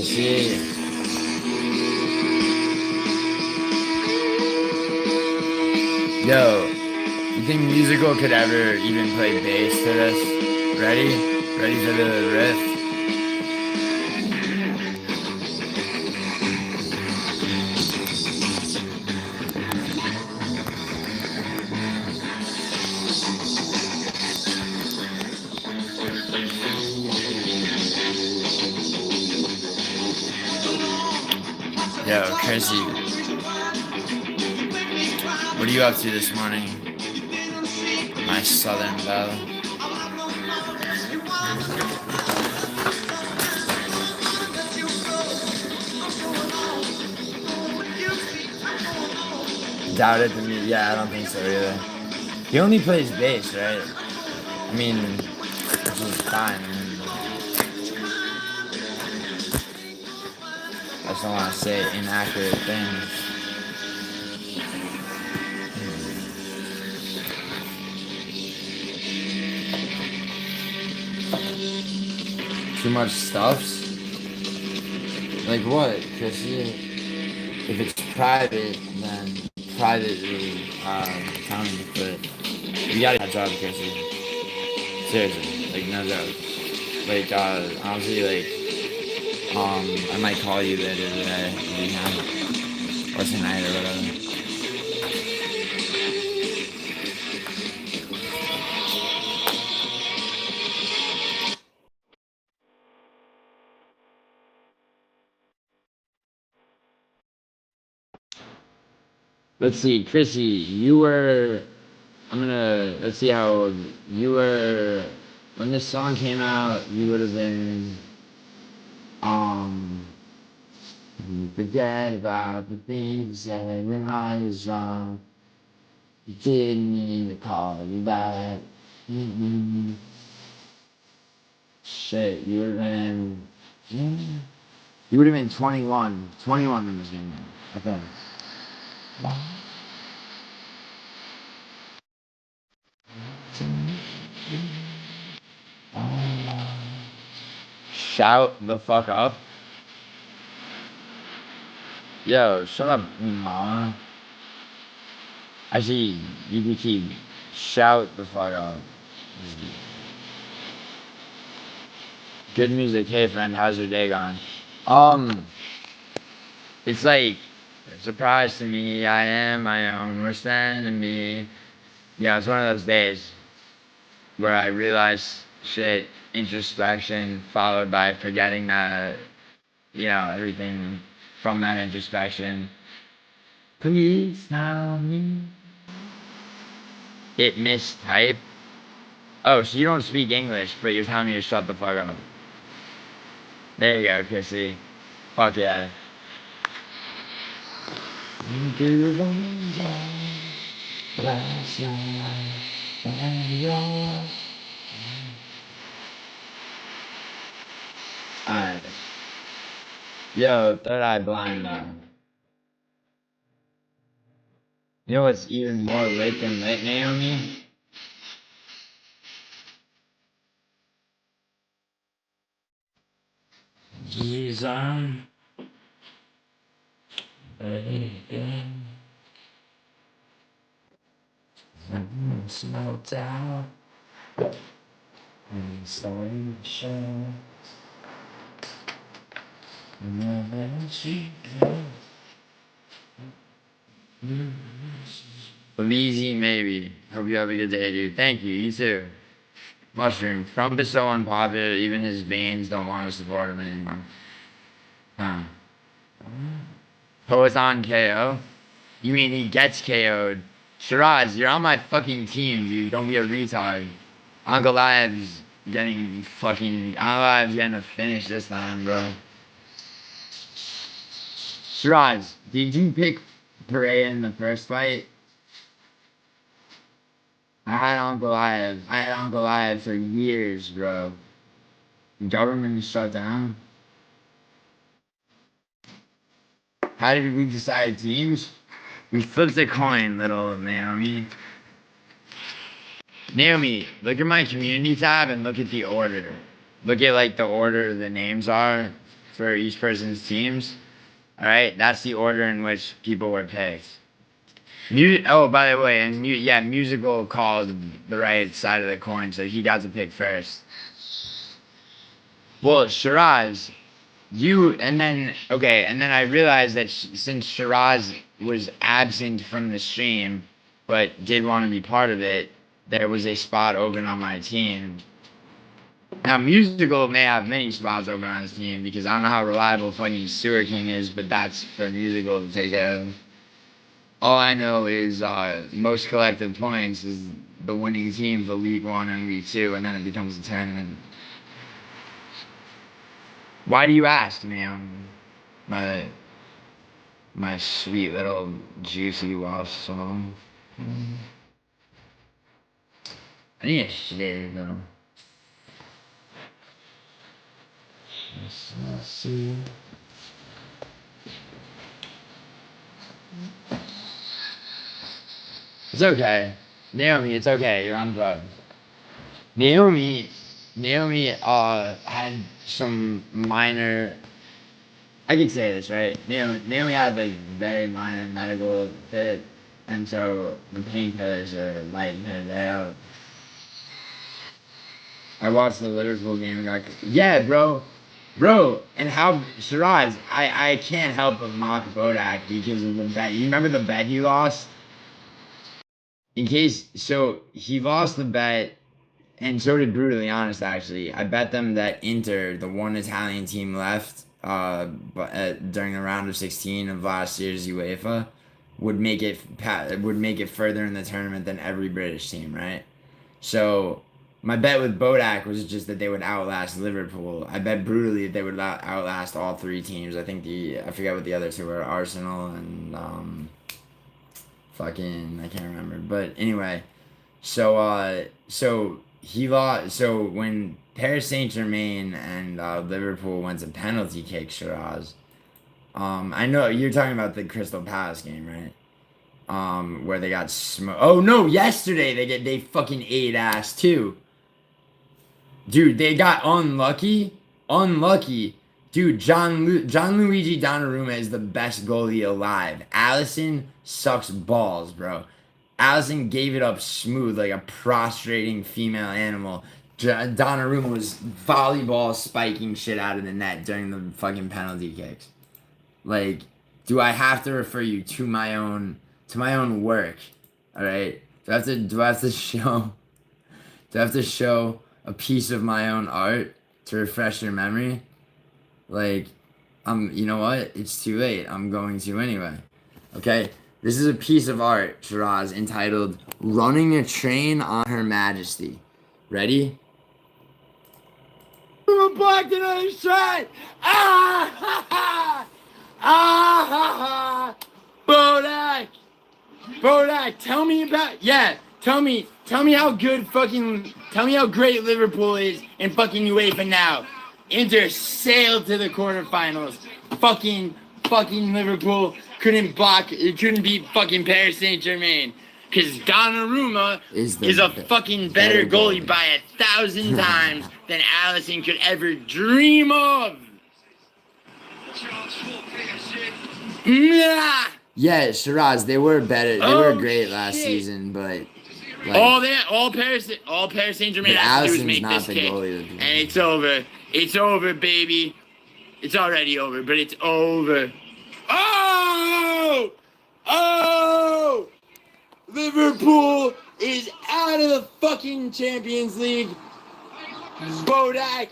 see. Yo, you think musical could ever even play bass to this? Ready? Ready for the riff? Yo, Chrissy, what are you up to this morning? My southern belle. Doubt it to me. Yeah, I don't think so either. He only plays bass, right? I mean, which is fine. I just don't want to say inaccurate things. Too much stuffs? Like what? Because if it's private, then privately tell me. But you gotta have a job, Chrissy. Seriously, like no joke. Like honestly, like I might call you later today if you can, or tonight or whatever. Let's see, Chrissy, you were. Let's see how old you were when this song came out. You would have been, um, forget about the things that when I was wrong. You didn't need to call you back. Shit, you would have been 21. 21 when this came out, I think. Shout the fuck up. Yo, shut up, mama. Actually, you can keep shout the fuck up. Good music. Hey friend, how's your day going? It's like a surprise to me. I am my own worst enemy. Yeah, it's one of those days where I realize shit, introspection followed by forgetting that, everything from that introspection. Please tell me. It mistype. Oh, so you don't speak English, but you're telling me to shut the fuck up. There you go, Chrissy. Fuck yeah. Alright. Yo, third eye blind now. You know what's even more lit than lit, Naomi? He's on. Smoked out. And starting to show. Belize, maybe. Hope you have a good day, dude. Thank you. You too. Mushroom. Trump is so unpopular, even his veins don't want to support him anymore. Huh. Poet's on KO? You mean he gets KO'd? Shiraz, you're on my fucking team, dude. Don't be a retard. Uncle Live's getting a finish this time, bro. Shiraz, did you pick Pereira in the first fight? I had Uncle Live for years, bro. Government shut down. How did we decide teams? We flipped a coin, little Naomi. Naomi, look at my community tab and look at the order. Look at like the order the names are. for each person's teams. All right, that's the order in which people were picked. Oh, by the way, and Musical called the right side of the coin, so he got to pick first. Well, Shiraz, and then I realized that since Shiraz was absent from the stream, but did want to be part of it, there was a spot open on my team. Now, Musical may have many spots open on his team because I don't know how reliable fucking Sewer King is, but that's for Musical to take care of. All I know is most collective points is the winning team for League 1 and League 2, and then it becomes a tournament. Why do you ask me? My sweet little juicy lost song. I need a shit though. Let's see. It's okay. Naomi, it's okay. You're on drugs. Naomi had some minor. I can say this, right? Naomi had like very minor medical fit, and so the painkillers are lighting her down. I watched the Liverpool game and got bro, and how Shiraz, I can't help but mock Bodak because of the bet. You remember the bet he lost? So he lost the bet, and so did Brutally Honest, actually. I bet them that Inter, the one Italian team left during the round of 16 of last year's UEFA, would make it further in the tournament than every British team, right? So my bet with Bodak was just that they would outlast Liverpool. I bet brutally that they would outlast all three teams. I forget what the other two were, Arsenal and I can't remember. But anyway, so he lost. So when Paris Saint-Germain and Liverpool went to penalty kick Shiraz, I know you're talking about the Crystal Palace game, right? Where they got smoked. Oh no, yesterday they fucking ate ass too. Dude, they got unlucky. Dude, Gianluigi Donnarumma is the best goalie alive. Alisson sucks balls, bro. Alisson gave it up smooth like a prostrating female animal. Donnarumma was volleyball spiking shit out of the net during the fucking penalty kicks. Like, do I have to refer you to my own work? All right. Do I have to show a piece of my own art to refresh your memory? Like, you know what? It's too late. I'm going to anyway. Okay? This is a piece of art, Shiraz, entitled Running a Train on Her Majesty. Ready? Blocked another shot! Ah ha ha! Ah ha ha! Bodak, tell me how great Liverpool is in fucking UEFA now. Inter sailed to the quarterfinals. Fucking Liverpool couldn't beat fucking Paris Saint-Germain. Because Donnarumma is a fucking better goalie by 1,000 times than Alisson could ever dream of. Yeah, Shiraz, they were better. They were great last season, but like, all Paris Saint-Germain has to do is make this kick, and it's over. It's over, baby. It's already over, but it's over. Oh! Liverpool is out of the fucking Champions League. Bodak,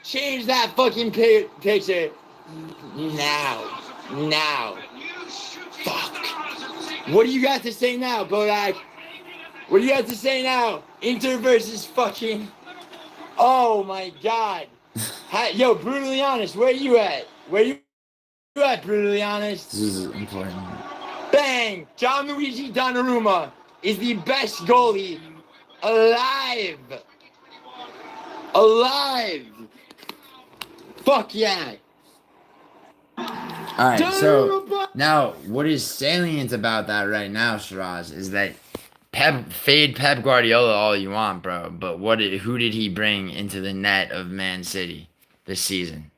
change that fucking picture now. Fuck. What do you got to say now, Bodak? What do you got to say now? Inter versus fucking... Oh my god. Yo, Brutally Honest, where you at? Brutally Honest? This is important. Bang! Gianluigi Donnarumma is the best goalie alive. Fuck yeah. Alright, so now what is salient about that right now, Shiraz, is that fade Pep Guardiola all you want, bro, but who did he bring into the net of Man City this season?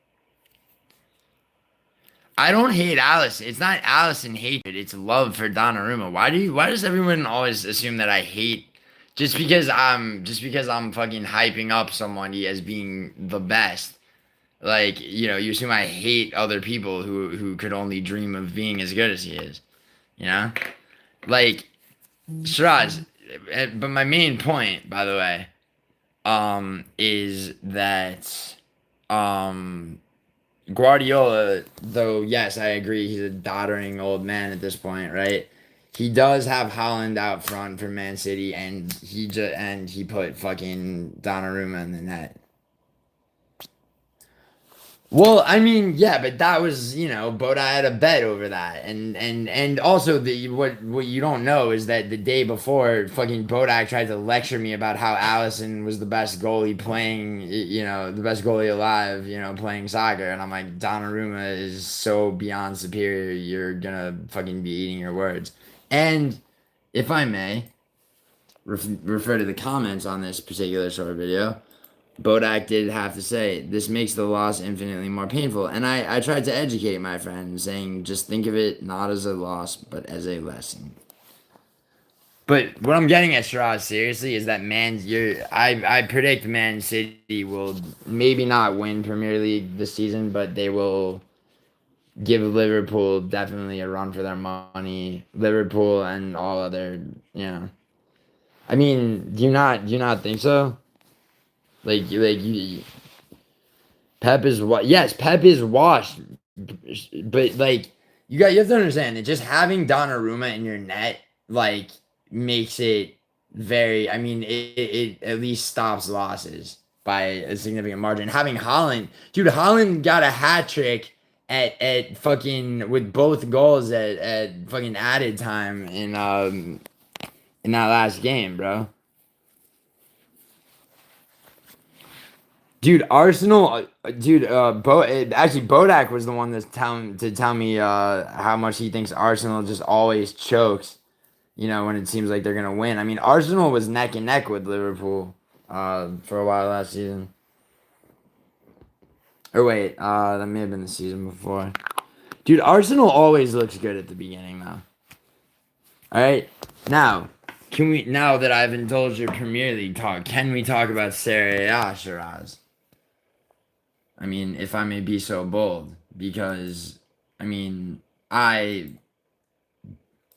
I don't hate Allison. It's not Allison hatred. It's love for Donnarumma. Why does everyone always assume that I hate just because I'm fucking hyping up somebody as being the best? Like, you assume I hate other people who could only dream of being as good as he is. You know? Like, Shiraz, but my main point, by the way, is that Guardiola, though, yes, I agree, he's a doddering old man at this point, right? He does have Holland out front for Man City, and he put fucking Donnarumma in the net. Well, I mean, yeah, but that was, Boda had a bet over that, and also what you don't know is that the day before, fucking Bodak tried to lecture me about how Allison was the best goalie playing, the best goalie alive, playing soccer, and I'm like, Donnarumma is so beyond superior, you're gonna fucking be eating your words. And if I may refer to the comments on this particular short video. Bodak did have to say, this makes the loss infinitely more painful. And I tried to educate my friend, saying, just think of it not as a loss, but as a lesson. But what I'm getting at, Shiraz, seriously, is that I predict Man City will maybe not win Premier League this season, but they will give Liverpool definitely a run for their money. Liverpool and all other, I mean, do you not think so? Pep is what? Yes, Pep is washed, but like you have to understand that just having Donnarumma in your net like makes it very. I mean, it at least stops losses by a significant margin. Having Holland, dude, Holland got a hat trick at fucking with both goals at fucking added time in that last game, bro. Dude, Arsenal, actually Bodak was the one that's tell me how much he thinks Arsenal just always chokes, when it seems like they're gonna win. I mean, Arsenal was neck and neck with Liverpool for a while last season. Or wait, that may have been the season before. Dude, Arsenal always looks good at the beginning though. All right, now that I've indulged your Premier League talk, can we talk about Serie A, Shiraz? I mean, if I may be so bold, because I mean, I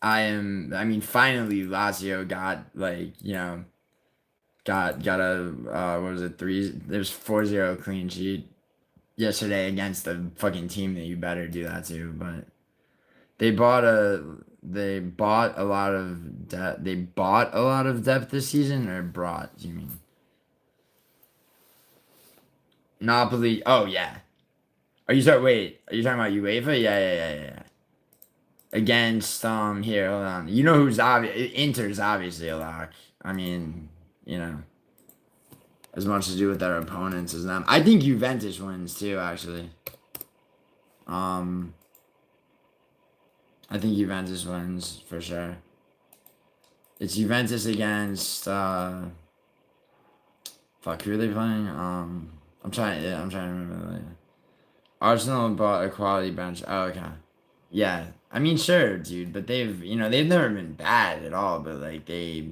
mean, finally Lazio got like, got a what was it, there's 4-0 clean sheet yesterday against the fucking team that you better do that to, but they bought a lot of depth this season, or brought, do you mean? Napoli. Oh yeah. Are you talking about UEFA? Yeah. Against here, hold on. You know who's obvious? Inter's obviously a lock. I mean, as much to do with their opponents as them. I think Juventus wins too, actually. I think Juventus wins for sure. It's Juventus against fuck, who are they playing? I'm trying to remember. Arsenal bought a quality bench. Oh, okay. Yeah. I mean, sure, dude, but they've never been bad at all, but like I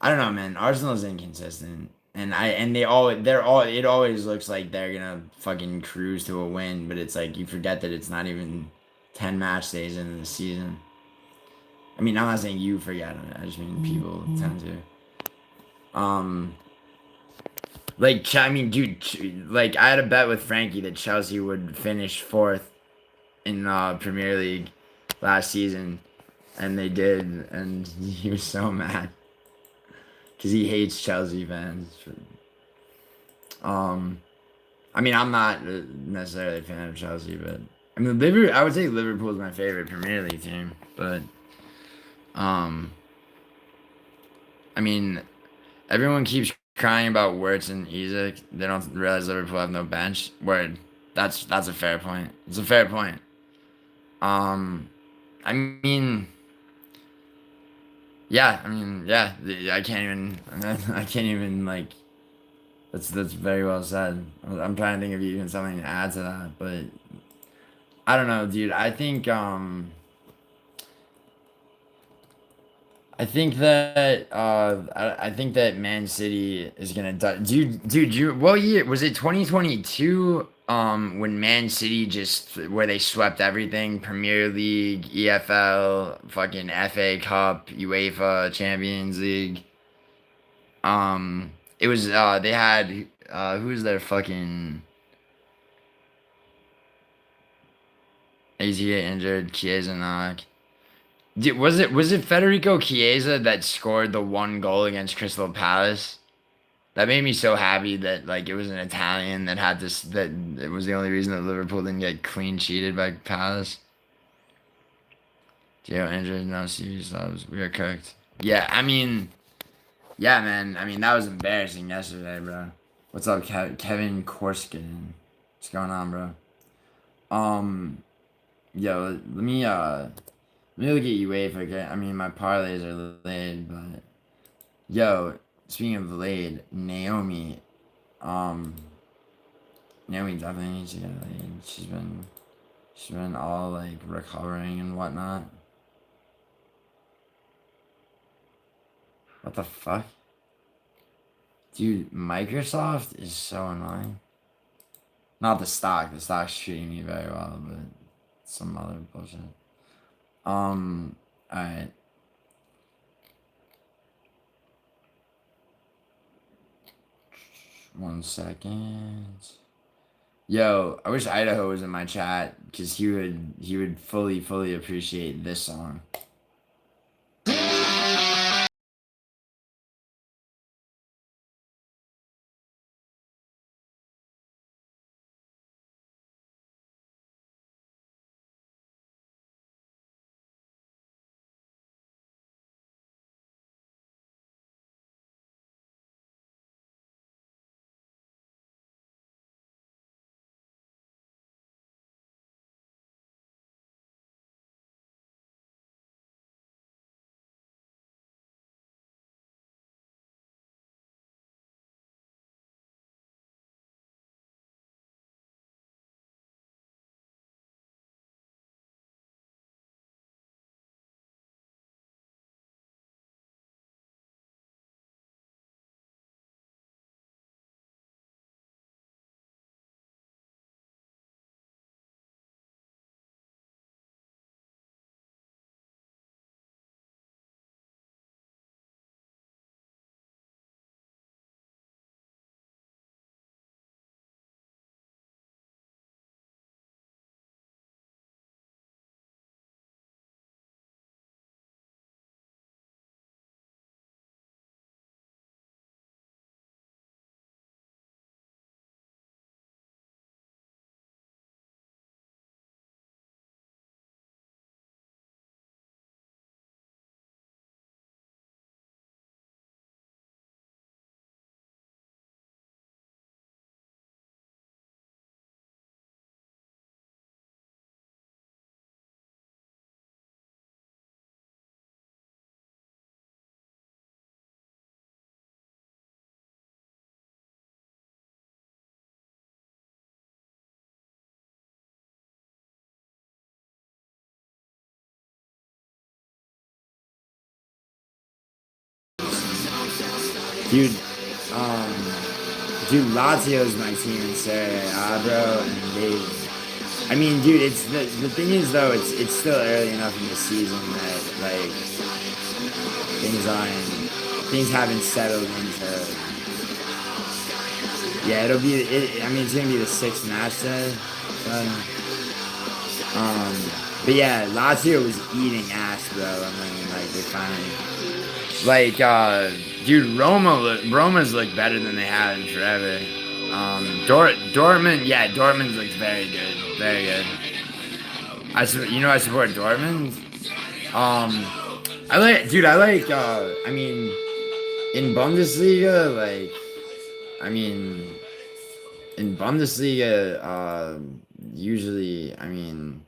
don't know, man. Arsenal's inconsistent. It always looks like they're gonna fucking cruise to a win, but it's like you forget that it's not even 10 match days into the season. I mean, I'm not saying you forget it. I just mean people tend to. Like, I mean, dude, like, I had a bet with Frankie that Chelsea would finish fourth in Premier League last season, and they did, and he was so mad because he hates Chelsea fans. I mean, I'm not necessarily a fan of Chelsea, but I mean, I would say Liverpool is my favorite Premier League team, but I mean, everyone keeps crying about Wirtz and Isak. They don't realize Liverpool have no bench. Word. That's a fair point. It's a fair point. I mean, yeah. I mean, yeah. I can't even like. That's very well said. I'm trying to think of even something to add to that, but I don't know, dude. I think that Man City is gonna die. Dude, what year was it? 2022. When Man City just where they swept everything: Premier League, EFL, fucking FA Cup, UEFA Champions League. It was they had who was their fucking AZA injured Chiesa knock. Was it Federico Chiesa that scored the one goal against Crystal Palace? That made me so happy that like it was an Italian that had this that it was the only reason that Liverpool didn't get clean cheated by Palace. Gio injured, no serious subs. We are cooked. Yeah, I mean, yeah, man. I mean that was embarrassing yesterday, bro. What's up, Kevin Korskin? What's going on, bro? Um, yo, let me look at UEFA. Okay, I mean my parlays are laid, but yo, speaking of laid, um, Naomi definitely needs to get laid. She's been all like recovering and whatnot. What the fuck? Dude, Microsoft is so annoying. Not the stock. The stock's treating me very well, but some other bullshit. Alright. One second. Yo, I wish Idaho was in my chat because he would fully appreciate this song. Dude, um, Lazio's my team in Serie A, bro, and I mean, dude, it's the thing is though, it's still early enough in the season that like things haven't settled into. Yeah, I mean, it's gonna be the sixth match today, but yeah, Lazio was eating ass, bro, and then like they finally. Like, dude, Roma's looked better than they have in forever. Dortmund, yeah, Dortmund's looks very good, very good. I support Dortmund. I mean, in Bundesliga, like, I mean, in Bundesliga, usually, I mean,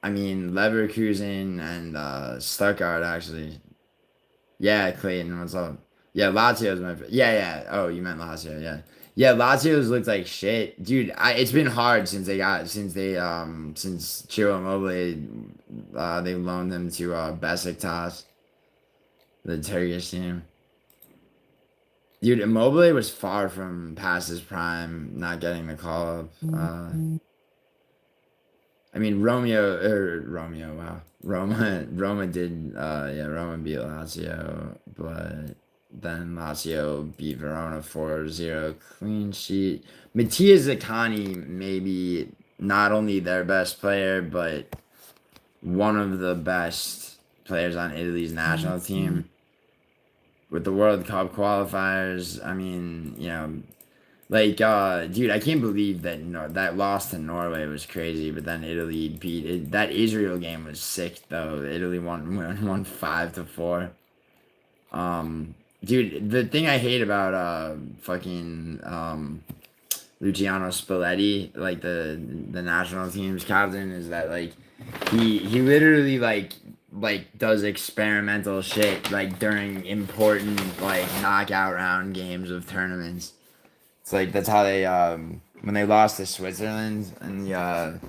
Leverkusen and Stuttgart actually. Yeah, Clayton, what's up? Yeah, Lazio's my. Yeah, yeah. Oh, you meant Lazio, yeah. Yeah, Lazio's looked like shit, dude. It's been hard since Ciro Immobile, they loaned them to Besiktas, the Turkish team. Dude, Immobile was far from past his prime, not getting the call up. I mean, Romeo, wow. Roma did, yeah, Roma beat Lazio, but then Lazio beat Verona 4-0, clean sheet. Mattia Zaccani, maybe not only their best player, but one of the best players on Italy's national team. With the World Cup qualifiers, I mean, like, dude, I can't believe that that loss to Norway was crazy, but then Italy beat it. That Israel game was sick though. Italy won 5-4. Dude, the thing I hate about fucking Luciano Spalletti, like the national team's captain, is that like he literally like does experimental shit like during important like knockout round games of tournaments. It's like that's how they when they lost to Switzerland and the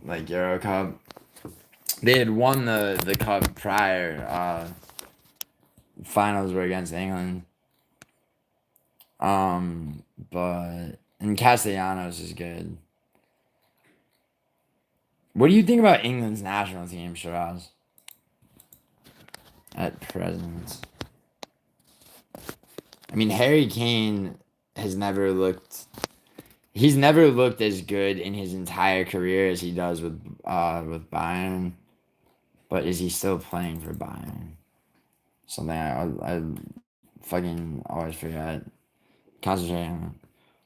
like Euro Cup. They had won the cup prior. Finals were against England. But and Castellanos is good. What do you think about England's national team, Shiraz? At present. I mean, Harry Kane has never looked. He's never looked as good in his entire career as he does with Bayern. But is he still playing for Bayern? Something I fucking always forget. Concentrate on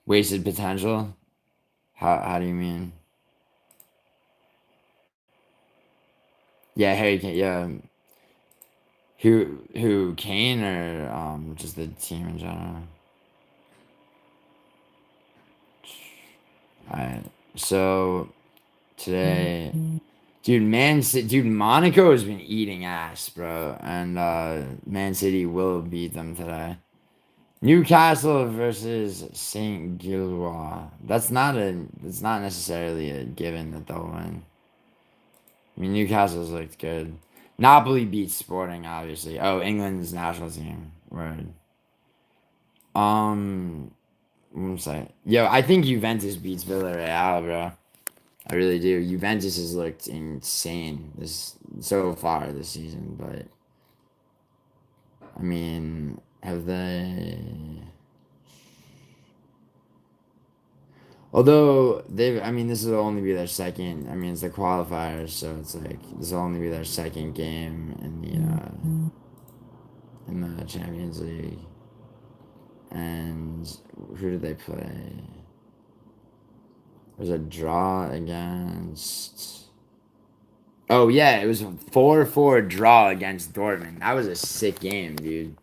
wasted potential. How do you mean? Yeah, Harry Kane. Yeah, who Kane or just the team in general? Alright, so today, dude, Monaco has been eating ass, bro, and Man City will beat them today. Newcastle versus Saint Gilloise. That's not necessarily a given that they'll win. I mean, Newcastle's looked good. Napoli beats Sporting, obviously. Oh, England's national team. Word. One second. Yo, I think Juventus beats Villarreal, bro. I really do. Juventus has looked insane so far this season, but I mean, have they? Although I mean, this will only be their second. I mean, it's the qualifiers, so it's like this will only be their second game in the Champions League. And who did they play? There's a draw against. Oh yeah, it was a 4-4 draw against Dortmund. That was a sick game, dude.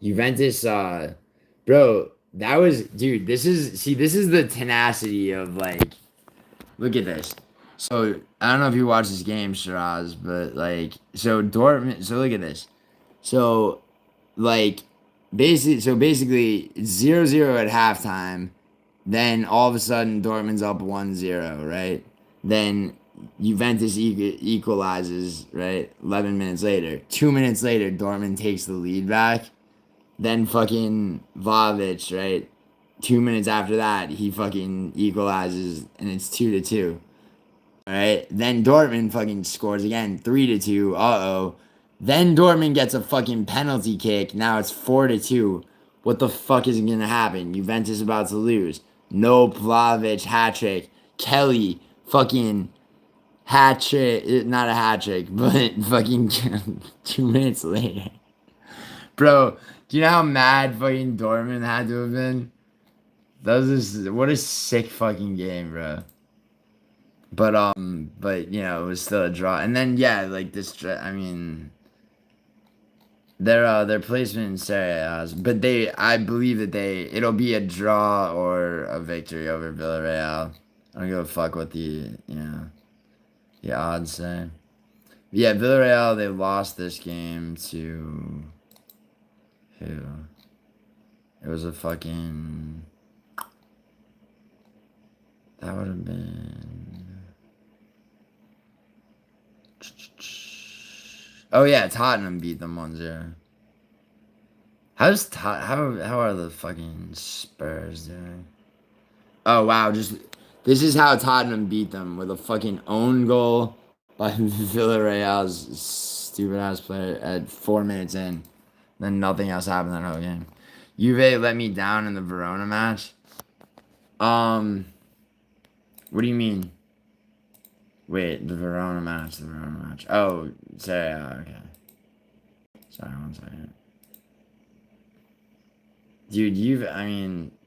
Juventus, bro, that was, dude. This is the tenacity of like. Look at this. So I don't know if you watched this game, Shiraz, but like, so Dortmund. So look at this. So, like, basically 0-0 at halftime. Then all of a sudden Dortmund's up 1-0, right? Then Juventus equalizes, right? 11 minutes later. 2 minutes later, Dortmund takes the lead back. Then fucking Vlahovic, right? 2 minutes after that, he fucking equalizes, and it's 2-2. All right. Then Dortmund fucking scores again, 3-2. Uh-oh. Then Dortmund gets a fucking penalty kick. Now it's 4-2. What the fuck is gonna happen? Juventus about to lose. No Vlahovic hat trick. Kelly fucking hat trick. Not a hat trick, but fucking 2 minutes later. Bro, do you know how mad fucking Dortmund had to have been? What a sick fucking game, bro. But it was still a draw. And then yeah, like this. I mean, their placement in Serie A, but I believe that it'll be a draw or a victory over Villarreal. I don't give a fuck what the odds say. Yeah, Villarreal, they lost this game to who? It was a fucking... That would have been... Oh yeah, Tottenham beat them 1-0. How are the fucking Spurs doing? Oh wow, this is how Tottenham beat them, with a fucking own goal by Villarreal's stupid ass player at 4 minutes in. Then nothing else happened that whole game. Juve let me down in the Verona match. What do you mean? Wait, the Verona match. Oh, Serie A, okay. Sorry, 1 second.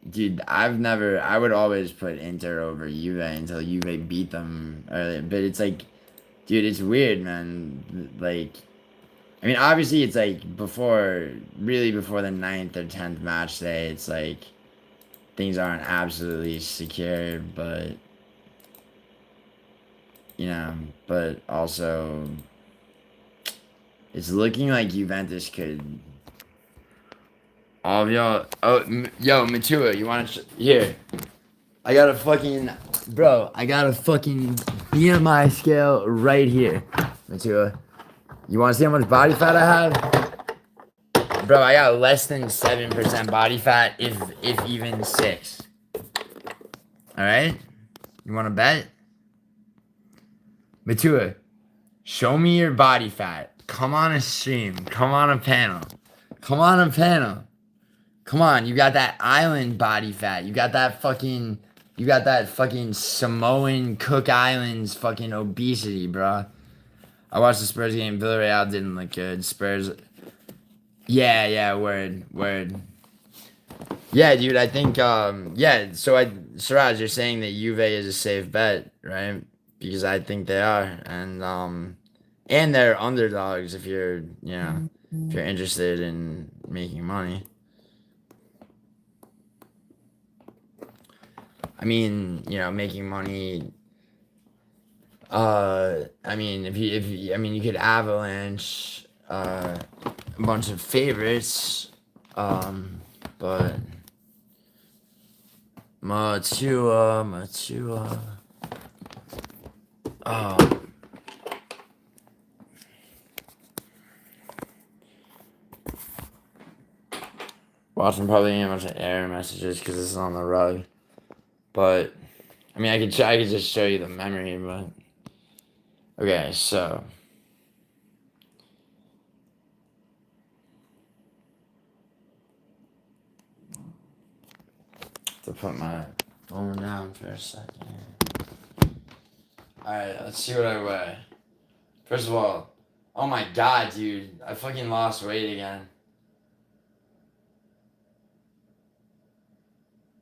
Dude, I would always put Inter over Juve until Juve beat them earlier. But it's like, dude, it's weird, man. Like, I mean, obviously it's like before the 9th or 10th match day, it's like, things aren't absolutely secure, but, you know, but also, it's looking like Juventus could... All of y'all... Oh, yo, Matua, you want to... Here. I got a fucking... Bro, I got a fucking BMI scale right here. Matua. You want to see how much body fat I have? Bro, I got less than 7% body fat, if even 6. Alright? You want to bet? Matua, show me your body fat. Come on a stream. Come on a panel. Come on, you got that island body fat. You got that fucking Samoan Cook Islands fucking obesity, bro. I watched the Spurs game. Villarreal didn't look good. Spurs. Yeah, word. Yeah, dude, I think, yeah, Siraj, you're saying that Juve is a safe bet, right? Because I think they are. And they're underdogs if you're interested in making money. I mean, making money. I mean, if you could avalanche a bunch of favorites, but Matua. Watching probably ain't much error messages because this is on the rug. But, I mean, I could just show you the memory, but... Okay, so... To put my phone down for a second. Alright, let's see what I weigh. First of all, oh my god, dude. I fucking lost weight again.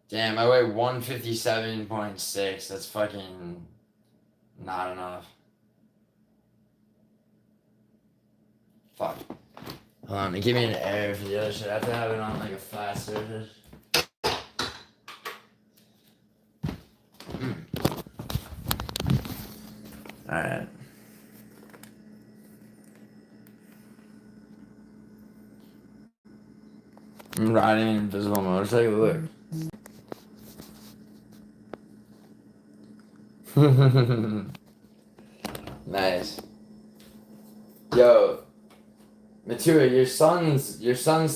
Damn, I weigh 157.6. That's fucking not enough. Fuck. Hold on, give me an error for the other shit. I have to have it on like a flat surface. Alright. I'm riding an invisible motorcycle, look. Nice. Yo, Matua, your son's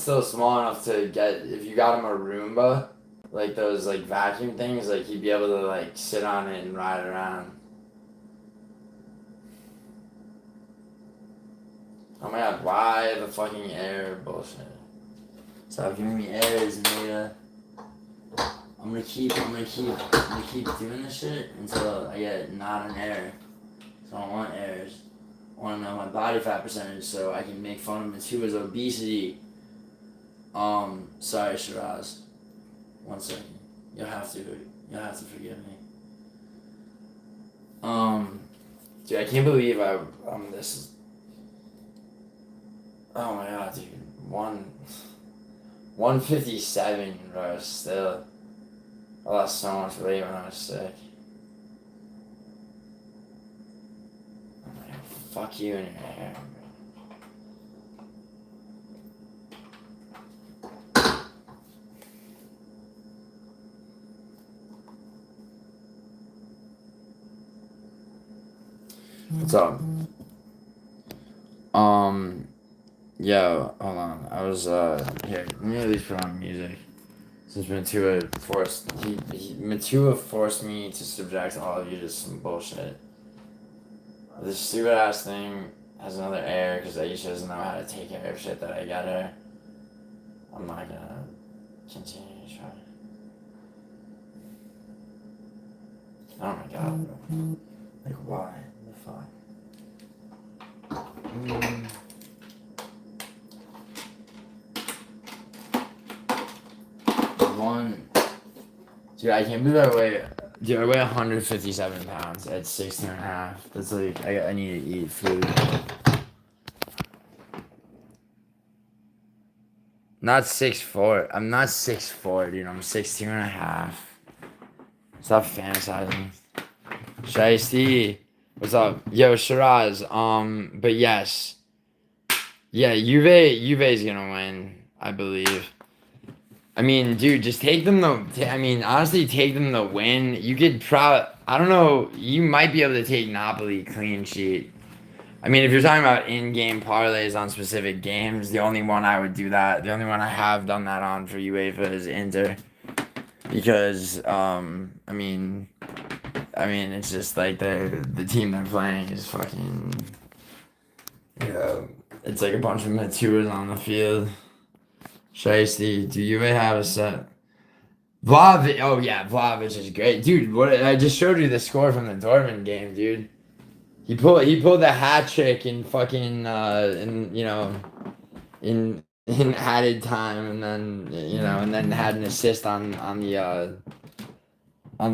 still small enough to get, if you got him a Roomba, like those like vacuum things, like he'd be able to like sit on it and ride around. Oh my god, why the fucking air bullshit? Stop giving me errors, Anita. I'm gonna keep doing this shit until I get not an error. So I don't want errors. I want to know my body fat percentage so I can make fun of Matua's obesity. Sorry, Shiraz. 1 second. You'll have to forgive me. Dude, I can't believe this. Oh my god, dude. 157, bro, still. I lost so much weight when I was sick. Oh my god, fuck you and your hair, bro. What's up? Yo, hold on. I was, here, let me at least put on music. Since Matua forced me to subject all of you to some bullshit. This stupid ass thing has another error because Aisha doesn't know how to take care of shit that I get her. I'm not gonna continue to try. Oh my god, bro. Like, why? The fuck? One. Dude, I can't believe I weigh. Dude, I weigh 157 pounds at 16 and a half. That's like, I need to eat food. Not 6'4". I'm not 6'4", dude. I'm 16 and a half. Stop fantasizing. Shiesty. What's up? Yo, Shiraz. But yes. Yeah, Juve's gonna win, I believe. I mean, dude, just take them honestly, take them to win. You could I don't know, you might be able to take Napoli clean sheet. I mean, if you're talking about in-game parlays on specific games, the only one I would do that, the only one I have done that on for UEFA is Inter. Because, I mean, it's just like the team they're playing is fucking, you know, it's like a bunch of Matuas on the field. Shiesty, do you have a set? Vlahovic, oh yeah, Vlahovic is great, dude. What I just showed you the score from the Dortmund game, dude. He pulled the hat trick in fucking in added time, and then had an assist on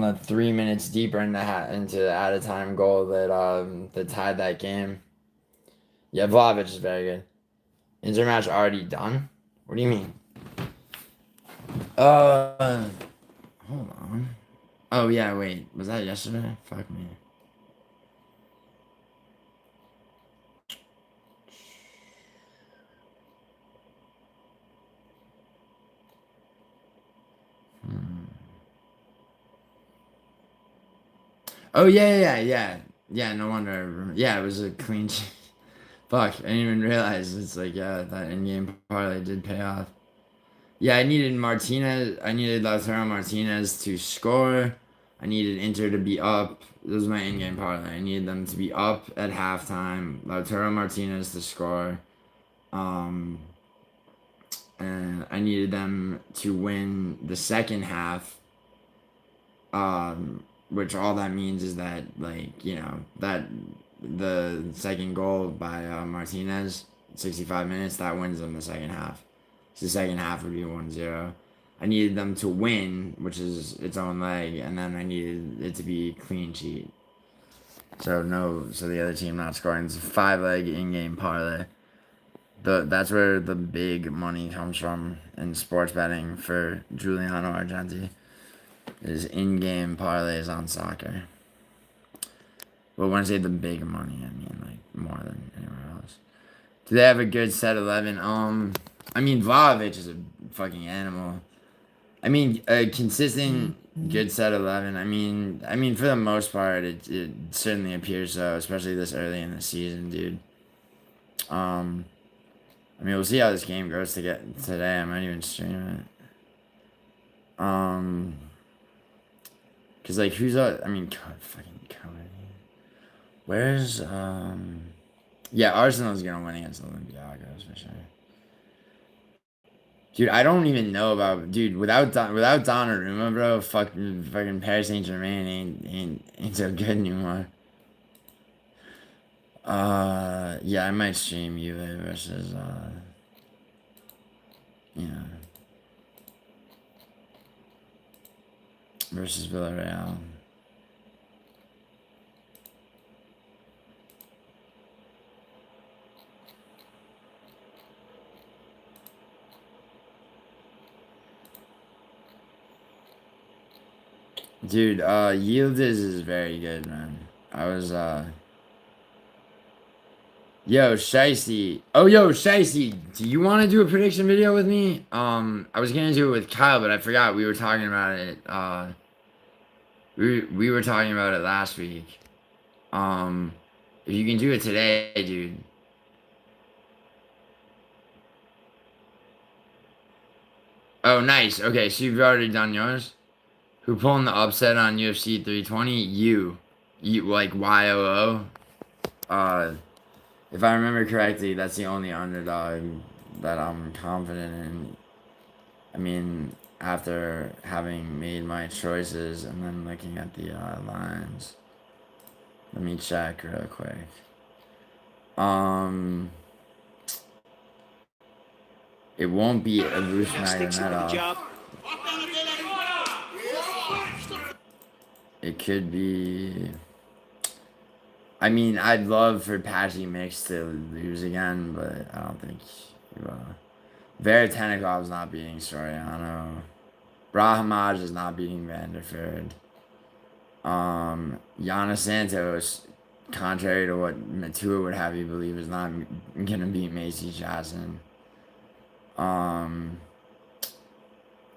the 3 minutes deeper into the added time goal that tied that game. Yeah, Vlahovic is very good. Inter match already done? What do you mean? Hold on. Oh yeah, wait. Was that yesterday? Fuck me. Oh yeah. No wonder. Yeah, it was a clean sheet. Fuck, I didn't even realize. It's like, yeah, that in-game parlay did pay off. Yeah, I needed Lautaro Martinez to score. I needed Inter to be up. This was my in-game parlay. I needed them to be up at halftime. Lautaro Martinez to score. And I needed them to win the second half. Which all that means is that, like, you know, that the second goal by Martinez, 65 minutes, that wins them the second half. So the second half would be 1-0. I needed them to win, which is its own leg, and then I needed it to be clean sheet. So the other team not scoring. It's a 5-leg in-game parlay. That's where the big money comes from in sports betting for GiulianoArgenti. Is in-game parlays on soccer. But when I say the big money, I mean like more than anywhere else. Do they have a good set 11? I mean, Vlahovic is a fucking animal. I mean, a consistent good set 11. I mean, for the most part, it certainly appears so, especially this early in the season, dude. I mean, we'll see how this game goes today. I might even stream it. Cause like who's up? I mean, fucking Cody. Where's Yeah, Arsenal's gonna win against Olympiacos for sure. Dude, I don't even know about without Donnarumma, bro. Fucking Paris Saint-Germain ain't so good anymore. Yeah, I might stream Juve versus versus Villarreal. Dude, Yildiz is very good, man. I was, Yo, Shicey. Oh, yo, Shicey, do you want to do a prediction video with me? I was gonna do it with Kyle, but I forgot we were talking about it, we were talking about it last week. If you can do it today, dude. Oh, nice. Okay, so you've already done yours. Who pulling the upset on UFC 320? You like YOO. If I remember correctly, that's the only underdog that I'm confident in. I mean, after having made my choices and then looking at the lines. Let me check real quick. It won't be a Bruce Magomedov. It could be. I mean, I'd love for Patchy Mix to lose again, but I don't think he will. Veretennikov's not beating Soriano. Rahamaj is not beating Vanderford. Yana Santos, contrary to what Matua would have you believe, is not gonna beat Macy Jackson.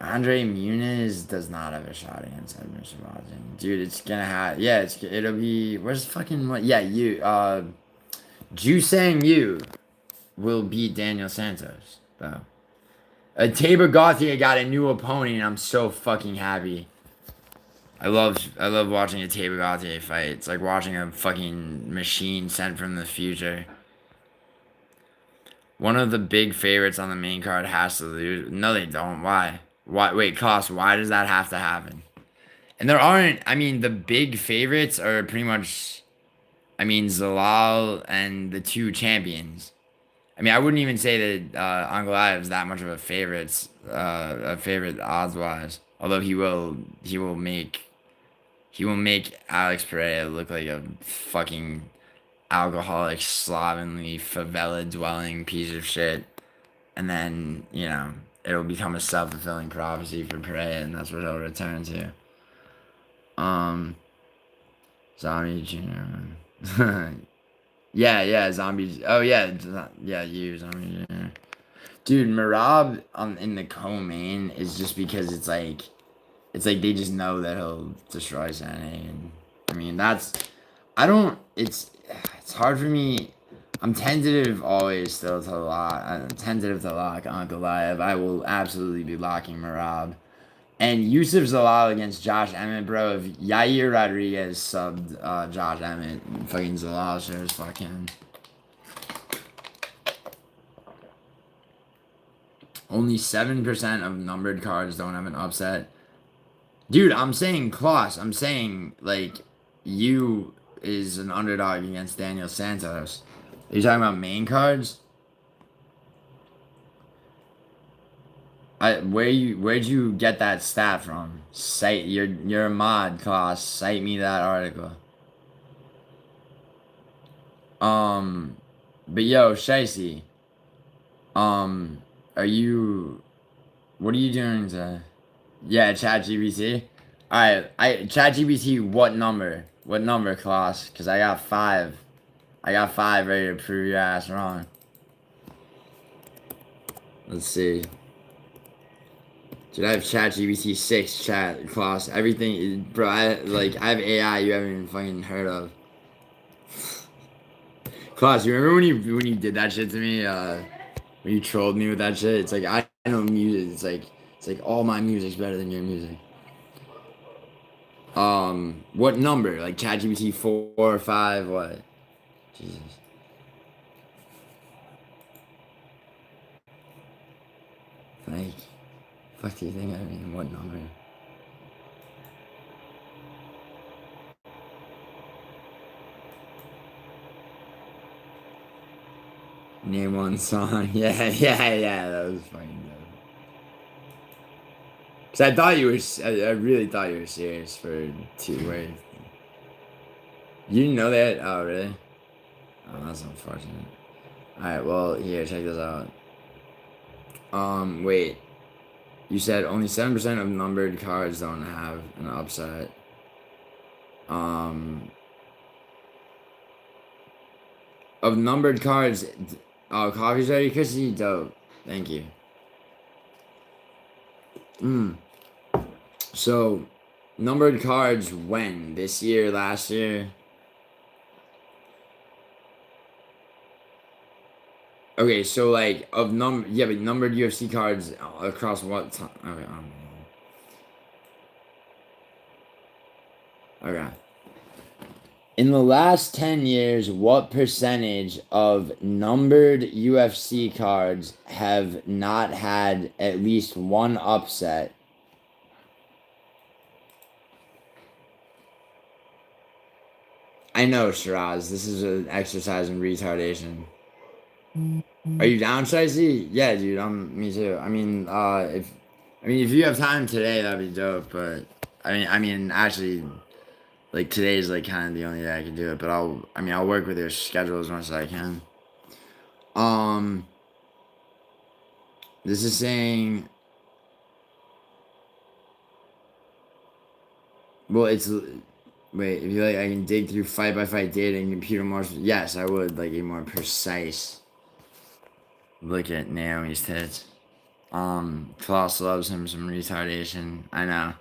Andre Muniz does not have a shot against Edmund Shabazin. Dude, it's gonna have, yeah, it'll be, where's fucking, what, yeah, Jusang Yu will beat Daniel Santos, though. Tabor Gauthier got a new opponent, and I'm so fucking happy. I love watching a Tabor Gauthier fight. It's like watching a fucking machine sent from the future. One of the big favorites on the main card has to lose. No, they don't. Why? Why? Wait, Koss, why does that have to happen? And there aren't, I mean, the big favorites are pretty much, I mean, Zalal and the two champions. I mean, I wouldn't even say that Ankalaev is that much of a favorite odds-wise. Although he will make Alex Pereira look like a fucking alcoholic, slovenly, favela-dwelling piece of shit. And then, it'll become a self-fulfilling prophecy for Pereira, and that's what he'll return to. Zombie Jr. yeah, Zombie. Oh, yeah, Zombie Jr. Dude, Marab in the co-main is just because it's like they just know that he'll destroy Sané, and I mean it's hard for me. I'm tentative always still to lock. I'm tentative to lock Ankalaev. I will absolutely be locking Marab. And Yusuf Zalal against Josh Emmett, bro. If Yair Rodriguez subbed Josh Emmett, fucking Zalal sure as fuck him. Only 7% of numbered cards don't have an upset. Dude, I'm saying Klaus. I'm saying, like, you is an underdog against Daniel Santos. Are you talking about main cards? Where'd you get that stat from? You're a mod, Klaus. Cite me that article. But yo, Shicey. What are you doing to? Yeah, ChatGPT. Alright, ChatGPT, what number? What number, Klaus? Cause I got 5. I got 5 ready to prove your ass wrong. Let's see. Dude, I have ChatGPT 6 chat, Klaus. Everything, bro, I have AI you haven't even fucking heard of. Klaus, you remember when you did that shit to me? When you trolled me with that shit? It's like, I know music. It's like all my music's better than your music. What number? Like ChatGPT 4 or 5? What? Jesus. Like, fuck do you think I mean? What number? Name one song. Yeah, that was fucking dope. Cause I thought you were, I really thought you were serious for 2 words. You didn't know that? Oh, really? Oh, that's unfortunate. Alright, well, here, check this out. Wait. You said only 7% of numbered cards don't have an upset. Of numbered cards, oh, coffee's ready, Chrissy, dope. Thank you. So, numbered cards when? This year, last year? Okay, so like of yeah, but numbered UFC cards across what time? Okay, okay. In the last 10 years, what percentage of numbered UFC cards have not had at least one upset? I know, Shiraz. This is an exercise in retardation. Are you down, Shicey? Yeah, dude. Me too. If you have time today, that'd be dope. But actually, like today's like kind of the only day I can do it. But I'll work with your schedule as much as I can. Um, this is saying, well, it's wait. If you like, I can dig through fight by fight data and computer more. Yes, I would like a more precise look at Naomi's tits. Klaus loves him some retardation. I know.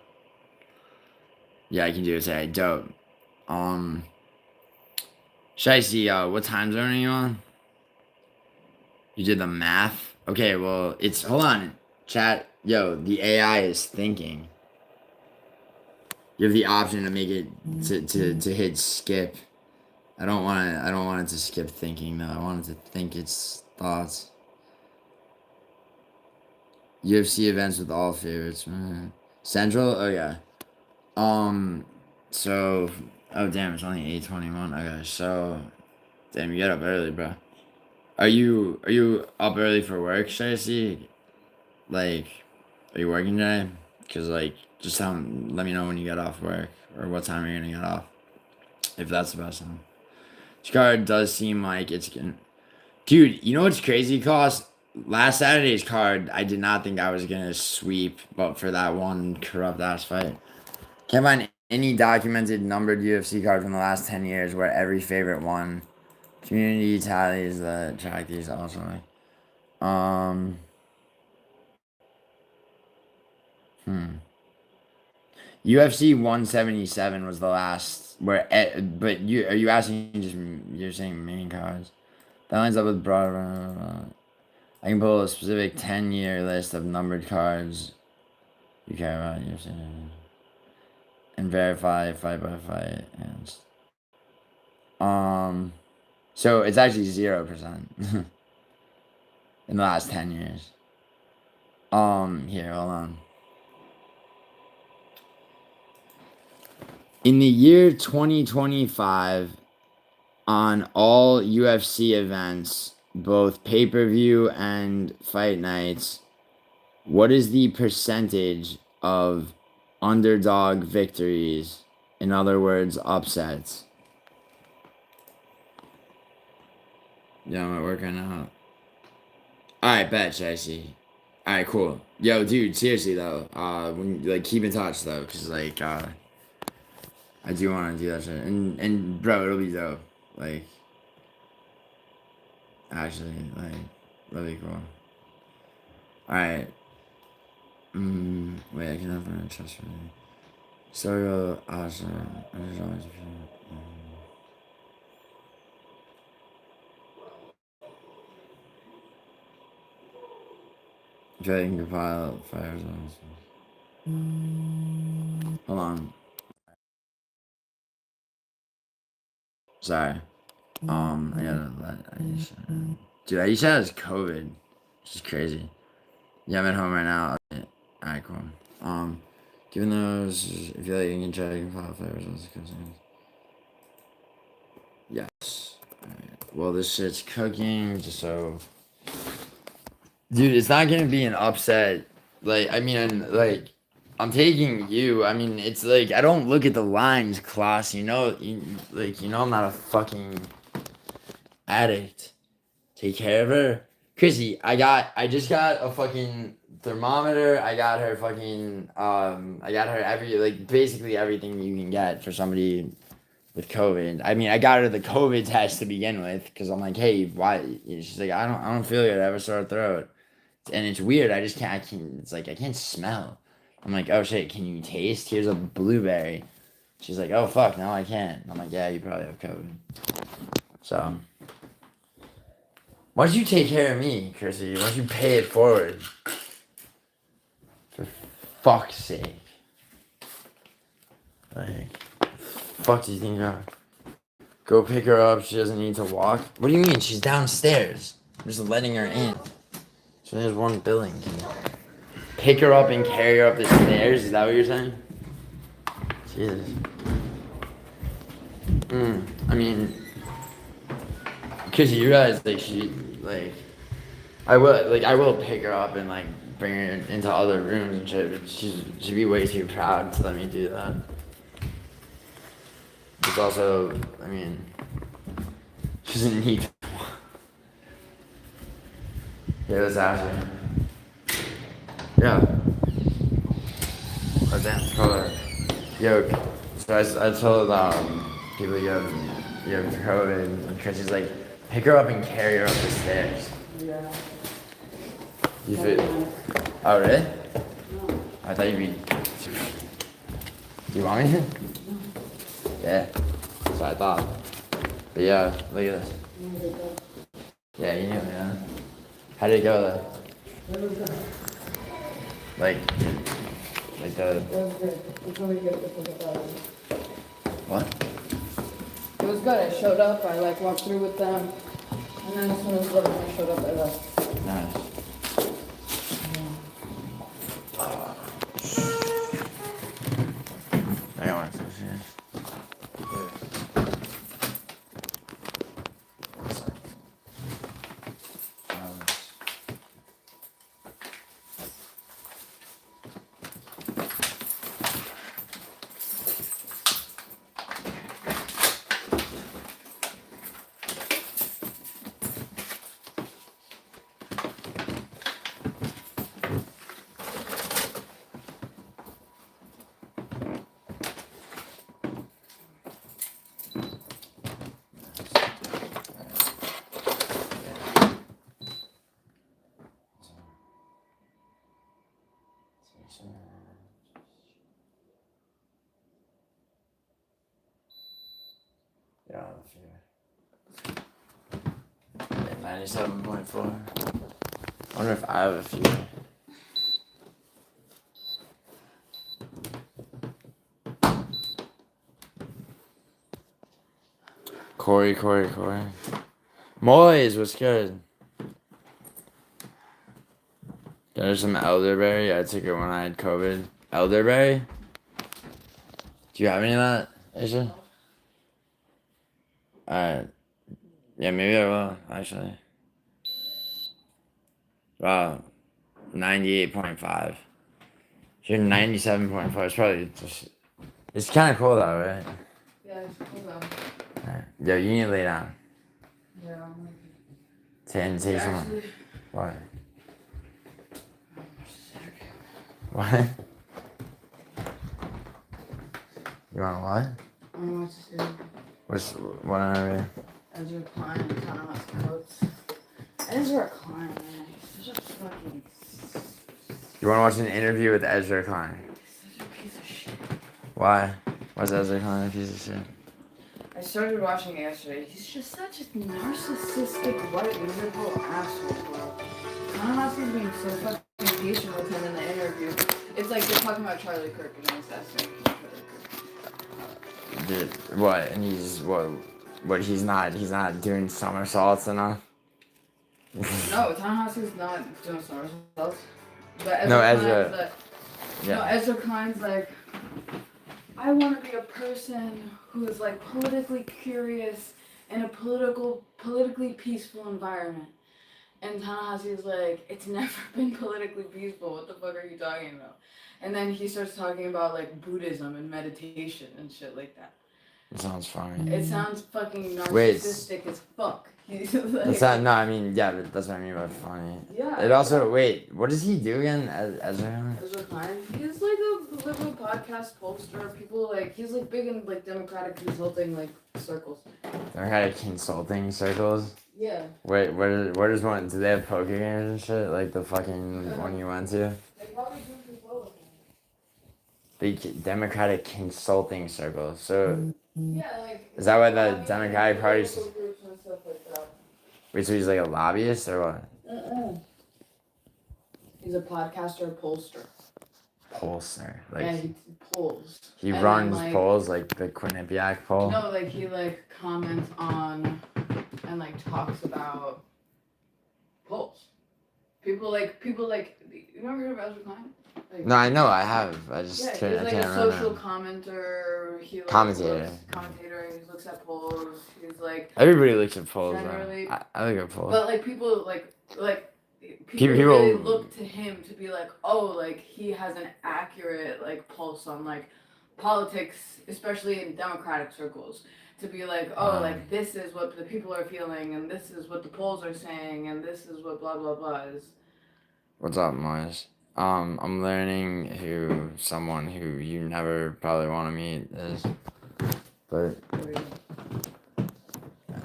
Yeah, I can do it today. Dope. Should I see what time zone are you on? You did the math? Okay, well it's hold on. Chat, yo, the AI is thinking. You have the option to make it to hit skip. I don't want it to skip thinking though. I want it to think its thoughts. UFC events with all favorites. Central? Oh yeah. So oh damn, it's only 8:21. Okay, so damn, you get up early, bro. Are you up early for work, should I see? Like, are you working today? Cause like just let me know when you get off work or what time you're gonna get off. If that's the best time. This card does seem like it's gonna dude, you know what's crazy, Cost? Last Saturday's card, I did not think I was gonna sweep, but for that one corrupt ass fight. Can't find any documented numbered UFC card from the last 10 years where every favorite one. Community tallies that track these also. UFC 177 was the last where, but are you asking just, you're saying main cards? That lines up with broader. I can pull a specific 10-year list of numbered cards you care about UFC and verify fight by fight. So it's actually 0% in the last 10 years. Here, hold on. In the year 2025, on all UFC events, both pay-per-view and fight nights, what is the percentage of underdog victories? In other words, upsets. Yeah, I'm at work right now. Alright, bet, I see. Alright, cool. Yo, dude, seriously though, keep in touch though, cause I do want to do that shit, and bro, it'll be dope. Like, actually, like, really cool. Alright. Wait, I can have an trust me. So, awesome. I always feel I can compile fires on. Hold on. Sorry. I gotta let Aisha. Dude, Aisha has COVID. Which is crazy. Yeah, I'm at home right now. Alright, cool. Given those, if you like, you can try to compile flavors. Yes. Alright. Well, this shit's cooking, just so. Dude, it's not gonna be an upset. I'm taking you. I mean, it's like, I don't look at the lines, class. You know, I'm not a fucking addict. Take care of her. Chrissy, I just got a fucking thermometer. I got her fucking, I got her basically everything you can get for somebody with COVID. I mean, I got her the COVID test to begin with, because I'm like, hey, why? She's like, I don't feel good. I have a sore throat. And it's weird. It's like, I can't smell. I'm like, oh shit, can you taste? Here's a blueberry. She's like, oh fuck, no, I can't. I'm like, yeah, you probably have COVID. So, Why don't you take care of me, Chrissy? Why don't you pay it forward? For fuck's sake. Like, fuck do you think you are? Go pick her up. She doesn't need to walk. What do you mean? She's downstairs. I'm just letting her in. So there's one building. Pick her up and carry her up the stairs. Is that what you're saying? Jesus. I mean, because you realize I will pick her up and like bring her into other rooms and shit. But she'd be way too proud to let me do that. It's also, I mean, she doesn't need to. Yeah, let's ask her. Yeah. Oh damn, call her. Yo, so I told people you have COVID, and Chrissy's like, pick her up and carry her up the stairs. Yeah. You fit? Oh really? No. I thought you'd be. Do you want me to? Yeah. That's what I thought. But yeah, look at this. Yeah, you knew, yeah. How did it go though? Like the. It was good. It's really good. What? It was good. I showed up. I like walked through with them, and then as soon as I showed up, I left. Nice. I got one. Yeah, yeah, 97.4. I wonder if I have a few. Corey. Moyes, what's good? There's some elderberry. I took it when I had COVID. Elderberry? Do you have any of that, Asia? Alright. Yeah, maybe I will, actually. Wow. 98.5. You're 97.4. It's probably just. It's kind of cool though, right? Yeah, it's cool though. Alright. Yo, you need to lay down. Yeah, I'm like. Say something. What? What? You want what? I don't know what to say. What am I reading? Ezra Klein and Thomas Coates. Ezra Klein, man. He's such a fucking. You want to watch an interview with Ezra Klein? Such a piece of shit. Why? Why is Ezra Klein a piece of shit? I started watching it yesterday. He's just such a narcissistic white liberal asshole, bro. Tanahashi being so fucking patient with him in the interview. It's like they're talking about Charlie Kirk and he's asking Charlie Kirk. Dude, what? And he's what? He's not doing somersaults enough. No, Tanahashi's not doing somersaults. But Ezra. Ezra Klein's like, I want to be a person who is like politically curious in a politically peaceful environment. And Tanahashi's like, it's never been politically peaceful. What the fuck are you talking about? And then he starts talking about like Buddhism and meditation and shit like that. It sounds funny. It sounds fucking narcissistic as fuck. He's like, no, I mean, yeah, but that's what I mean by funny. Yeah. It also, wait, what does he do again? Ezra Klein? He's like a liberal podcast poster. People like, he's like big in like Democratic consulting like circles. Democratic consulting circles? Yeah. Wait, where does one, do they have poker games and shit? Like the fucking one you went to? They probably do control with him. The Democratic consulting circles. So, Yeah, like. is that what the Democratic Party? Groups and stuff like that. Wait, so he's like a lobbyist or what? He's a podcaster, pollster. Pollster. Like, Yeah, he polls. he And runs then, like, polls like the Quinnipiac poll? No, like he like comments on and like talks about polls. People like you never heard of Ezra Klein? Like, No, I know, I have. I just yeah, can't, he's I like can't a remember. social commentator. He like Commentator. Commentator. He looks at polls. He's like Everybody looks at polls, generally. though. I look at polls. But like people people People- really look to him to be like, oh, like he has an accurate like pulse on like politics, especially in Democratic circles. To be like, oh, like this is what the people are feeling, and this is what the polls are saying, and this is what blah blah blah is. What's up, Moise? I'm learning who someone who you never probably want to meet is, but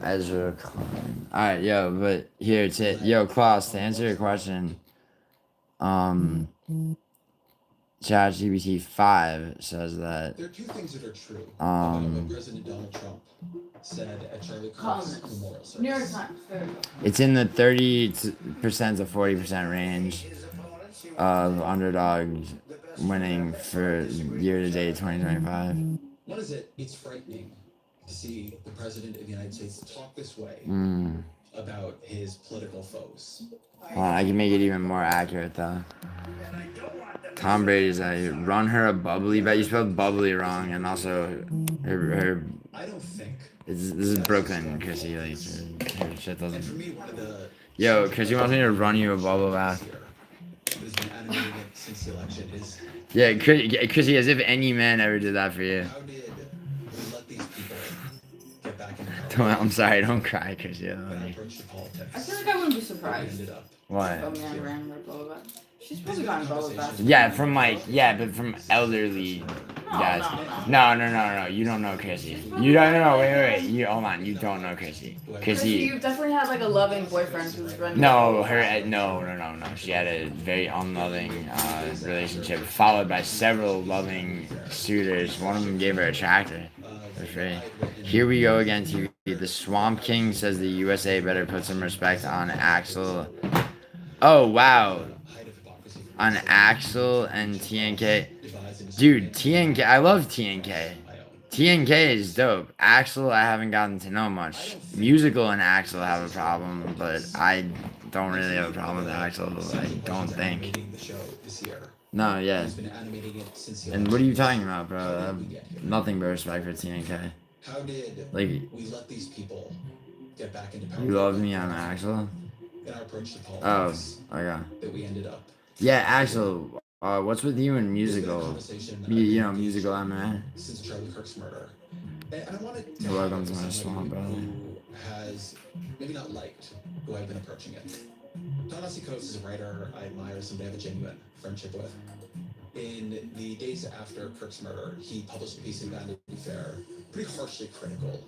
Ezra Klein. Alright, yo, but here yo, Klaus, to answer your question, ChatGPT 5 says that there are two things that are true about what President Donald Trump said at Charlie Kirk's memorial service. New York Times. There we go. it's in the 30% to 40% range of underdogs winning for year-to-date 2025. One is that it's frightening to see the President of the United States talk this way about his political foes. I can make it even more accurate, though. Tom Brady's run her a bubbly bet. You spelled bubbly wrong, and also her I don't think. this is Brooklyn, Chrissy. Like her shit And for doesn't. me, one of the Yo, Chrissy wants me to run you a bubble bath. that has been animating it since the election is Yeah, Chrissy, as if any man ever did that for you. how did we let these people get back into I'm sorry, don't cry, Chrissy. I love our you. approach to politics? I feel like I wouldn't be We surprised ended up. if What? a man ran her bubble bath. She's probably gotten bubble bath. Yeah, from but from elderly guys. No. You don't know Chrissy. You don't know. Wait. You hold on. You don't know Chrissy. Chrissy. You've definitely had like a loving boyfriend who's run. No. She had a very unloving relationship, followed by several loving suitors. One of them gave her a tractor for free. Here we go again. TV. The Swamp King says the USA better put some respect on Axel. Oh wow. On Axel and TNK. Dude, TNK, I love TNK. TNK is dope. Axel, I haven't gotten to know much. Musical and Axel have a problem, but I don't really have a problem with Axel. I don't think. No, yeah. And what are you talking about, bro? I have nothing but respect for TNK. How did Like, we let these people get back into power? you love me on Axel? In our approach to Oh, politics okay. that we ended up. Yeah, Axel, what's with you and musical? You know, musical MMA? Since Charlie Kirk's murder. And I wanted to You're welcome to my somebody swamp, brother. who has maybe not liked who I've been approaching it. Ta-Nehisi Coates is a writer I admire, somebody I have a genuine friendship with. In the days after Kirk's murder, he published a piece in Vanity Fair, pretty harshly critical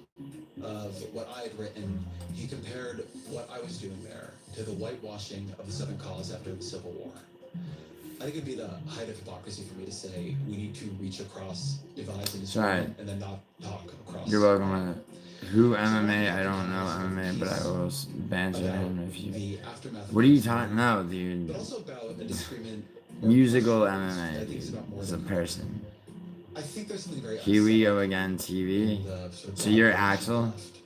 of what I had written. He compared what I was doing there to the whitewashing of the Southern cause after the Civil War. I think it'd be the height of hypocrisy for me to say we need to reach across divides and disagreement and then not talk across. You're welcome. Who MMA? I don't know MMA, but I will banter him if you. The aftermath. What are you talking about, dude? But also about a disagreement. Musical MMA, dude. As a person. I think there's something very Here we go upsetting again, TV. in the sort of So you're broad Axel? left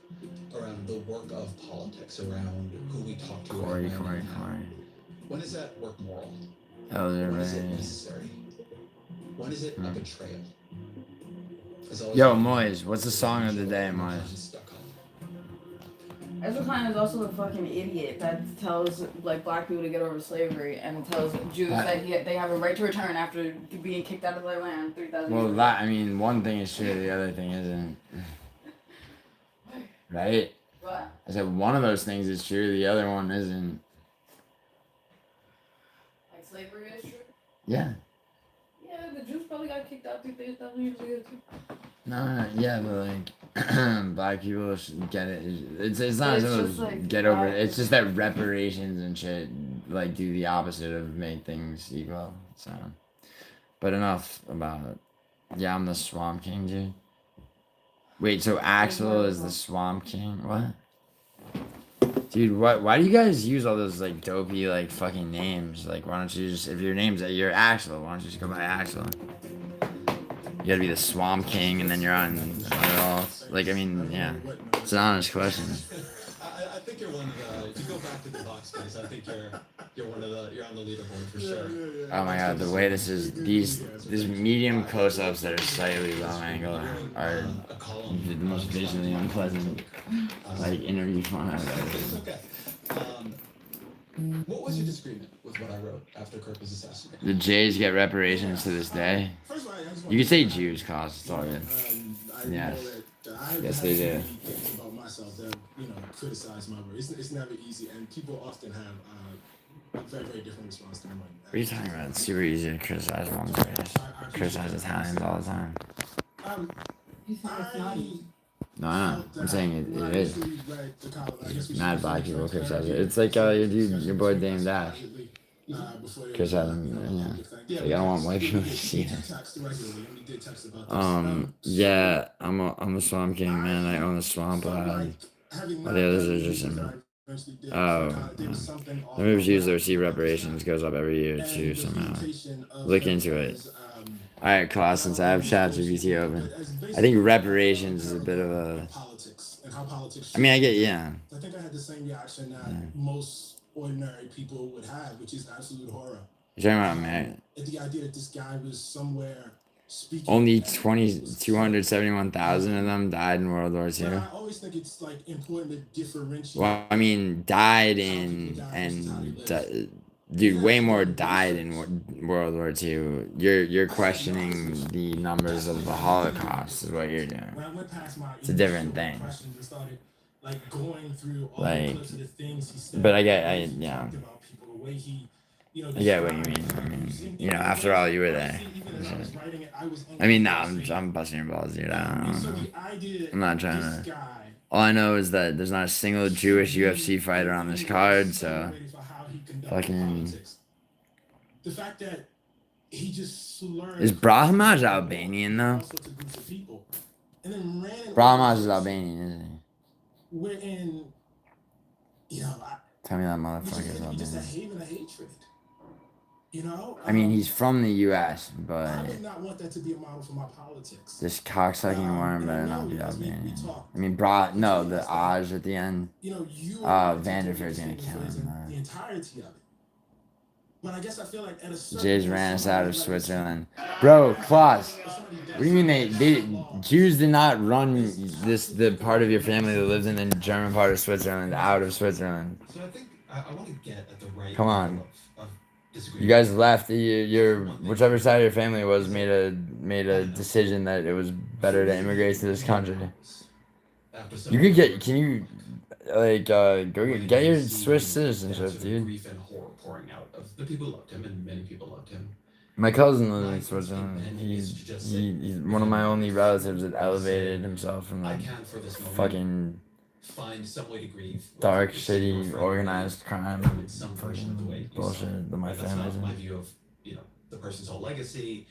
around the work of politics, around who we talk to. Corey. When is that work moral? Elder When is it Ray. necessary? When is it a betrayal? As always, Yo, Moise, what's the song of the day, Moise? Ezra Klein is also the fucking idiot that tells like black people to get over slavery and tells Jews that they have a right to return after being kicked out of their land 3,000 Well, years that, I mean, one thing is true, the other thing isn't. Right? What? I said one of those things is true, the other one isn't. Like slavery is true? Yeah. Yeah, the Jews probably got kicked out 3,000 years ago too. No, yeah, but like, black people should get it. It's not It's as just much like, get over it. why- It's just that reparations and shit, like, do the opposite of make things equal. So, but enough about it. Yeah, I'm the Swamp King, dude. Wait, so Axel is the Swamp King? What? Dude, why do you guys use all those like dopey like fucking names? Like, why don't you just, if your name's you're Axel, why don't you just go by Axel? You gotta be the Swamp King, and then you're on it all. Like, I mean, yeah, it's an honest question. I think you're one of the. If you go back to the box space, I think you're one of the. You're on the leaderboard for sure. Oh my god, the way this is, these medium close-ups that are slightly low angle are the most visually unpleasant like interview format I've ever It's okay. What was your disagreement with what I wrote after Kirk was assassinated? The Jays get reparations to this day. You can say Jews cost, it's all good. Yes. Yes, they do. About myself that criticize my work. It's never easy, and people often have a very, very different response to mine. What are you talking about? It's super easy to criticize one race. Criticize Italians all the time. You think it's not easy? No, I know. I'm saying it is. Mad black people criticize it. It's like your boy Dame Dash. Criticize him, yeah. Like, I don't want white people to see it. Yeah, I'm a Swamp King, man. I own a swamp. All the others are just the moves used to receive reparations goes up every year too somehow. Look into it. Alright, class, since I have ChatGPT open. I think reparations is a bit of a... I mean, I get, yeah. I think I had the same reaction that most ordinary people would have, which is absolute horror. You're talking about America. The idea that this guy was somewhere speaking... Only 271,000 of them died in World War II. I always think it's like important to differentiate... Well, I mean, died in... Dude, way more died in World War II. You're questioning the numbers of the Holocaust is what you're doing. It's a different thing. Like, but I get what you mean. I mean, after all, you were there. I mean, no, I'm busting your balls, dude. I don't know. I'm not trying to... All I know is that there's not a single Jewish UFC fighter on this card, so... Fucking... The fact that he just learned... Is Brahmaj Albanian, though? Brahmaj is Albanian, isn't he? We're in... Tell me that motherfucker is Just a Albanian. haven of hatred. I mean, he's from the U.S., but... I would not want that to be a model for my politics. This cocksucking worm better not be Albanian. I mean, no, the Aj at the end. Banter is gonna kill him. The entirety of it. But I guess I feel like at a certain Jays ran us out of Switzerland. Bro, Klaus, what do you mean they Jews did not run the part of your family that lives in the German part of Switzerland out of Switzerland? So I think I want to get at the right. Come on. level of disagreement. You guys left. Your whichever side of your family was made a decision that it was better to immigrate to this country. You could get. Can you go get your Swiss citizenship, dude? Grief and horror pouring out of the people who loved him, and many people loved him. My cousin lives in Switzerland. He's one of my only relatives that elevated himself from I like can for this moment fucking find some way to grieve. dark, Whether it's your shitty, girlfriend organized crime, or it's some version of the way fucking you saw bullshit it. that my And that's family's not my in. view of the person's whole legacy.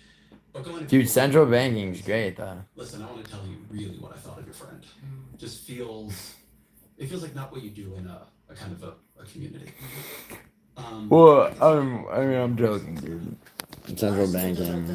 But going Dude, central banking's great though. Listen, I want to tell you really what I thought of your friend. It just feels like not what you do in a kind of a community. Well, I mean, I'm joking, dude. Central banking,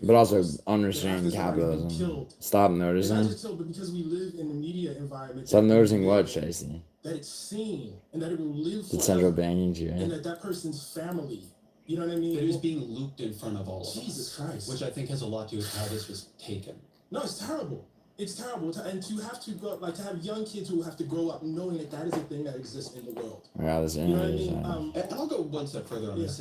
but also unrestrained capitalism. Stop noticing. Because we live in the media environment. Stop noticing what, Tracy? That it's seen and that it will live The central banking, and right? that person's family. You know what I mean? It was being looped in front of all of Jesus us, Christ. which I think has a lot to do with how this was taken. No, it's terrible. It's terrible. And to have to go, to have young kids who have to grow up knowing that is a thing that exists in the world. Wow, this You know what I interview mean? is, And I'll go one step further on this.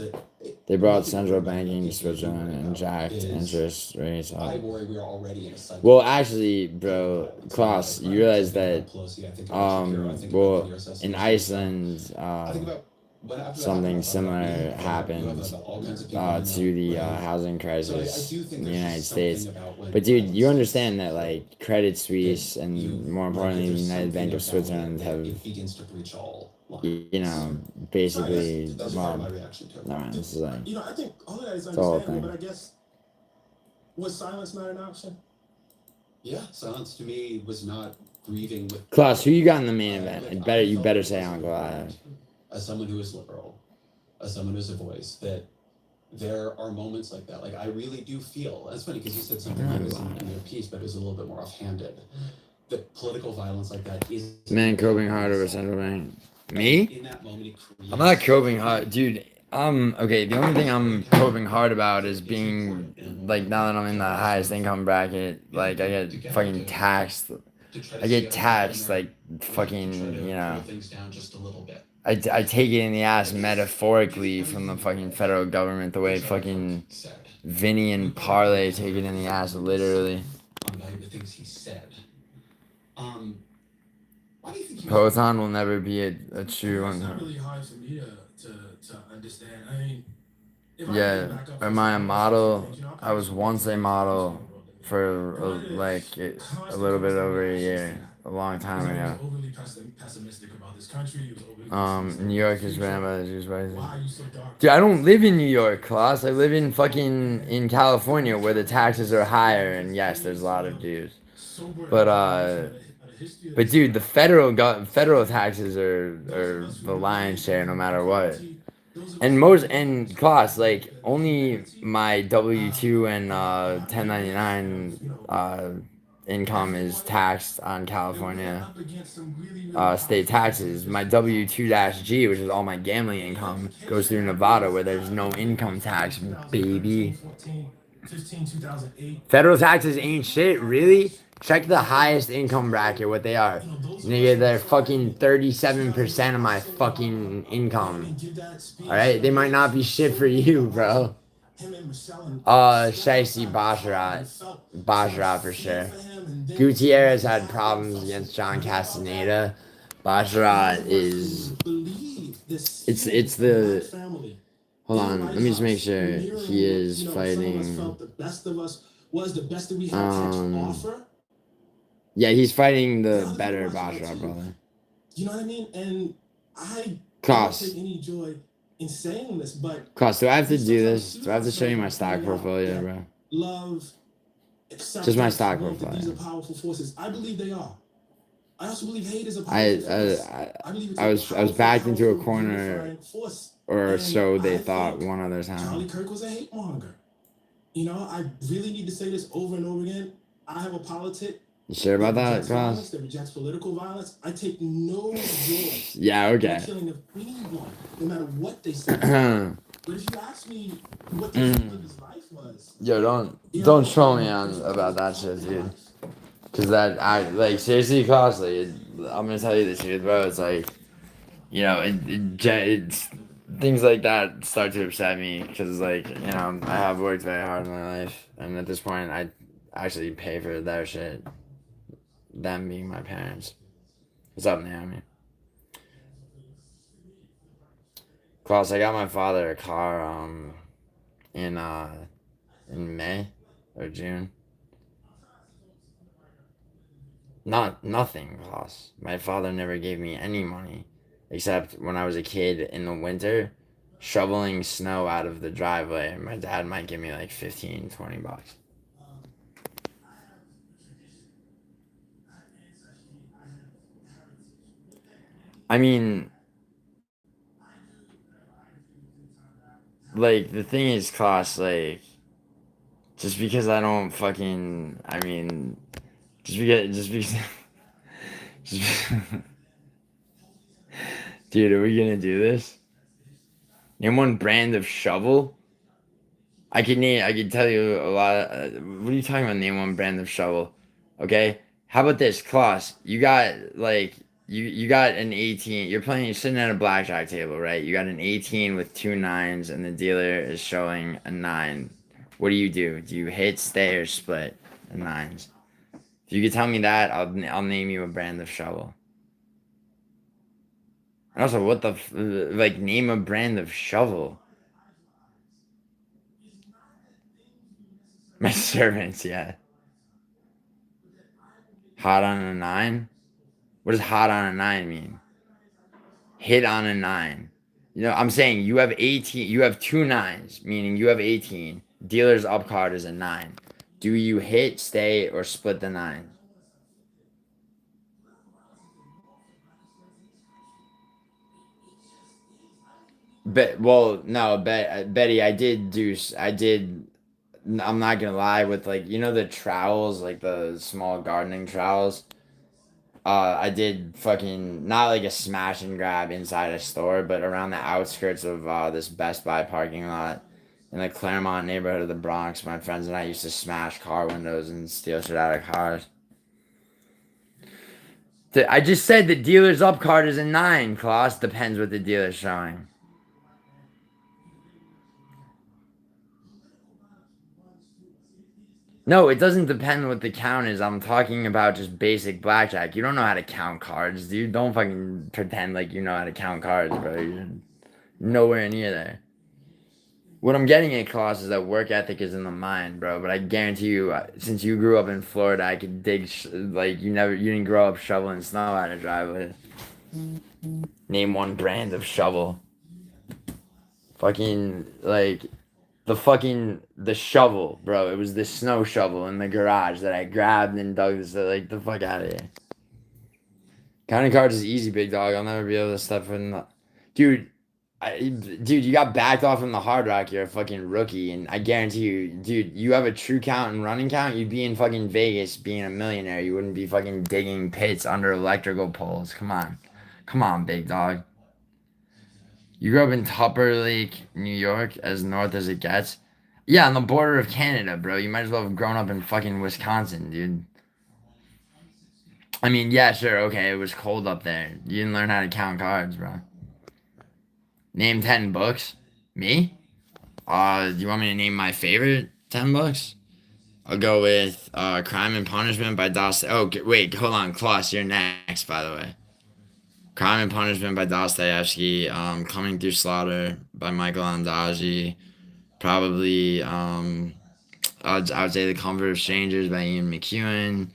they brought central banking to Switzerland and jacked interest rates I up. worry we are already in a cycle. Well, actually, bro, Klaus, you realize that, in Iceland, something similar happened to the housing crisis in the United States. But dude, you understand that like Credit Suisse and more importantly the United Bank of Switzerland have, basically, well, no man, this is like, I think all of that is it's a whole understandable, thing. but I guess, was silence not an option? Yeah, silence to me was not grieving with Klaus, who you got in the main event? You better say Uncle Adam. As someone who is liberal, as someone who's a voice, that there are moments like that. Like I really do feel. That's funny because you said something like this in your piece, but it was a little bit more offhanded. That political violence like that is Man coping hard over Central Bank. Me? in that moment. It creates I'm not coping hard, dude. Okay. The only thing I'm coping hard about is being like, now that I'm in the highest income bracket, like I get fucking taxed. I get taxed like fucking, you know. things down just a little bit. I take it in the ass metaphorically from the fucking federal government, the way fucking Vinny and Parlay take it in the ass literally. The things he said. Why do you think Proton will never be a true It's one. not really hard for me to understand. I mean, if I Yeah, can back up am I a model? you know, I was once a model for like a little bit over a year, a long time ago. overly pessimistic about this country. He was overly pessimistic New York about is this ran country. by the Jews rising. Why are you so dark? Dude, I don't live in New York, Klaus. I live in fucking in California, where the taxes are higher, and yes, there's a lot of Jews. But dude, the federal taxes are the lion's share, no matter what. And Klaus, like only my W-2 and 1099 income is taxed on California state taxes. My W-2-G, which is all my gambling income, goes through Nevada, where there's no income tax, baby. Federal taxes ain't shit, really? Check the highest income bracket, what they are. Nigga, they're fucking 37% of my fucking income. Alright? They might not be shit for you, bro. Shaisi Basharat for sure. Gutierrez had problems against John Castaneda. Basharat is... It's the... Hold on, let me just make sure he is fighting... Yeah, he's fighting the better Basharat brother. You know what I mean? And I Klaus. don't take any joy in saying this, but Klaus, do I have to do this? Do I have to show you my stock portfolio, bro? Love, just my stock portfolio. These are powerful forces. I believe they are. I also believe hate is a powerful force. I was backed into a corner, or so they thought one other time. Charlie Kirk was a hate monger. You know, I really need to say this over and over again. I have a politic. You sure about that, Klaus? That rejects political violence. I take no joy. Yeah, okay. In the killing of anyone, no matter what they say. But if you ask me what the his life was, yo, don't troll me on about that shit, dude. Cause like seriously, Klaus, like I'm gonna tell you the truth, bro. It's like, you know, it's things like that start to upset me, cause like, you know, I have worked very hard in my life, and at this point, I actually pay for their shit. Them being my parents. What's up, Naomi? Klaus, I got my father a car in May or June. Nothing, Klaus. My father never gave me any money, except when I was a kid in the winter, shoveling snow out of the driveway. My dad might give me like $15-20. I mean, like, the thing is, Klaus, like, just because I don't fucking, I mean, just because, dude, are we gonna do this? Name one brand of shovel? I could tell you a lot of, what are you talking about, name one brand of shovel? Okay? How about this, Klaus? You got, like... You got an 18. You're sitting at a blackjack table, right? You got an 18 with 2 9s, and the dealer is showing a 9. What do? Do you hit, stay, or split the 9s? If you could tell me that, I'll name you a brand of shovel. And also, what the like? Name a brand of shovel. My servants, yeah. Hot on a 9. What does hot on a 9 mean? Hit on a 9. You know, I'm saying you have 18. You have 2 9s, meaning you have 18. Dealer's up card is a 9. Do you hit, stay, or split the 9? Betty, I'm not gonna lie, with like, the trowels, like the small gardening trowels. I did fucking, not like a smash and grab inside a store, but around the outskirts of this Best Buy parking lot in the Claremont neighborhood of the Bronx. My friends and I used to smash car windows and steal shit out of cars. I just said the dealer's up card is a 9, Klaus. Depends what the dealer's showing. No, it doesn't depend what the count is. I'm talking about just basic blackjack. You don't know how to count cards, dude. Don't fucking pretend like you know how to count cards, bro. You're nowhere near there. What I'm getting at, Klaus, is that work ethic is in the mind, bro. But I guarantee you, since you grew up in Florida, I could dig, like, you didn't grow up shoveling snow out of driveway. Name one brand of shovel. Fucking, like, the shovel, bro. It was the snow shovel in the garage that I grabbed and dug the fuck out of here. Counting cards is easy, big dog. I'll never be able to step in the... Dude, you got backed off in the Hard Rock. You're a fucking rookie, and I guarantee you, dude, you have a true count and running count, you'd be in fucking Vegas being a millionaire. You wouldn't be fucking digging pits under electrical poles. Come on, big dog. You grew up in Tupper Lake, New York, as north as it gets. Yeah, on the border of Canada, bro. You might as well have grown up in fucking Wisconsin, dude. I mean, yeah, sure, okay, it was cold up there. You didn't learn how to count cards, bro. Name 10 books? Me? Do you want me to name my favorite 10 books? I'll go with Crime and Punishment by Dostoevsky. Oh, wait, hold on, Klaus, you're next, by the way. Crime and Punishment by Dostoevsky. Coming Through Slaughter by Michael Ondaatje. Probably, I would say The Comfort of Strangers by Ian McEwan.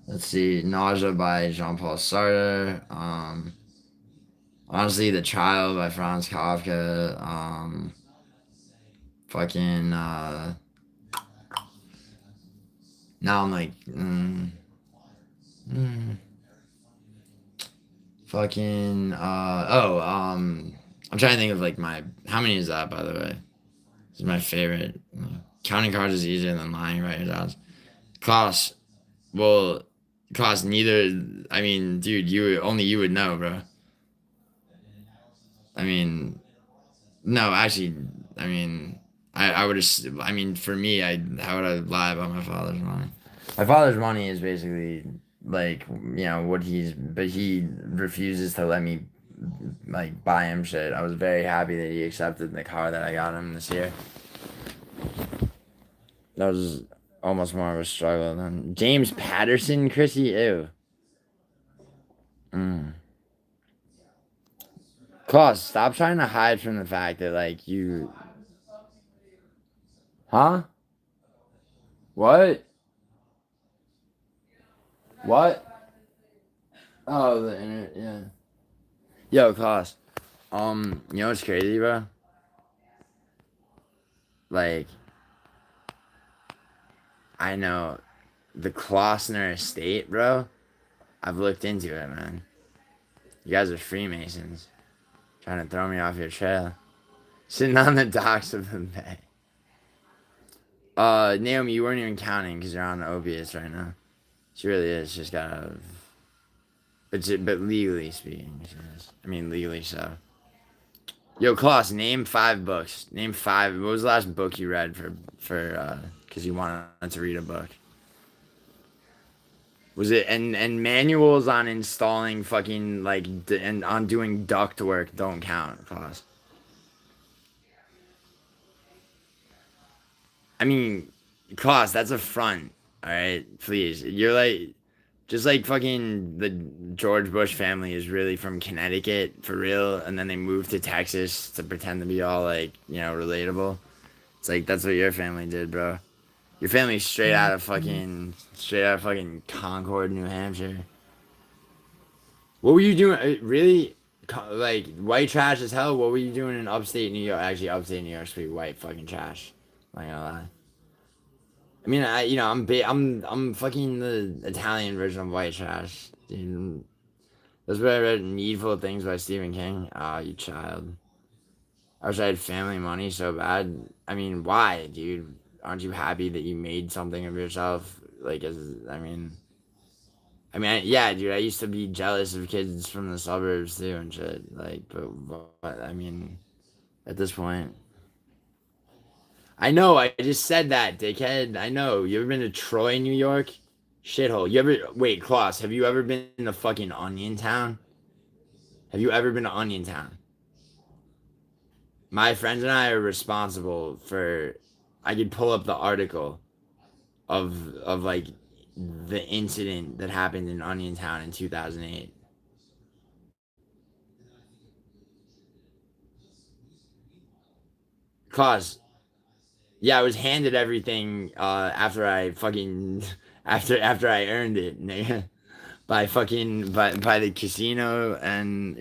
Let's see, Nausea by Jean-Paul Sartre. Honestly, The Trial by Franz Kafka. Now I'm like, I'm trying to think of like how many is that, by the way? This is my favorite. Counting cards is easier than lying about your odds. Klaus, neither, I mean, dude, only you would know, bro. I mean, no, actually, I mean, I would have, I mean, for me, how would I lie about my father's money? My father's money is basically, like, but he refuses to let me, like, buy him shit. I was very happy that he accepted the car that I got him this year. That was almost more of a struggle than James Patterson, Chrissy, ew. Klaus, stop trying to hide from the fact that, like, you... Huh? What? What? Oh, the internet, yeah. Yo, Klaus. You know what's crazy, bro? Like, I know the Klossner estate, bro. I've looked into it, man. You guys are Freemasons. Trying to throw me off your trail. Sitting on the docks of the bay. Naomi, you weren't even counting because you're on opiates right now. She really is. She's got a... But legally speaking, she is. I mean, legally so. Yo, Klaus, name 5 books. Name 5. What was the last book you read because you wanted to read a book? Was it and manuals on installing fucking like and on doing duct work don't count, Klaus. I mean, Klaus, that's a front. All right, please. You're like, just like fucking the George Bush family is really from Connecticut for real, and then they moved to Texas to pretend to be all like, relatable. It's like that's what your family did, bro. Your family's straight out of fucking Concord, New Hampshire. What were you doing? Really? Like, white trash as hell? What were you doing in upstate New York? Actually, upstate New York's pretty white fucking trash. I'm not gonna lie. I mean, I'm fucking the Italian version of white trash, dude. That's what I read. Needful Things by Stephen King. Ah, you child. I wish I had family money so bad. I mean, why, dude? Aren't you happy that you made something of yourself? Like, yeah, dude. I used to be jealous of kids from the suburbs too and shit. Like, but I mean, at this point, I know. I just said that, dickhead. I know. You ever been to Troy, New York? Shithole. You ever wait, Klaus? Have you ever been to fucking Onion Town? Have you ever been to Onion Town? My friends and I are responsible for. I could pull up the article of like the incident that happened in Onion Town in 2008. Cause yeah, I was handed everything after I fucking after I earned it, nigga. By the casino and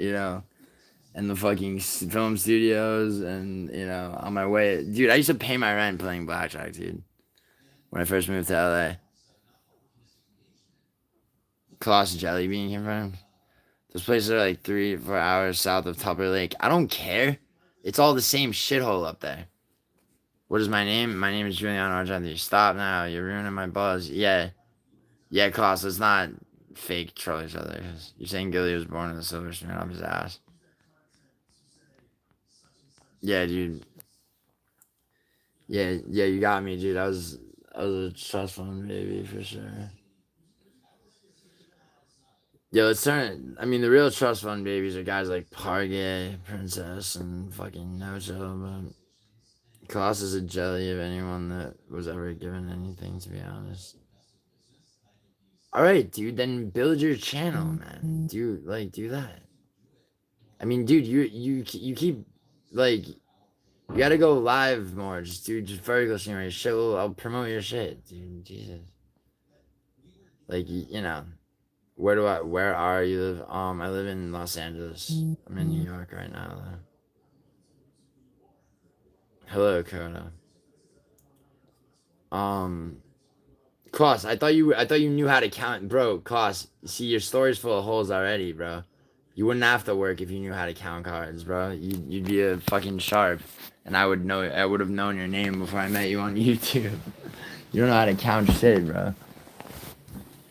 and the fucking film studios and on my way, dude. I used to pay my rent playing blackjack, dude. When I first moved to LA. Colossus Jelly Bean came from. Those places are like 3 or 4 hours south of Tupper Lake. I don't care. It's all the same shithole up there. What is my name? My name is GiulianoArgenti. Stop now. You're ruining my buzz. Yeah. Yeah, Klaus, let's not fake troll each other. You're saying Gilly was born in the silver spoon up his ass. Yeah, dude. Yeah, you got me, dude. I was a trust fund baby for sure. Yeah, let's turn. I mean, the real trust fund babies are guys like Pargay, Princess, and fucking Nojo, but Klaus is a jelly of anyone that was ever given anything, to be honest. Alright, dude, then build your channel, man. Do that. I mean, dude, you keep, like, you gotta go live more. Just vertical stream your shit. I'll promote your shit, dude. Jesus. Like, where are you live? I live in Los Angeles. I'm in New York right now, though. Hello, Coda. Klaus, I thought you knew how to count, bro. Klaus, see, your story's full of holes already, bro. You wouldn't have to work if you knew how to count cards, bro. You'd be a fucking sharp, and I would have known your name before I met you on YouTube. You don't know how to count shit, bro.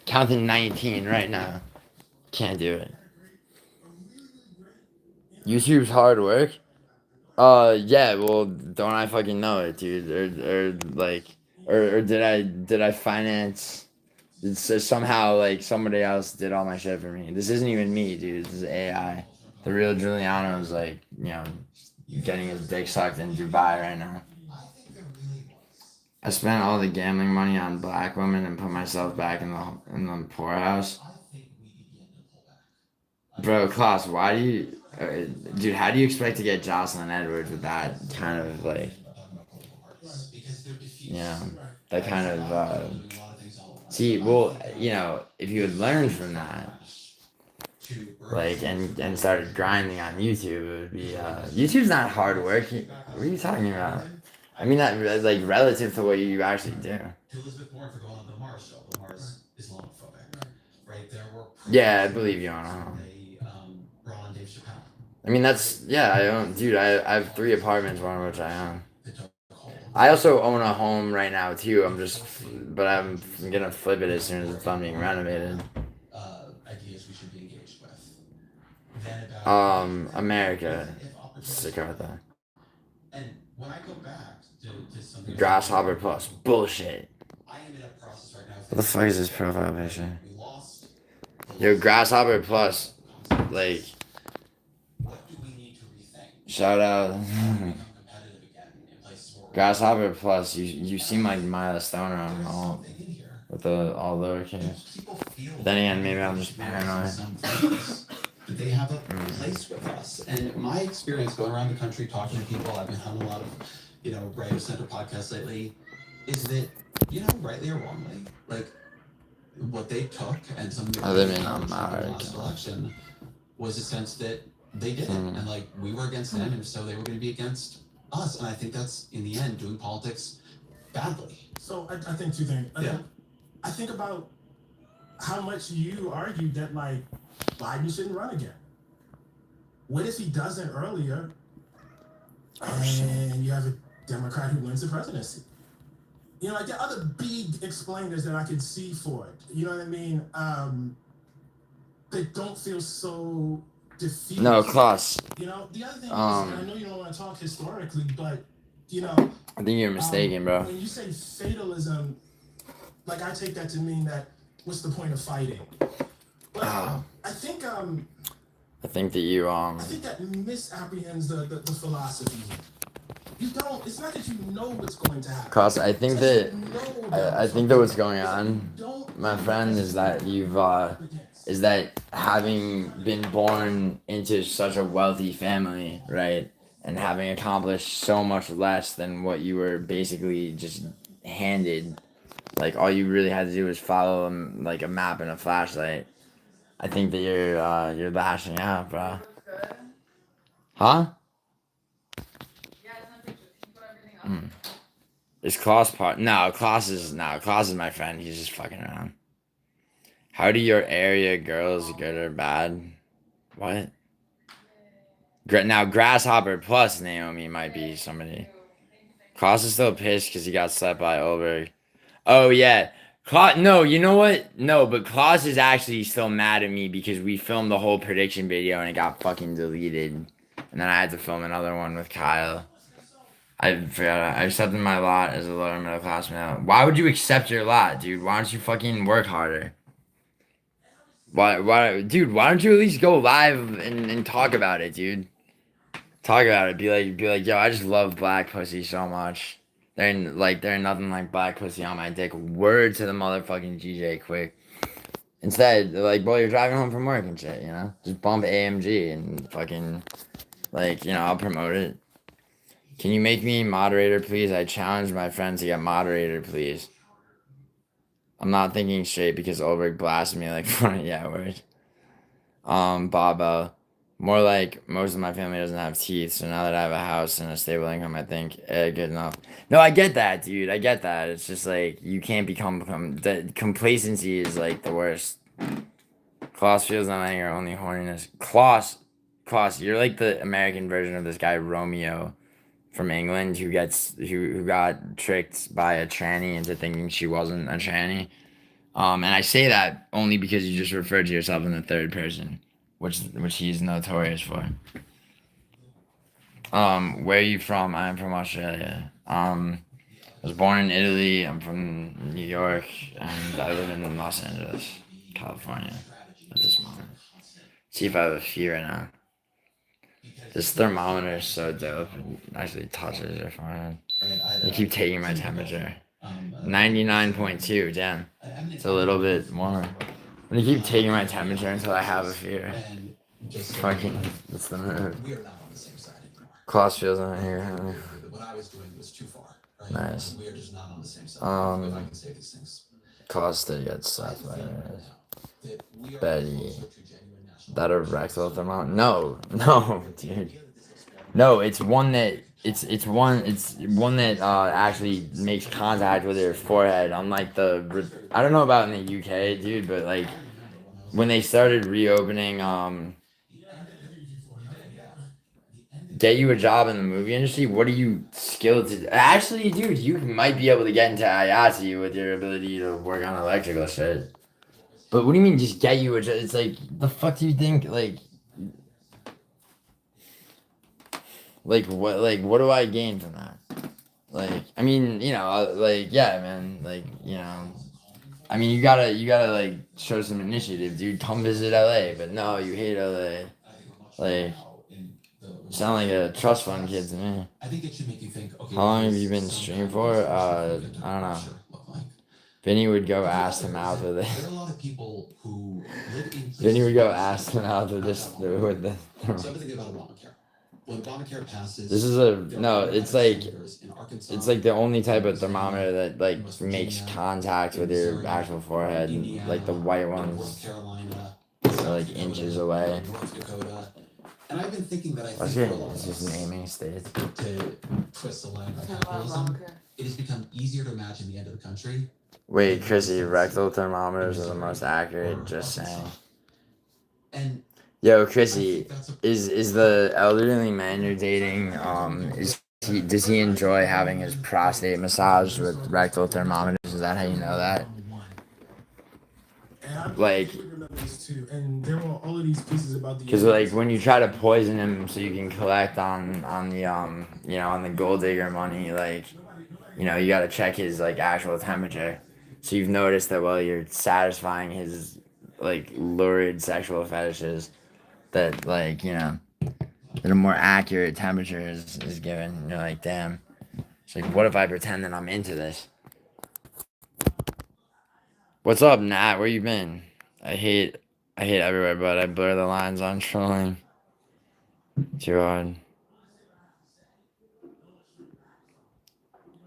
Counting 19 right now. Can't do it. YouTube's hard work? Yeah, well, don't I fucking know it, dude? Or did I finance? Somehow, like, somebody else did all my shit for me. This isn't even me, dude. This is AI. The real Giuliano is, like, getting his dick sucked in Dubai right now. I spent all the gambling money on black women and put myself back in the poorhouse. Bro, Klaus, why do you... dude, how do you expect to get Jocelyn Edwards with that kind of, like... that kind of... See, well, if you had learned from that, like, and started grinding on YouTube, it would be... YouTube's not hard work. What are you talking about? I mean, that, like, relative to what you actually do. Yeah, I believe you on home. I mean, that's... Yeah, I own... Dude, I have 3 apartments, one of which I own. I also own a home right now, too. But I'm gonna flip it as soon as it's done being renovated. America. Sikartha. Grasshopper Plus. Bullshit. What the fuck is this profile picture? Yo, Grasshopper Plus. Like... Shout out. Grasshopper Plus, you seem like Mila Stoner on all with all lowercase. Then again, maybe I'm just paranoid. They have a place with us, and my experience going around the country talking to people, I've been on a lot of radio center podcasts lately, is that rightly or wrongly, like what they took and some of the last election was a sense that they did it, and like we were against them, and so they were going to be against us. And I think that's, in the end, doing politics badly. So I think two things. I think about how much you argued that like Biden shouldn't run again. What if he doesn't earlier, and you have a Democrat who wins the presidency? You know, like there are other big explainers that I could see for it. You know what I mean? They don't feel so defeated. No, Klaus. You know, the other thing is, and I know you don't want to talk historically, but you know, I think you're mistaken, bro. when you say fatalism, like I take that to mean that what's the point of fighting? But I think I think that you I think that misapprehends the philosophy. You don't. It's not that you know what's going to happen. Klaus, I think that I think that what's going on, Don't my friend, is that you've is that having been born into such a wealthy family, right, and having accomplished so much less than what you were basically just handed, like all you really had to do was follow like a map and a flashlight. I think that you're lashing out, bro. Huh? Is Klaus part? No, Klaus is my friend. He's just fucking around. How do your area girls good or bad? What? Now Grasshopper plus Naomi might be somebody. Klaus is still pissed because he got slept by Olberg. Oh yeah. No, you know what? No, but Klaus is actually still mad at me because we filmed the whole prediction video and it got fucking deleted. And then I had to film another one with Kyle. I forgot. I accepted my lot as a lower middle class male. Why would you accept your lot, dude? Why don't you fucking work harder? Dude, why don't you at least go live and talk about it, dude? Talk about it. Be like, yo, I just love black pussy so much. There ain't nothing like black pussy on my dick. Word to the motherfucking GJ quick. Instead, like, bro, you're driving home from work and shit, you know? Just bump AMG and fucking, like, you know, I'll promote it. Can you make me moderator, please? I challenge my friend to get moderator, please. I'm not thinking straight because Ulrich blasted me like, yeah, word. Bobo. More like most of my family doesn't have teeth, so now that I have a house and a stable income, I think, good enough. No, I get that, dude. I get that. It's just like, you can't become the complacency is like the worst. Klaus feels on anger, only horniness. Klaus, you're like the American version of this guy, Romeo, from England, who got tricked by a tranny into thinking she wasn't a tranny. And I say that only because you just referred to yourself in the third person, which he's notorious for. Where are you from? I'm from Australia. I was born in Italy. I'm from New York, and I live in Los Angeles, California, at this moment. See if I have a fever now. This thermometer is so dope. It actually touches your forehead. They keep taking my temperature. 99.2, damn. It's a little bit warmer. They keep taking my temperature until I have a fever. Fucking, that's the move. Klaus feels on here. What I was doing was too far. Right? Nice. We are just not on the same side. If I can say these things. Klaus did get slapped by Betty. That a rectal thermometer? No, dude. No, it's one that actually makes contact with your forehead. Unlike I don't know about in the UK, dude, but like when they started reopening, get you a job in the movie industry. What are you skilled to do? Actually, dude, you might be able to get into IATSE with your ability to work on electrical shit. But what do you mean just get you a job? It's like, the fuck do you think, like what do I gain from that? Like, I mean, you know, like, yeah, man, like, you know, I mean, you gotta like show some initiative, dude. Come visit LA, but no, you hate LA. Like, you sound like a trust fund kid to me. I think it should make you think, okay, how long have you been streaming for? I don't know. Vinny would go ass to mouth with it. There are a lot of people who live in Vinny would go ass to mouth with this with the. So everything about Obamacare. When Obamacare passes, This is it's like the only type of thermometer that like makes contact with your actual forehead, like the white ones North Carolina, are like inches away. North Dakota. And I've been thinking that I What's think your for a lot of just us naming states? to twist the line of Talk about capitalism, Obamacare. it has become easier to imagine the end of the country. Wait, Chrissy, rectal thermometers are the most accurate, just saying. And Yo, Chrissy, is the elderly man you're dating, does he enjoy having his prostate massaged with rectal thermometers? Is that how you know that? Like, and there were all of these pieces about the. because like when you try to poison him so you can collect on the on the gold digger money, like, you got to check his like actual temperature. So you've noticed that while you're satisfying his like lurid sexual fetishes, that like that a more accurate temperature is given. You're like, damn. It's like, what if I pretend that I'm into this? What's up, Nat? Where you been? I hate everywhere, but I blur the lines on trolling. Too hard.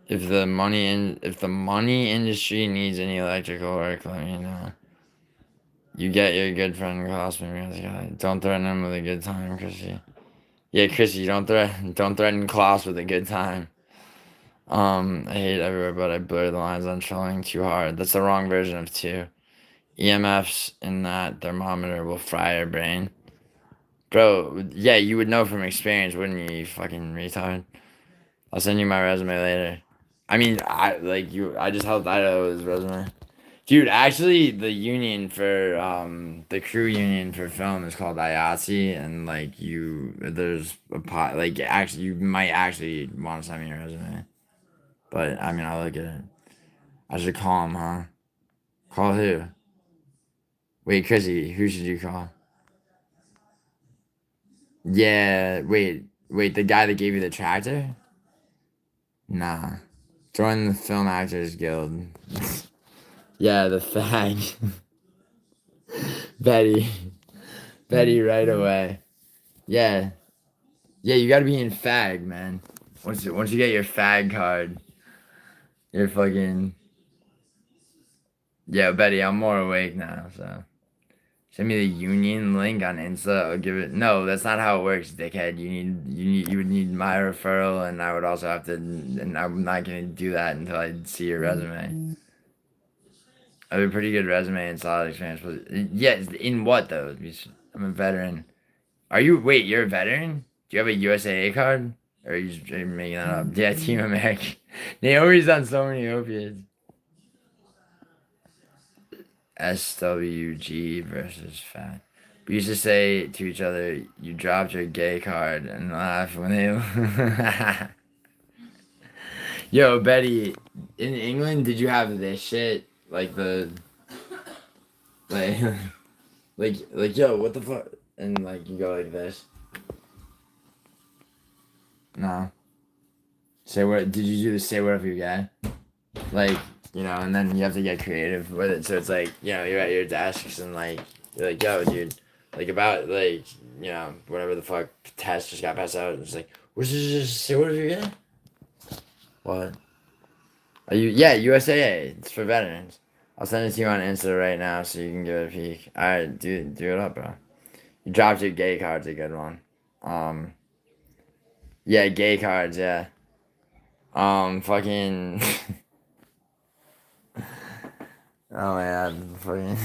If the money industry needs any electrical work, let me know. You get your good friend classmate. Don't threaten him with a good time, Chrissy. Yeah, Chrissy, don't threaten Klaus with a good time. I hate everywhere, but I blur the lines on trolling too hard. That's the wrong version of 2. EMFs in that thermometer will fry your brain. Bro, yeah, you would know from experience, wouldn't you fucking retard? I'll send you my resume later. I mean, I just helped Idaho with his resume. Dude, actually, the union for, the crew union for film is called IATSE, and, like, there's a pot, like, actually, you might actually want to send me your resume. But, I mean, I'll look at it. I should call him, huh? Call who? Wait, Chrissy, who should you call? Yeah, wait, the guy that gave you the tractor? Nah. Join the Film Actors Guild. Yeah, the fag. Betty. Betty right away. Yeah. Yeah, you gotta be in fag, man. Once you get your fag card, you're fucking. Yeah, Betty, I'm more awake now, so. Send me the union link on Insta. I'll give it. No, that's not how it works, dickhead. You would need my referral, and I would also have to. And I'm not gonna do that until I see your resume. I have a pretty good resume and solid experience. But yeah, in what though? I'm a veteran. Are you? Wait, you're a veteran? Do you have a USAA card? Or are you just making that up? Yeah, Team America. Naomi's on so many opiates. SWG versus fat. We used to say to each other, "You dropped your gay card," and laugh when they. Yo, Betty, in England, did you have this shit like the, like, yo, what the fuck, and like you go like this? No. Say what? Did you do the say whatever you got? Like, and then you have to get creative with it. So it's like, you're at your desks and like, you're like, yo, dude, like about like, whatever the fuck test just got passed out. It's like, what's this? Just say whatever you got. What? Are you? Yeah, USAA. It's for veterans. I'll send it to you on Insta right now so you can give it a peek. All right, do it up, bro. You dropped your gay card's a good one. Yeah, gay cards. Yeah. Fucking. Oh my god, fucking.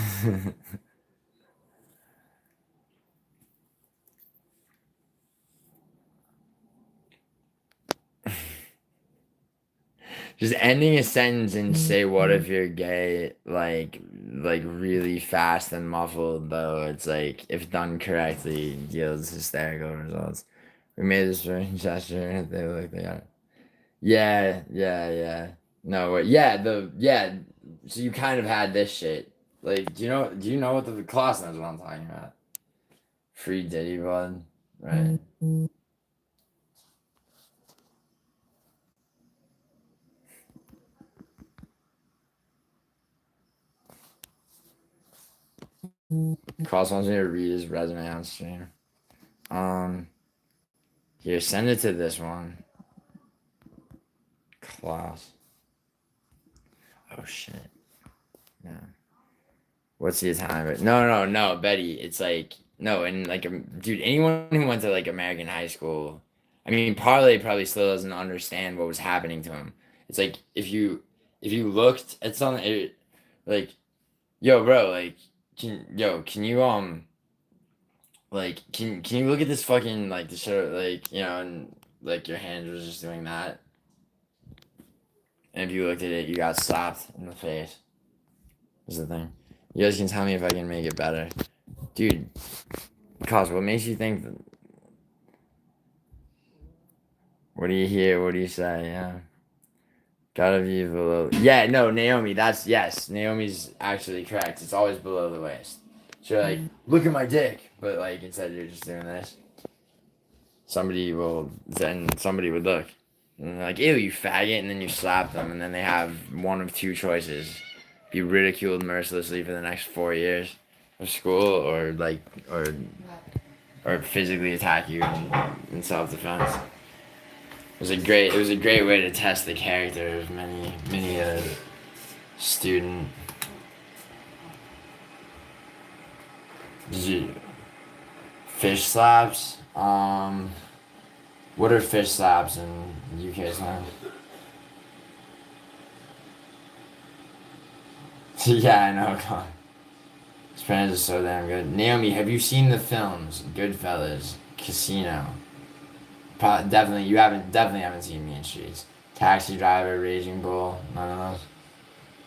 Just ending a sentence and say what if you're gay, like really fast and muffled though. It's like if done correctly yields hysterical results. We made this gesture and they look they got it. Yeah. No, wait, yeah. So you kind of had this shit. Like, do you know what the class knows what I'm talking about? Free Diddy bud, right? Cross wants me to read his resume on stream. Here, send it to this one. Class. Oh shit. No. What's the time? No, Betty. It's like no, and like dude, anyone who went to like American high school, I mean, Parlay probably still doesn't understand what was happening to him. It's like if you looked at something, like, yo, bro, like, can you like, can you look at this fucking, like, the show, like, and like your hand was just doing that, and if you looked at it, you got slapped in the face. Is the thing. You guys can tell me if I can make it better, dude. Cause what makes you think? What do you hear? What do you say? Yeah. Gotta be below. Yeah, no, Naomi. Yes. Naomi's actually correct. It's always below the waist. So you're like, look at my dick, but like instead you're just doing this. Somebody would look, and they're like, ew, you faggot, and then you slap them, and then they have one of two choices: be ridiculed mercilessly for the next 4 years of school, or physically attack you in self-defense. It was a great way to test the character of many student. Did you fish slaps? What are fish slaps in UK slang? Yeah, I know. God. Spanish is so damn good. Naomi, have you seen the films Goodfellas, Casino? Definitely haven't seen Mean Streets. Taxi Driver, Raging Bull, none of those.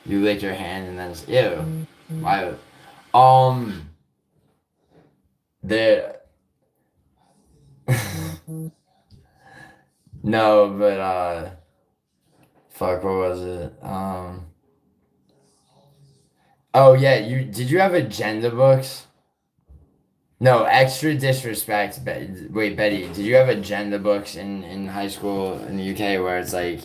You lick your hand and then it's ew. Why? There. No, but fuck, what was it? Oh yeah, did you have agenda books? No, extra disrespect. Wait, Betty, did you have agenda books in high school in the UK where it's like,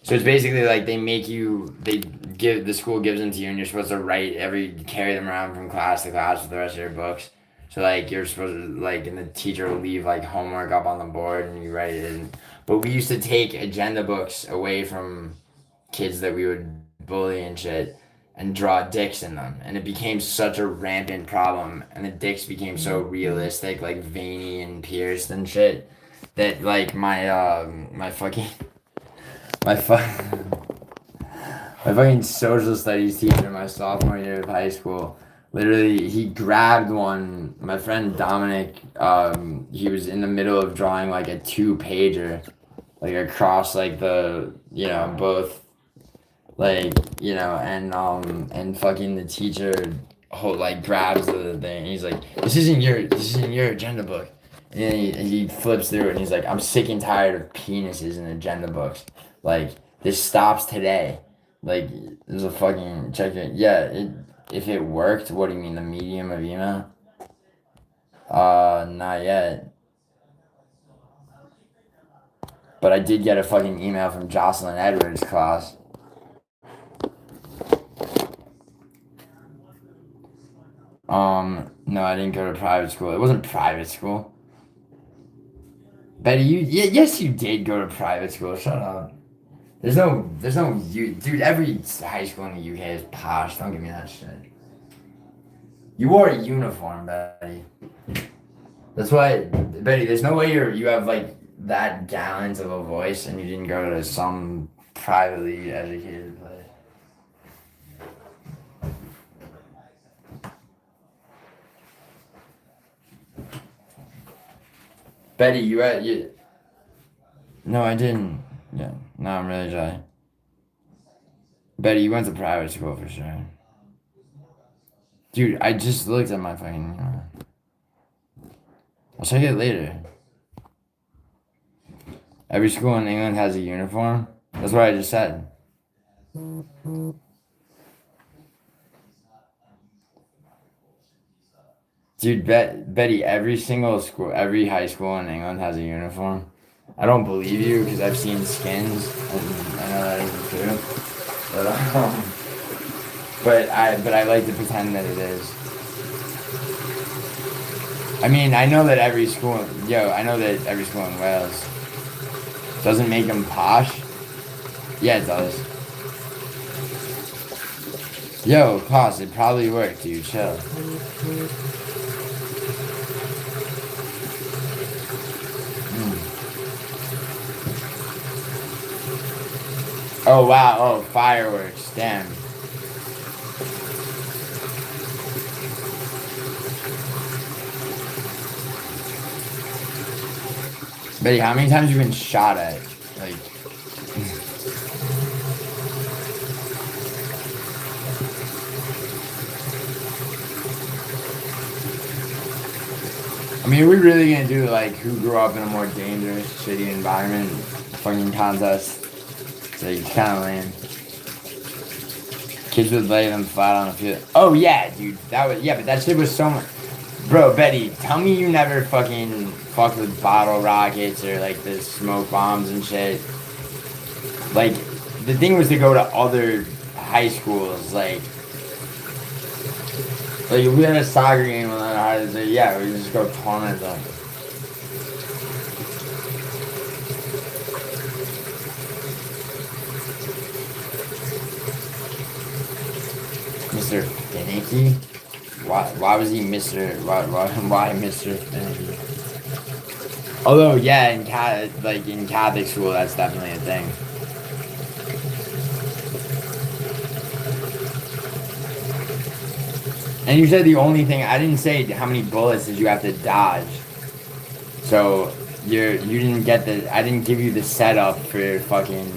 so it's basically like the school gives them to you and you're supposed to carry them around from class to class with the rest of your books. So like you're supposed to like, and the teacher will leave like homework up on the board and you write it in. But we used to take agenda books away from kids that we would bully and shit, and draw dicks in them, and it became such a rampant problem, and the dicks became so realistic, like veiny and pierced and shit, that like my fucking social studies teacher in my sophomore year of high school, literally he grabbed one. My friend Dominic, he was in the middle of drawing like a 2-pager, like across like the both. Like, and fucking the teacher grabs the thing and he's like, this isn't your agenda book. And then he flips through it and he's like, I'm sick and tired of penises in agenda books. Like, this stops today. Like, there's a fucking check it. Yeah, if it worked, what do you mean, the medium of email? Not yet. But I did get a fucking email from Jocelyn Edwards' class. No, I didn't go to private school. It wasn't private school. Betty, yes, you did go to private school. Shut up. There's no, dude, every high school in the UK is posh. Don't give me that shit. You wore a uniform, Betty. That's why, Betty, there's no way you have, like, that gallant of a voice and you didn't go to some privately educated place. Betty, you. No, I didn't. Yeah, no, I'm really shy. Betty, you went to private school for sure. Dude, I just looked at my fucking. I'll check it later. Every school in England has a uniform. That's what I just said. Dude, Betty, every high school in England has a uniform. I don't believe you because I've seen skins, and I know that isn't true. But I like to pretend that it is. I mean, I know that every school in Wales doesn't make them posh. Yeah, it does. Yo, pause. It probably worked, dude. Chill. Oh, wow. Oh, fireworks. Damn. Betty, how many times have you been shot at? Like... I mean, are we really gonna do, like, who grew up in a more dangerous, shitty environment fucking contest? So you kind of lame. Kids would lay them flat on the field. Oh, yeah, dude. That was... Yeah, but that shit was so much... Bro, Betty, tell me you never fucking fucked with bottle rockets or, like, the smoke bombs and shit. Like, the thing was to go to other high schools, like if we had a soccer game with our high school, yeah, we just go torment them. Mr. Finicky? Why was he Mr. Why Mr. Finicky? Although, yeah, in Catholic school, that's definitely a thing. And you said the only thing, I didn't say how many bullets did you have to dodge. So, you didn't get I didn't give you the setup for fucking...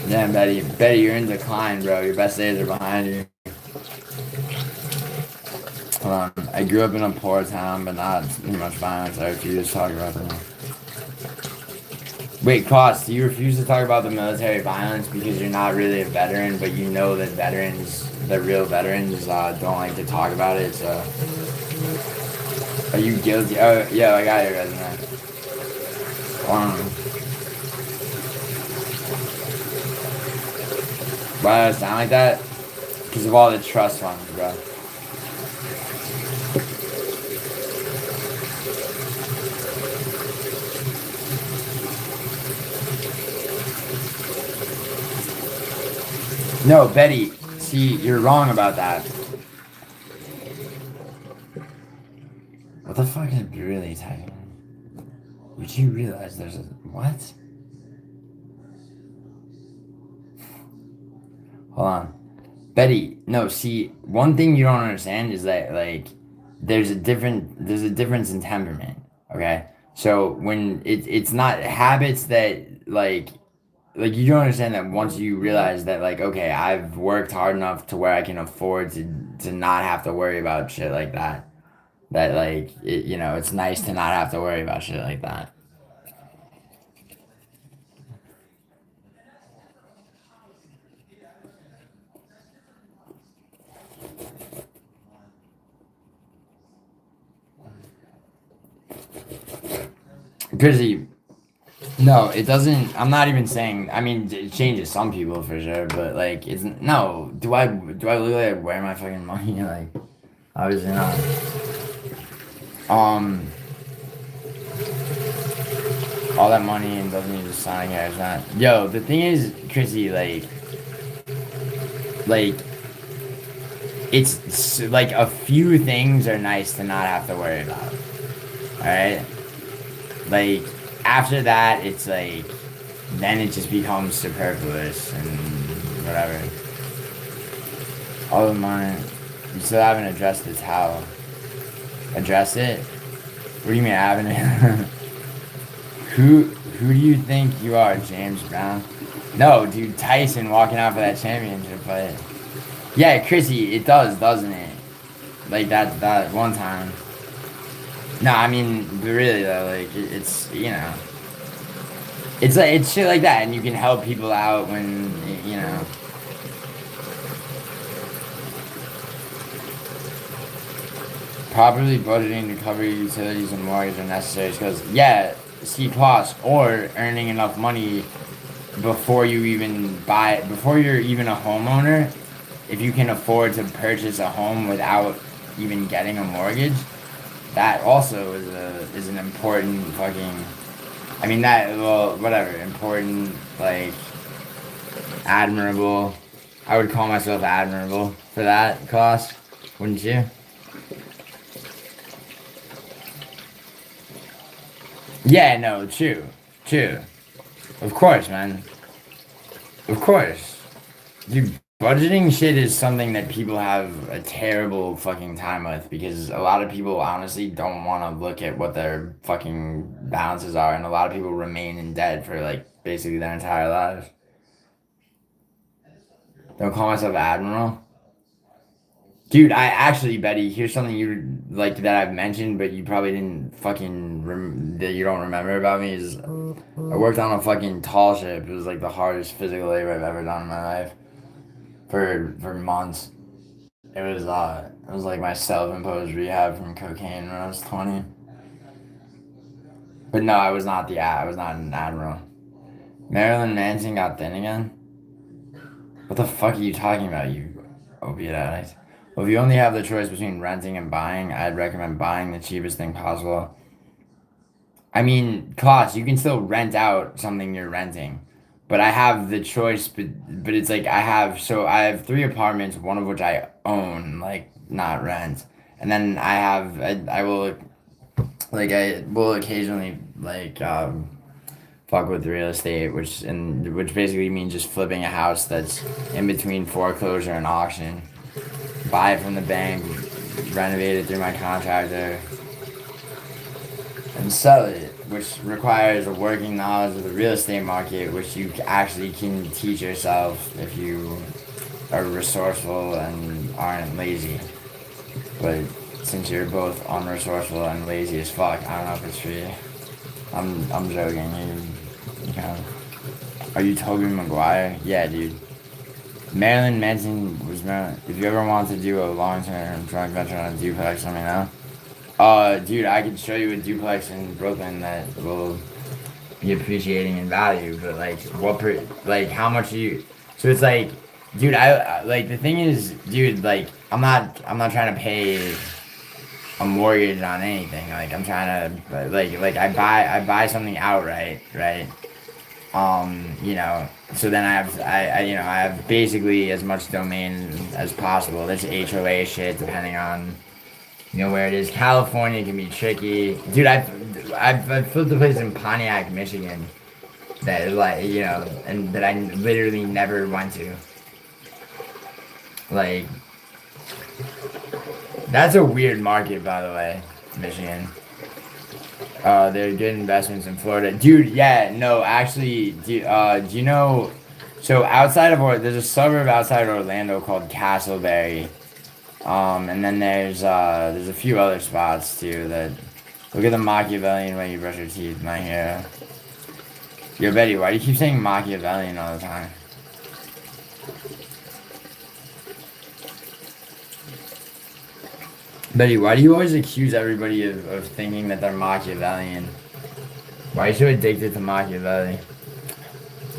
Damn, Betty, you're in decline, bro. Your best days are behind you. Hold on. I grew up in a poor town, but not too much violence. I refuse to talk about them. Wait, Cost, do you refuse to talk about the military violence because you're not really a veteran, but you know that the real veterans, don't like to talk about it, so... Are you guilty? Oh, yeah, I got your resume. Why does it sound like that? Because of all the trust funds, bro. No, Betty, see, you're wrong about that. What the fuck is really typing? Would you realize there's a... What? Hold on. Betty, no, see, one thing you don't understand is that, like, there's a difference in temperament, okay? So, when it's not habits that, like, you don't understand that once you realize that, like, okay, I've worked hard enough to where I can afford to not have to worry about shit like that. That, like, it's nice to not have to worry about shit like that. Grizzly, no, it doesn't. I'm not even saying. I mean, it changes some people for sure, but like, it's no. Do I look like I wear my fucking money? Like, obviously not. All that money and doesn't need to sign here. It's not. Yo, the thing is, Chrissy, like, it's like a few things are nice to not have to worry about. All right. Like, after that, it's like, then it just becomes superfluous and whatever. All of mine, you still haven't addressed this how. Address it? What do you mean I haven't? Who do you think you are, James Brown? No, dude, Tyson walking out for that championship fight. Yeah, Chrissy, it does, doesn't it? Like, that one time. No, I mean, but really though, like, it's, it's like, it's shit like that, and you can help people out when, properly budgeting to cover your utilities and mortgage are necessary, because, yeah, C+, or earning enough money before you're even a homeowner, if you can afford to purchase a home without even getting a mortgage. That also is an important fucking... I mean, important, like, admirable. I would call myself admirable for that cost, wouldn't you? Yeah, no, true. Of course, man. Of course. Dude, budgeting shit is something that people have a terrible fucking time with because a lot of people honestly don't want to look at what their fucking balances are, and a lot of people remain in debt for like basically their entire lives. Don't call myself Admiral. Dude, I actually, Betty, here's something you like that I've mentioned, but you probably didn't fucking that you don't remember about me is I worked on a fucking tall ship. It was like the hardest physical labor I've ever done in my life for months. It was like my self-imposed rehab from cocaine when I was 20. But no, I was not an admiral. Marilyn Manson got thin again? What the fuck are you talking about, you opiate addict? Well, if you only have the choice between renting and buying, I'd recommend buying the cheapest thing possible. I mean, cost, you can still rent out something you're renting. But I have the choice, but it's like I have 3 apartments, one of which I own, like not rent. And then I will occasionally like fuck with real estate, which basically means just flipping a house that's in between foreclosure and auction. Buy it from the bank, renovate it through my contractor, and sell it, which requires a working knowledge of the real estate market, which you actually can teach yourself if you are resourceful and aren't lazy. But since you're both unresourceful and lazy as fuck, I don't know if it's for you. I'm joking. You kind of. Are you Toby Maguire? Yeah, dude. Marilyn Manson was Marilyn. If you ever want to do a long-term joint venture on a duplex, let me know. Dude, I could show you a duplex in Brooklyn that will be appreciating in value, but like how much you? So it's like, dude, like the thing is, dude, like I'm not trying to pay a mortgage on anything. Like I'm trying to like I buy something outright, right? So then I have basically as much domain as possible. There's HOA shit depending on where it is. California can be tricky, dude. I've flipped a place in Pontiac, Michigan, that is like and that I literally never went to. Like, that's a weird market, by the way, Michigan. There are good investments in Florida, dude. Yeah, no, actually, do you know? So there's a suburb outside Orlando called Castleberry. And then there's a few other spots too that look at the Machiavellian way you brush your teeth, my hero. Yo, Betty, why do you keep saying Machiavellian all the time? Betty, why do you always accuse everybody of thinking that they're Machiavellian? Why are you so addicted to Machiavelli?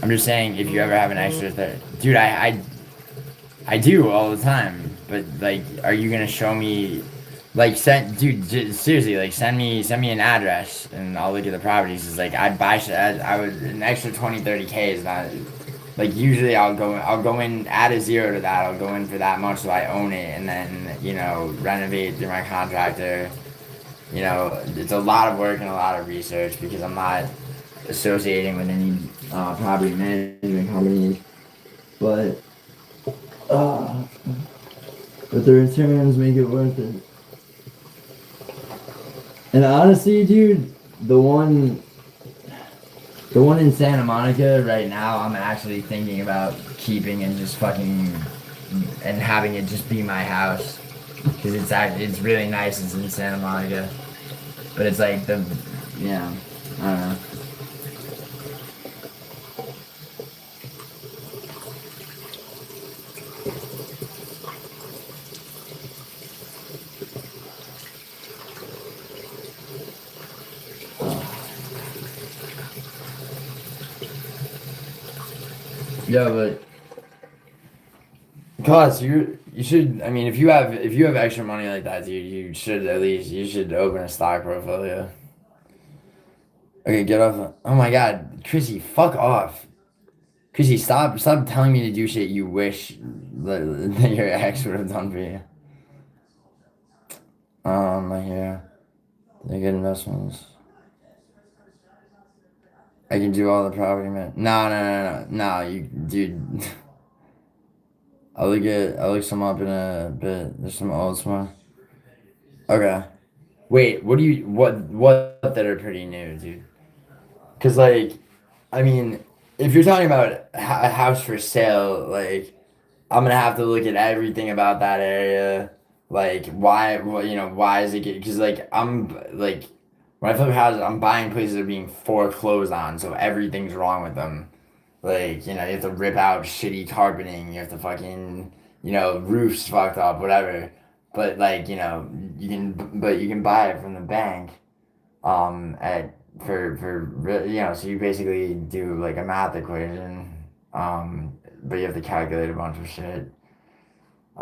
I'm just saying, if you ever have an extra dude, I do all the time, but like, are you gonna show me, like, seriously, like, send me an address and I'll look at the properties. It's like I'd buy shit. I would an extra 20-30K is not like usually I'll go in, add a zero to that. I'll go in for that much so I own it, and then renovate through my contractor. It's a lot of work and a lot of research because I'm not associating with any property management companies, but the returns make it worth it. And honestly, dude, the one in Santa Monica right now, I'm actually thinking about keeping and just fucking and having it just be my house, because it's really nice. It's in Santa Monica, but it's like I don't know. Yeah, but cause you should. I mean, if you have extra money like that, dude, you should open a stock portfolio. Okay, get off. Oh my God, Chrissy, fuck off. Chrissy, stop telling me to do shit you wish that your ex would have done for you. Yeah, they're good investments. I can do all the property man. No, you dude. I'll look some up in a bit. There's some old one. Okay. Wait, what that are pretty new, dude? Cause like, I mean, if you're talking about a house for sale, like, I'm gonna have to look at everything about that area. Like, why, well, why is it? Because like, I'm like, when I flip houses, I'm buying places that are being foreclosed on, so everything's wrong with them. Like, you have to rip out shitty carpeting. You have to fucking, roofs fucked up, whatever. But like, you can buy it from the bank, at so you basically do like a math equation, but you have to calculate a bunch of shit.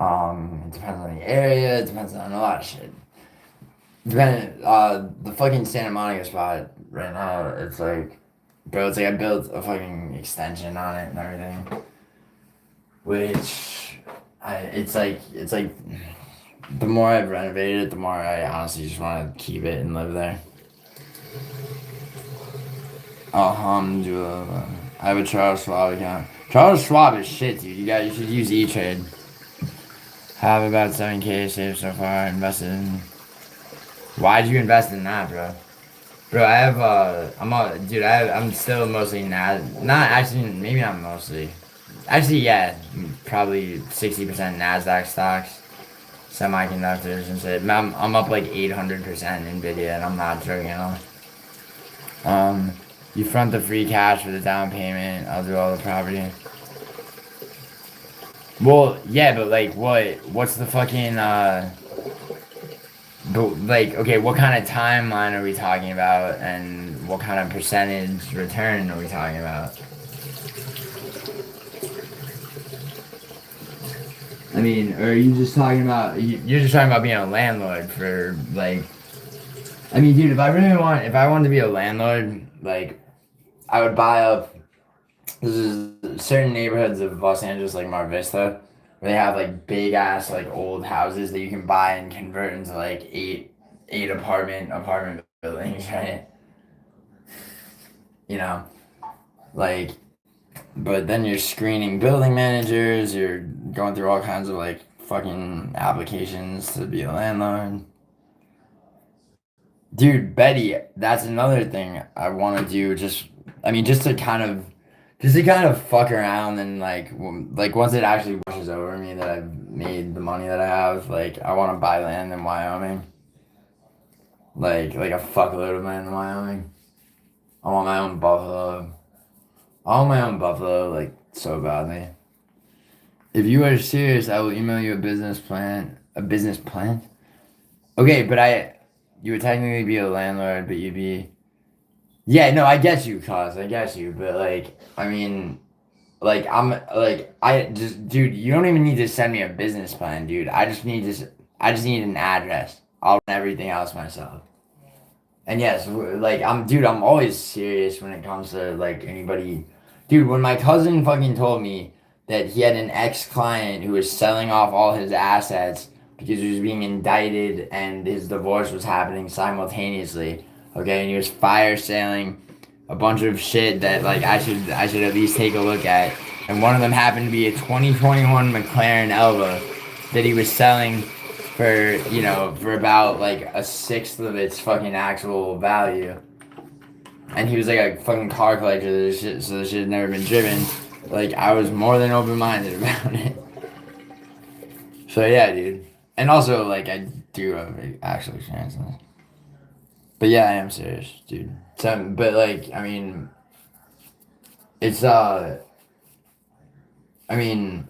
It depends on the area. It depends on a lot of shit. The fucking Santa Monica spot right now, it's like, bro, it's like I built a fucking extension on it and everything, which it's like the more I've renovated it, the more I honestly just want to keep it and live there. Alhamdulillah. I have a Charles Schwab account. Charles Schwab is shit, dude. You should use E-Trade. Have about 7K saved so far. Invested in. Why'd you invest in that, bro? Bro, I have I'm still mostly not actually, maybe not mostly. Actually, yeah, probably 60% NASDAQ stocks, semiconductors and shit. I'm up like 800% Nvidia, and I'm not joking at all. You front the free cash for the down payment. I'll do all the property. Well, yeah, but like, what's the fucking, but like, okay, what kind of timeline are we talking about, and what kind of percentage return are we talking about? I mean, or are you just talking about, you're just talking about being a landlord for like, I mean, dude, if I wanted to be a landlord, like, I would buy up, there's certain neighborhoods of Los Angeles, like Mar Vista, where they have like big ass like old houses that you can buy and convert into like eight apartment buildings, right? Like, but then you're screening building managers, you're going through all kinds of like fucking applications to be a landlord. Dude, Betty, that's another thing I want to do. Just to kind of fuck around, and like once it actually washes over me that I've made the money that I have, like I want to buy land in Wyoming. Like a fuckload of land in Wyoming. I want my own buffalo. I want my own buffalo like so badly. If you are serious, I will email you a business plan. A business plan? Okay, but you would technically be a landlord, but you'd be. Yeah, no, I get you, I get you, but like, I mean, like, dude, you don't even need to send me a business plan, dude. I just need an address. I'll run everything else myself. And yes, like, I'm always serious when it comes to like anybody. Dude, when my cousin fucking told me that he had an ex-client who was selling off all his assets because he was being indicted and his divorce was happening simultaneously. Okay, and he was fire selling a bunch of shit that like I should at least take a look at. And one of them happened to be a 2021 McLaren Elva that he was selling for about like a sixth of its fucking actual value. And he was like a fucking car collector, so this shit had never been driven. Like, I was more than open-minded about it. So yeah, dude. And also, like, I do have actual experience in this. But yeah, I am serious, dude. So, but like, I mean, it's I mean,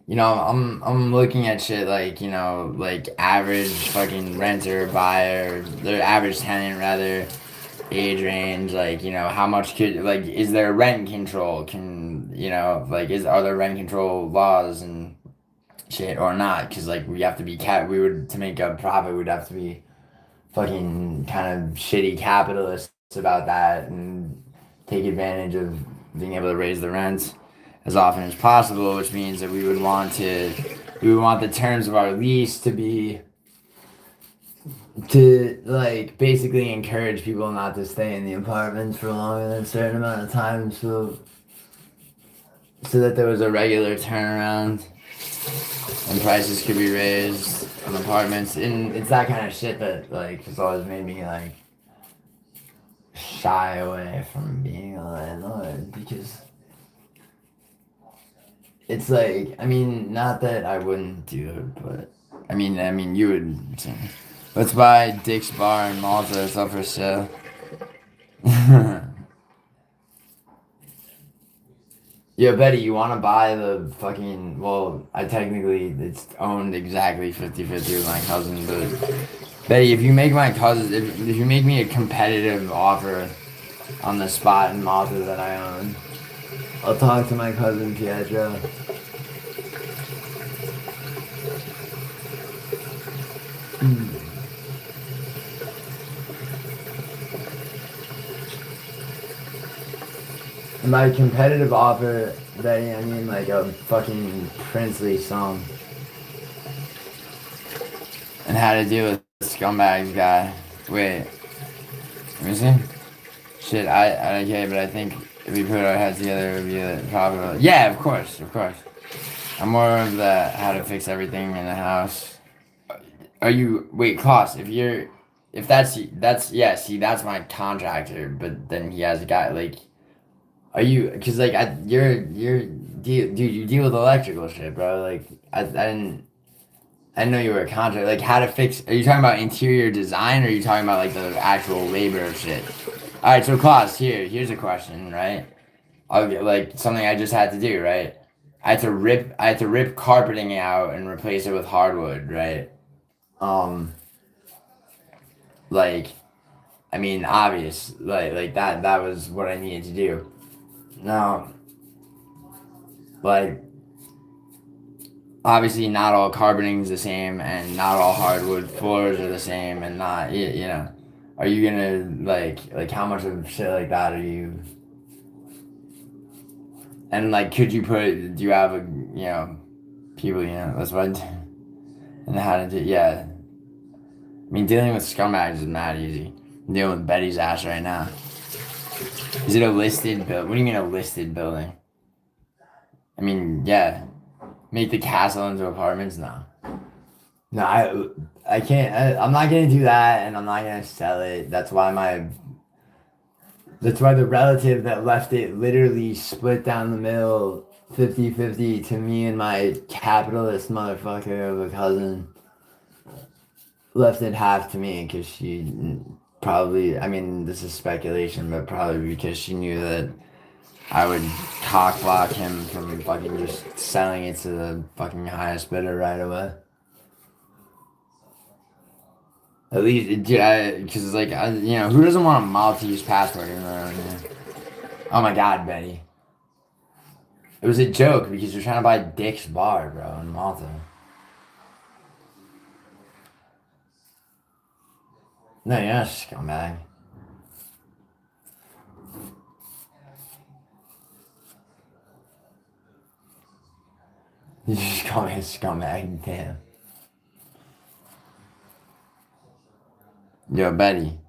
I'm looking at shit like, like average fucking renter, buyer, their average tenant rather, age range, like, how much is there rent control? Are there rent control laws and shit or not? Because like we have to be to make a profit, we'd have to be fucking kind of shitty capitalists about that and take advantage of being able to raise the rents as often as possible, which means that we would want the terms of our lease to be to like basically encourage people not to stay in the apartments for longer than a certain amount of time, so that there was a regular turnaround and prices could be raised on apartments. And it's that kind of shit that like has always made me like shy away from being a landlord, because it's like, I mean, not that I wouldn't do it, but I mean you would. Let's buy Dick's Bar in Malta. It's up for sale. Yo, Betty, you want to buy the fucking... Well, it's owned exactly 50-50 with my cousin, but... Betty, if you make my cousin... If you make me a competitive offer on the spot in Malta that I own, I'll talk to my cousin Pietro. And by competitive offer, Betty, I mean like a fucking princely sum. And how to deal with scumbags guy. Wait. Let me see. Shit, I okay, but I think if we put our heads together, it would be a problem. Yeah, of course. I'm more of the how to fix everything in the house. Are you... Wait, Klaus, if that's... Yeah, see, that's my contractor, but then he has a guy, like... Are you... Because, like, dude, you deal with electrical shit, bro. Like, I didn't know you were a contractor. Like, how to fix... Are you talking about interior design, or are you talking about, like, the actual labor of shit? Alright, so, Klaus, here's a question, right? Like, something I just had to do, right? I had to rip carpeting out and replace it with hardwood, right? Like, I mean, obvious, like that was what I needed to do. Now, like, obviously not all carpeting is the same, and not all hardwood floors are the same, and not, you know, are you gonna, like how much of shit like that are you, and like, do you have people, that's what, and how to do, yeah. I mean, dealing with scumbags is mad easy. I'm dealing with Betty's ass right now. Is it a listed build? What do you mean a listed building? I mean, yeah. Make the castle into apartments? No. No, I can't. I'm not gonna do that, and I'm not gonna sell it. That's why the relative that left it literally split down the middle 50-50 to me and my capitalist motherfucker of a cousin. Left it half to me because she probably, I mean, this is speculation, but probably because she knew that I would cock block him from fucking just selling it to the fucking highest bidder right away. At least, because like, who doesn't want a Maltese passport in around here? Oh my god, Betty. It was a joke because you're trying to buy Dick's Bar, bro, in Malta. No, you're not a scumbag. You just call me a scumbag, damn. Yo, Betty.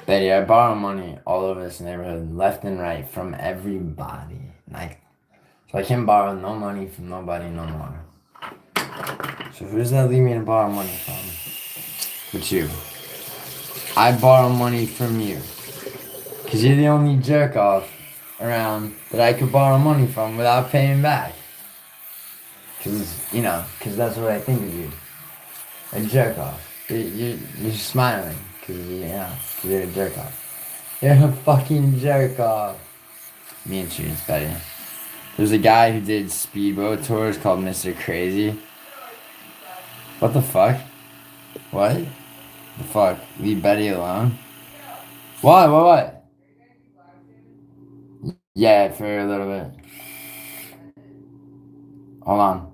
Betty, I borrow money all over this neighborhood, left and right, from everybody. So I can't borrow no money from nobody no more. So who does that leave me to borrow money from? But you. I borrow money from you. Because you're the only jerk off around that I could borrow money from without paying back. Because that's what I think of you. A jerk off. You're smiling. Because you're a jerk off. You're a fucking jerk off. Me and Cheers, Betty. There's a guy who did speedboat tours called Mr. Crazy. What the fuck? What? The fuck? Leave Betty alone? What? Yeah, for a little bit. Hold on.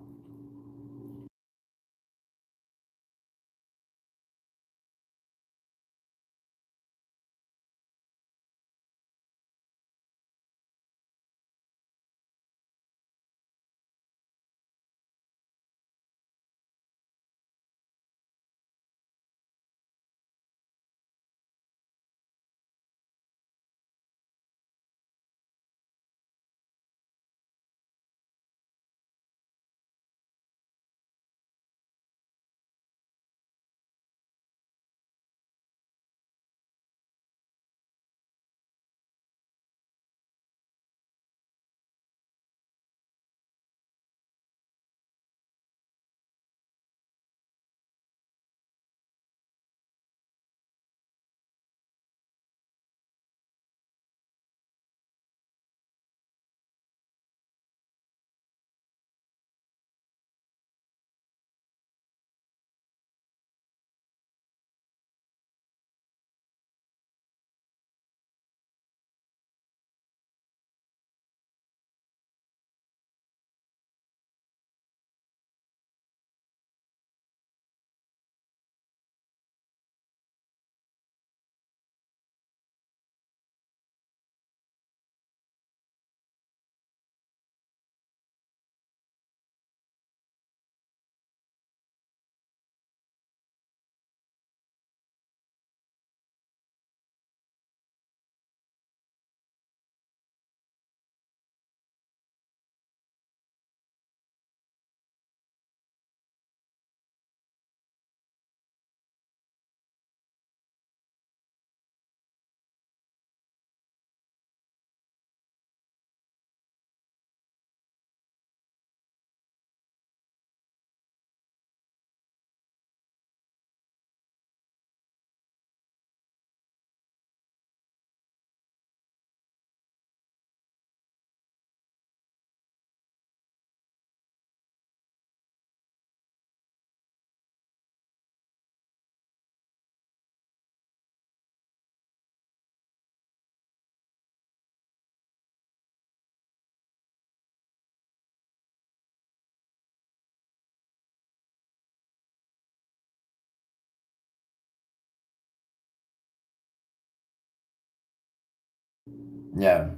Yeah.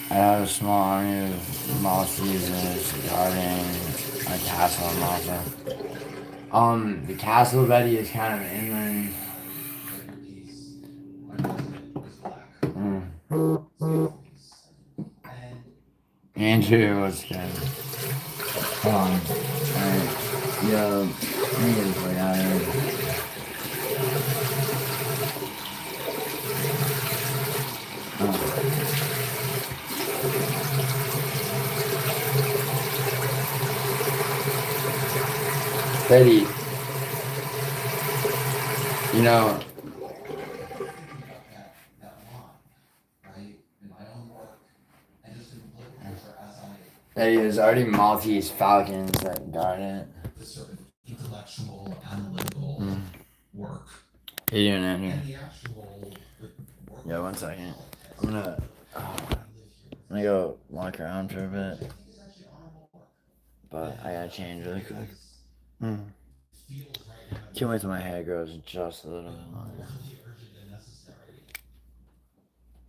I have a small army of Maltesers guarding a castle in Malta. The castle Betty is kind of inland. Andrew, what's good? Hold on. Alright. Yo, let me get this way out here. Betty, you know, Betty, there's already Maltese falcons that guard it. The sort of intellectual, analytical work. How you doing, Andrew? And the actual work. Yo, 1 second. I'm gonna go walk around for a bit. But I gotta change really quick. Can't wait till my hair grows just a little bit longer.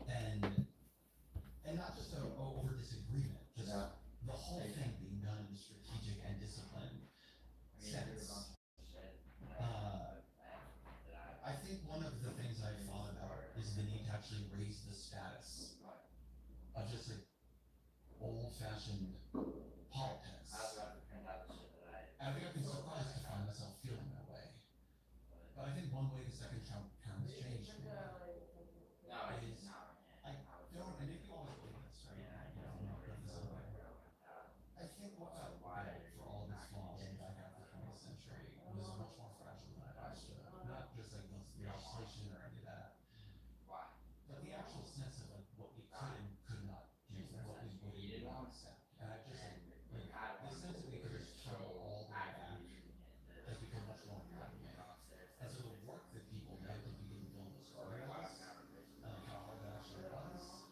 And not just over disagreement, just the whole thing being done in a strategic and disciplined sense. I think one of the things I've thought about is the need to actually raise the status of just like old-fashioned politics. I think I've been surprised to find myself feeling that way. But I think one way the second term has changed me is I don't, and maybe you always believe this, right? I think what got right for all these flaws in the back half of the 20th century was much more fragile than I understood. Not just like the legislation or any of that, but the actual sense of like what we could and could not do, what we would not accept. And I just like the sense that we could just travel all the way back has become much more important. And so the work that people did to begin to build those guardrails, how hard that actually was.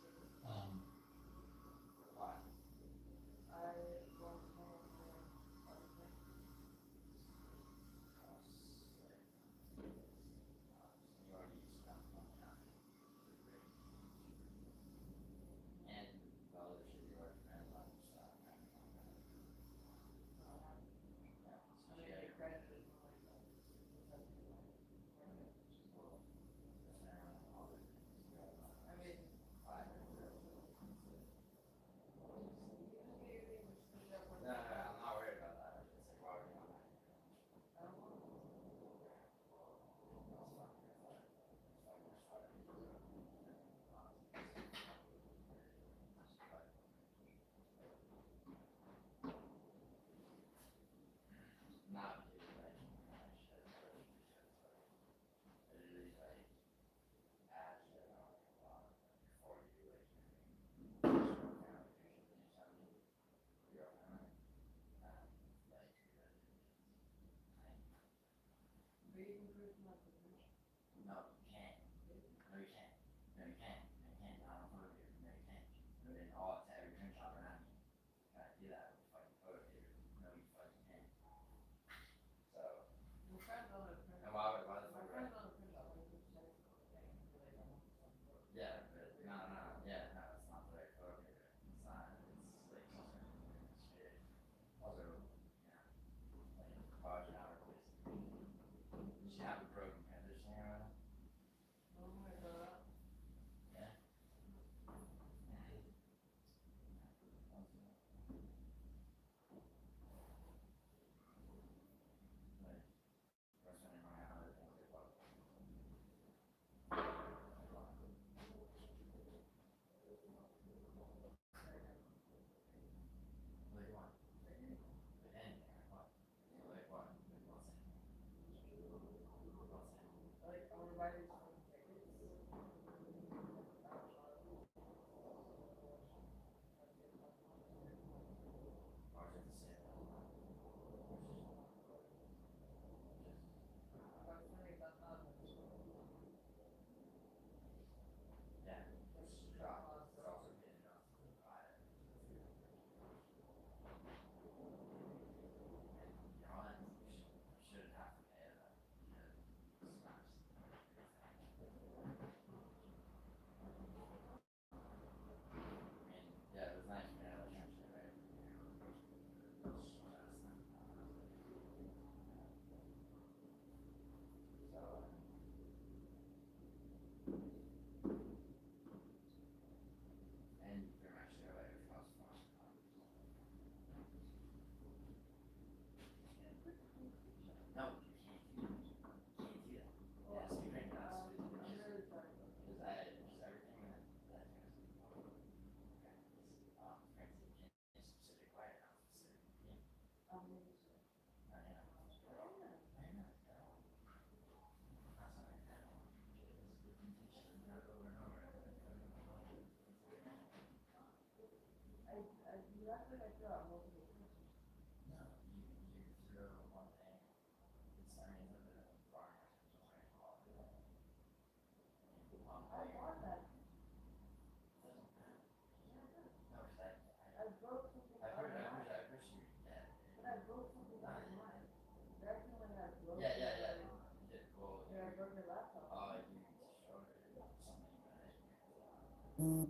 No,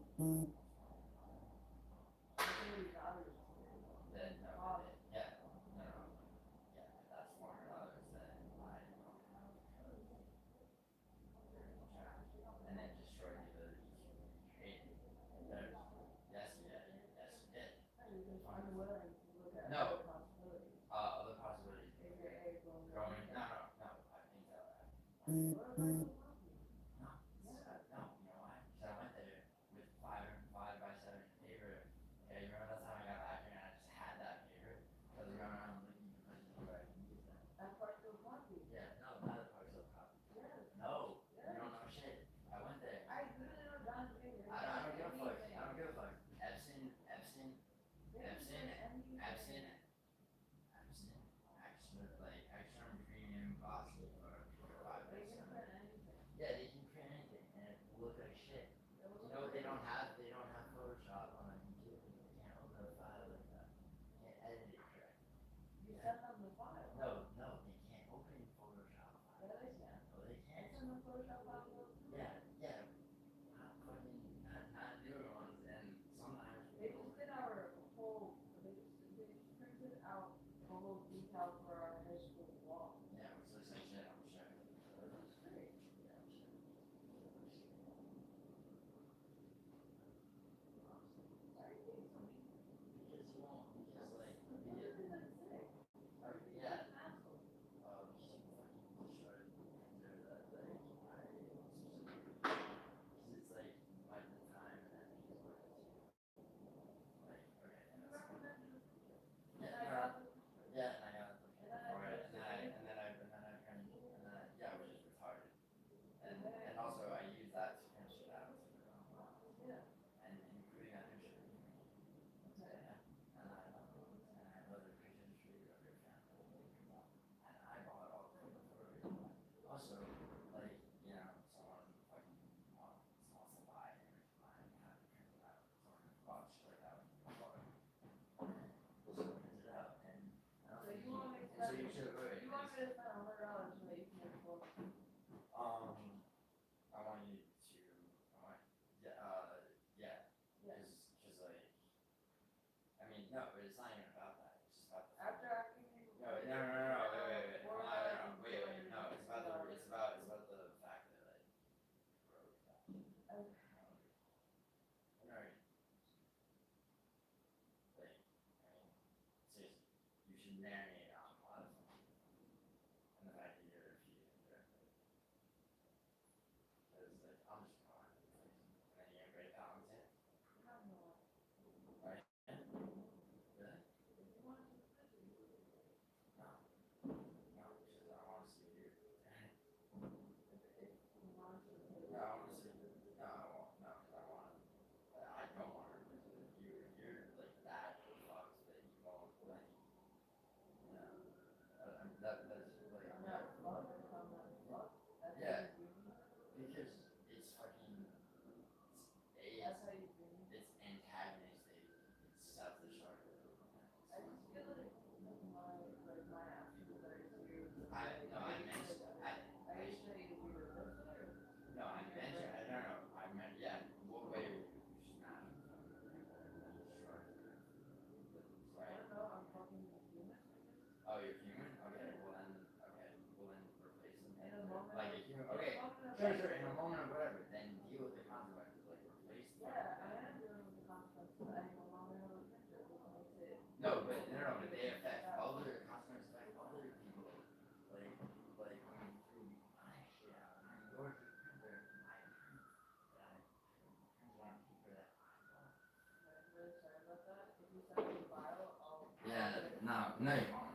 you won't.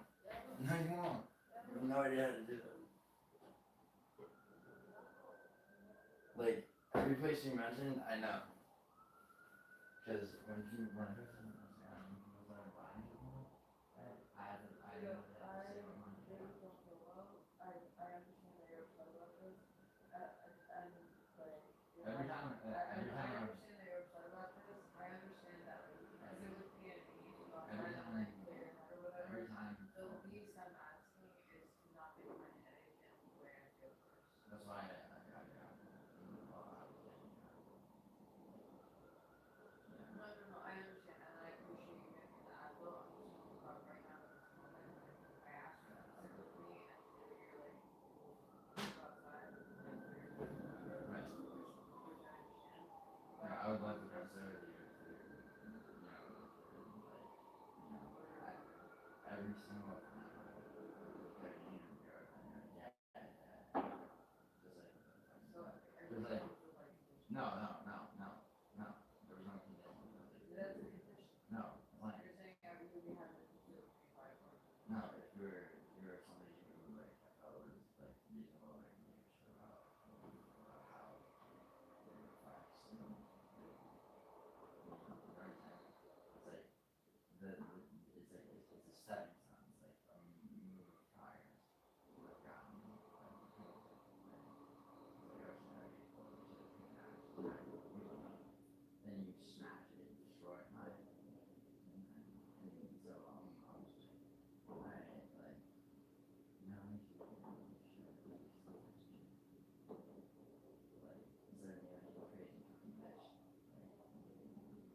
No, you won't. You have no idea how to do it. Like, every place you mentioned, I know. Because when I first mentioned No, no, no, no, no. There was no condition. No, like, no, if you're somebody who like was like reasonable and you sure how it affects you know, everything. It's like it's a stepping stone. It's like a move of progress. Like then you smash it, destroy it, and so I'm just like, alright, like, you know, you should, like, instead of me like crazy fucking bitch,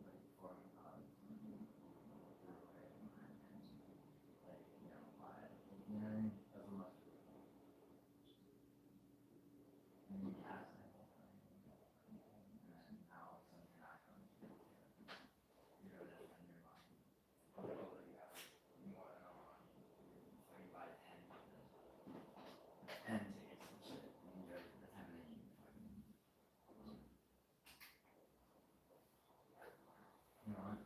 like forming like, you know, why, you know what I mean? That's what most people do. And you ask them, and then now all of a sudden you're not going to be able to, you know, just in your mind, oh, you have more than enough money, you buy 10 tickets and shit, and you go to the 10 and you fucking, you know what?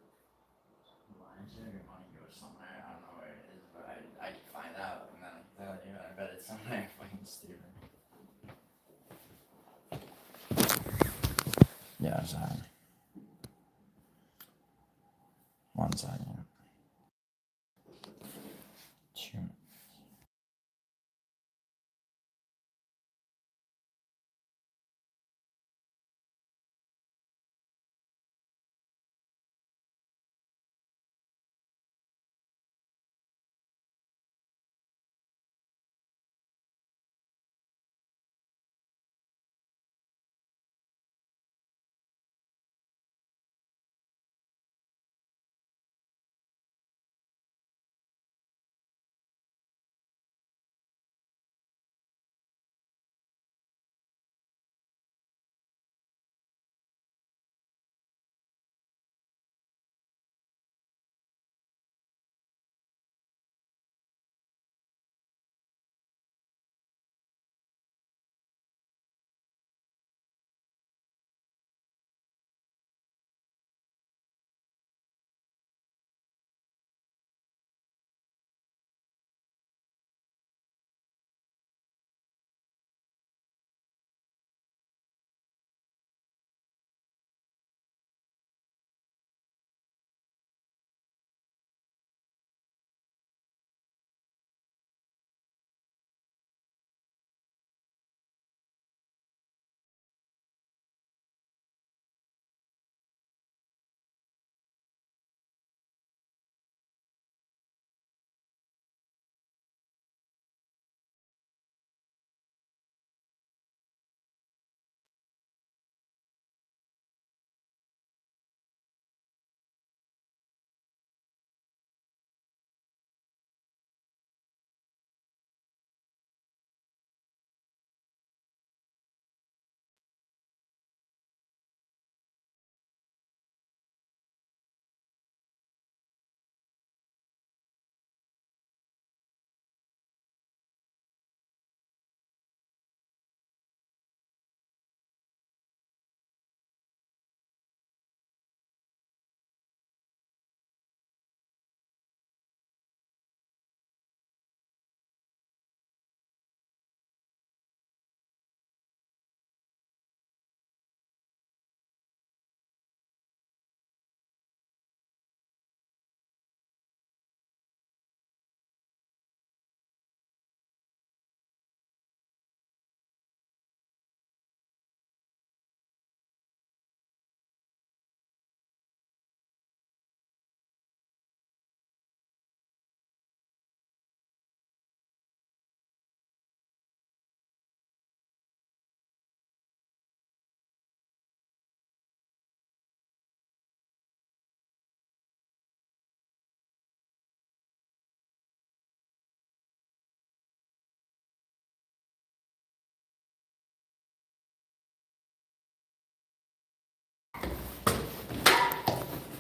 Lion's share of your money goes somewhere, I don't know where it is, but I can find out, and then I can tell you, I bet it's somewhere fucking stupid. Yeah, sorry. 1 second. 2 minutes.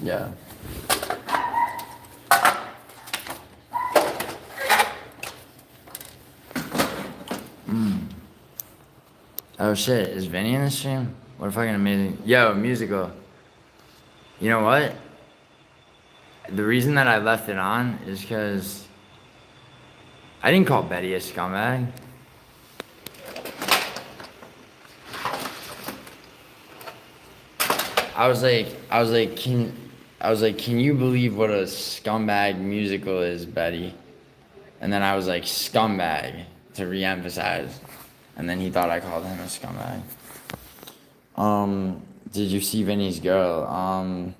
Yeah. Oh shit, is Vinny in the stream? What a fucking amazing. Yo, musical. You know what? The reason that I left it on is because I didn't call Betty a scumbag. I was like, can you believe what a scumbag musical is, Betty? And then I was like, scumbag, to re-emphasize. And then he thought I called him a scumbag. Did you see Vinny's girl?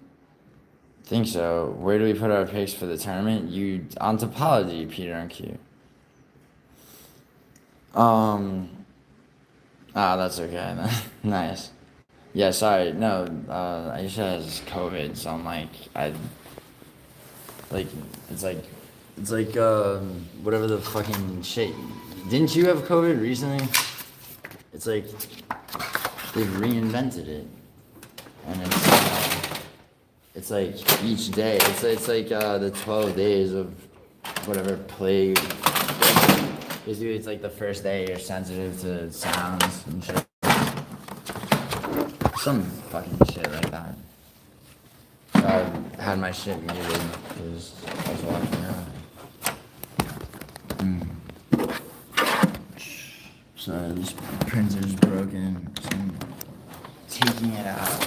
Think so. Where do we put our picks for the tournament? On topology, Peter and Q. That's okay then. Nice. Yeah, sorry. No, Aisha has COVID, so I'm like, it's like, whatever the fucking shit. Didn't you have COVID recently? It's like, they've reinvented it. And it's like each day, it's like, the 12 days of whatever plague. Basically, it's like the first day you're sensitive to sounds and shit. Some fucking shit like that. So I had my shit muted because I was watching it. So this printer's broken, so I'm taking it out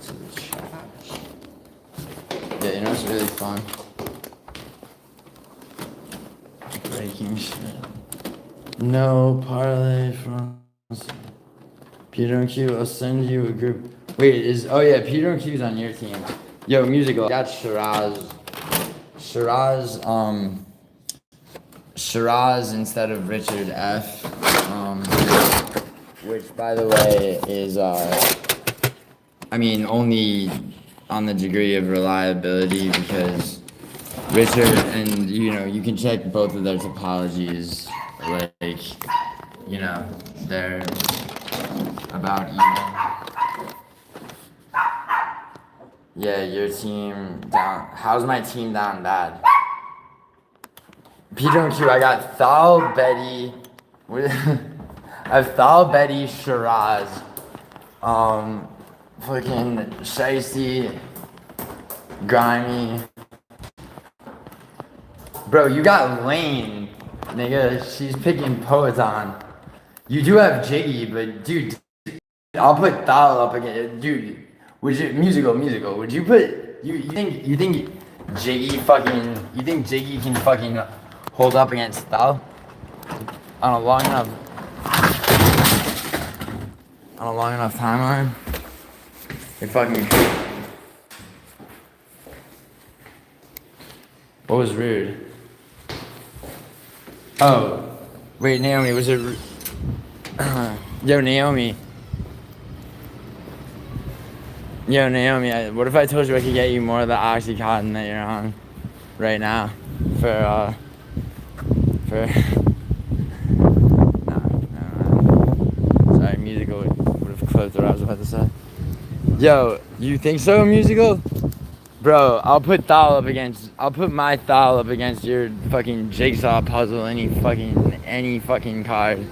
to the shop. Yeah, you know what's really fun? Breaking shit. No parlay from Peter and Q. I'll send you a group. Wait, Peter and Q's on your team. Yo, musical. I got Shiraz instead of Richard F. Which, by the way, is only on the degree of reliability because Richard and you can check both of their topologies, like they're about even. Yeah, your team down. How's my team down bad? Peter and Q, I got Thal, Betty. I have Thal, Betty, Shiraz. Fucking Shicey, Grimy. Bro, you got Lane, nigga. She's picking Poeton. You do have Jiggy, but dude, I'll put Thal up again. Dude, would you musical? Would you put you think Jiggy can fucking hold up against Thal on a long enough timeline? You're fucking. What was rude? Oh, wait, Naomi, was it? Yo, Naomi. What if I told you I could get you more of the Oxycontin that you're on right now for no. Sorry, musical would have clipped what I was about to say. Yo, you think so, musical? Bro, I'll put my Thal up against your fucking jigsaw puzzle any fucking card.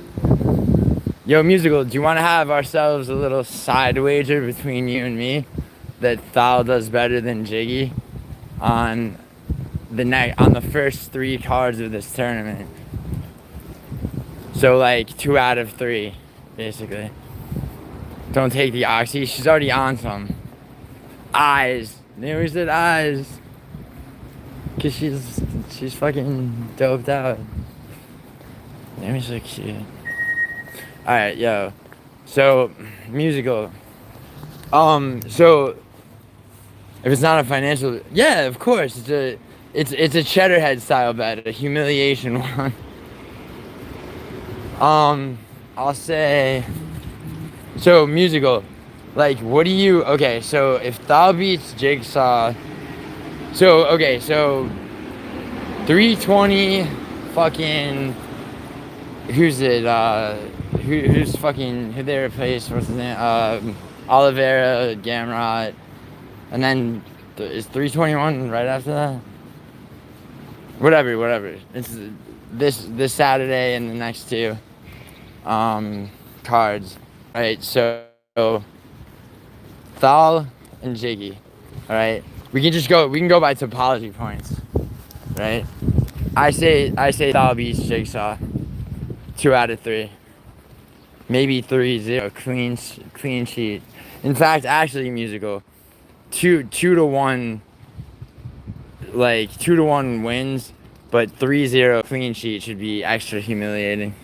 Yo, musical, do you want to have ourselves a little side wager between you and me that Thal does better than Jiggy on the first 3 cards of this tournament? So like 2 out of 3, basically. Don't take the Oxy. She's already on some. Eyes. Naomi said eyes. Cause she's fucking doped out. Naomi's so cute. Alright, yo. So, musical. So if it's not a financial, yeah, of course. It's a Cheddarhead style bet, a humiliation one. I'll say. So musical, like, what do you? Okay, so if Thal beats Jigsaw, so 320, fucking. Who's it? Who they replaced? What's his name? Oliveira, Gamrot, and then is 321 right after that? Whatever. It's this Saturday and the next 2. cards. Right, so Thal and Jiggy. Alright. We can go by topology points. Right? I say Thal beats Jigsaw. 2 out of 3. Maybe 3-0. Clean sheet. In fact, actually musical. 2-1, like 2-1 wins, but 3-0 clean sheet should be extra humiliating.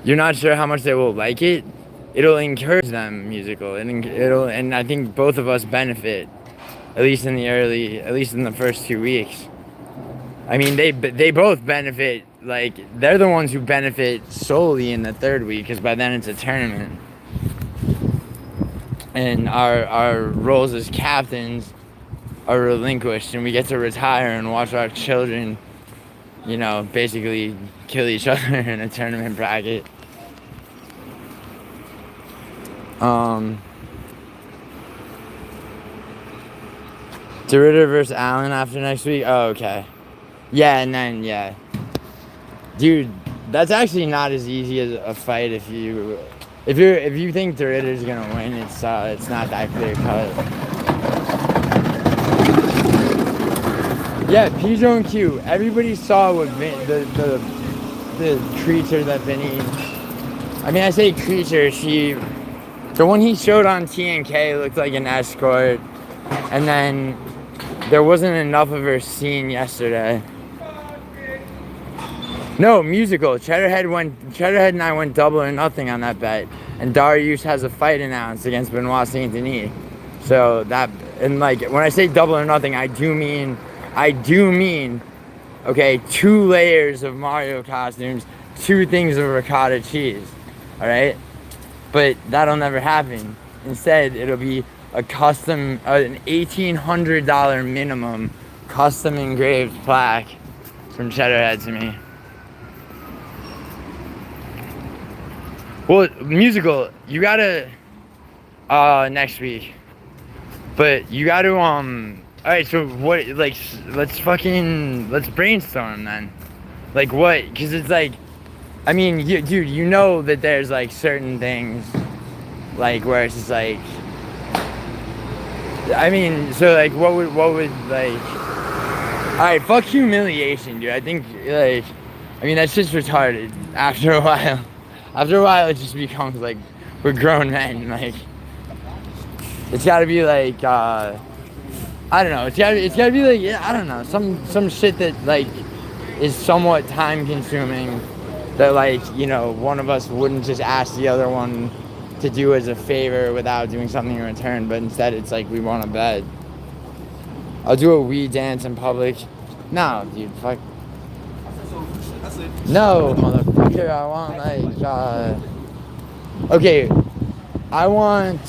You're not sure how much they will like it? It'll encourage them musical. And I think both of us benefit, at least in the first 2 weeks. I mean, they both benefit, like, they're the ones who benefit solely in the 3rd week, because by then it's a tournament. And our roles as captains are relinquished, and we get to retire and watch our children, you know, basically kill each other in a tournament bracket. DeRitter versus Allen after next week? Oh, okay. Yeah, and then, yeah. Dude, that's actually not as easy as a fight if you think DeRitter's gonna win, it's not that clear cut. Yeah, Pedro and Q. Everybody saw what the creature that Vinny. I mean, I say creature. The one he showed on TNK looked like an escort, and then there wasn't enough of her seen yesterday. No, musical. Cheddarhead and I went double or nothing on that bet, and Darius has a fight announced against Benoit Saint Denis. So that, and like when I say double or nothing, I do mean, okay, 2 layers of Mario costumes, 2 things of ricotta cheese, all right? But that'll never happen. Instead, it'll be a custom, an $1,800 minimum custom engraved plaque from Cheddarhead to me. Well, musical, you gotta, next week. But you gotta, alright, so what, like, let's brainstorm then. Like what, cause it's like, I mean, dude, you know that there's like certain things, like where it's just like, I mean, so like what would like, alright, fuck humiliation, dude. I think, like, I mean, that's just retarded after a while. After a while, it just becomes like, we're grown men, like, it's gotta be like, I don't know, it's gotta be like, yeah, I don't know, some shit that, like, is somewhat time consuming, that, like, you know, one of us wouldn't just ask the other one to do as a favor without doing something in return, but instead it's like, we want a bed. I'll do a wee dance in public. No, dude, fuck. No, motherfucker, I want, like, okay, I want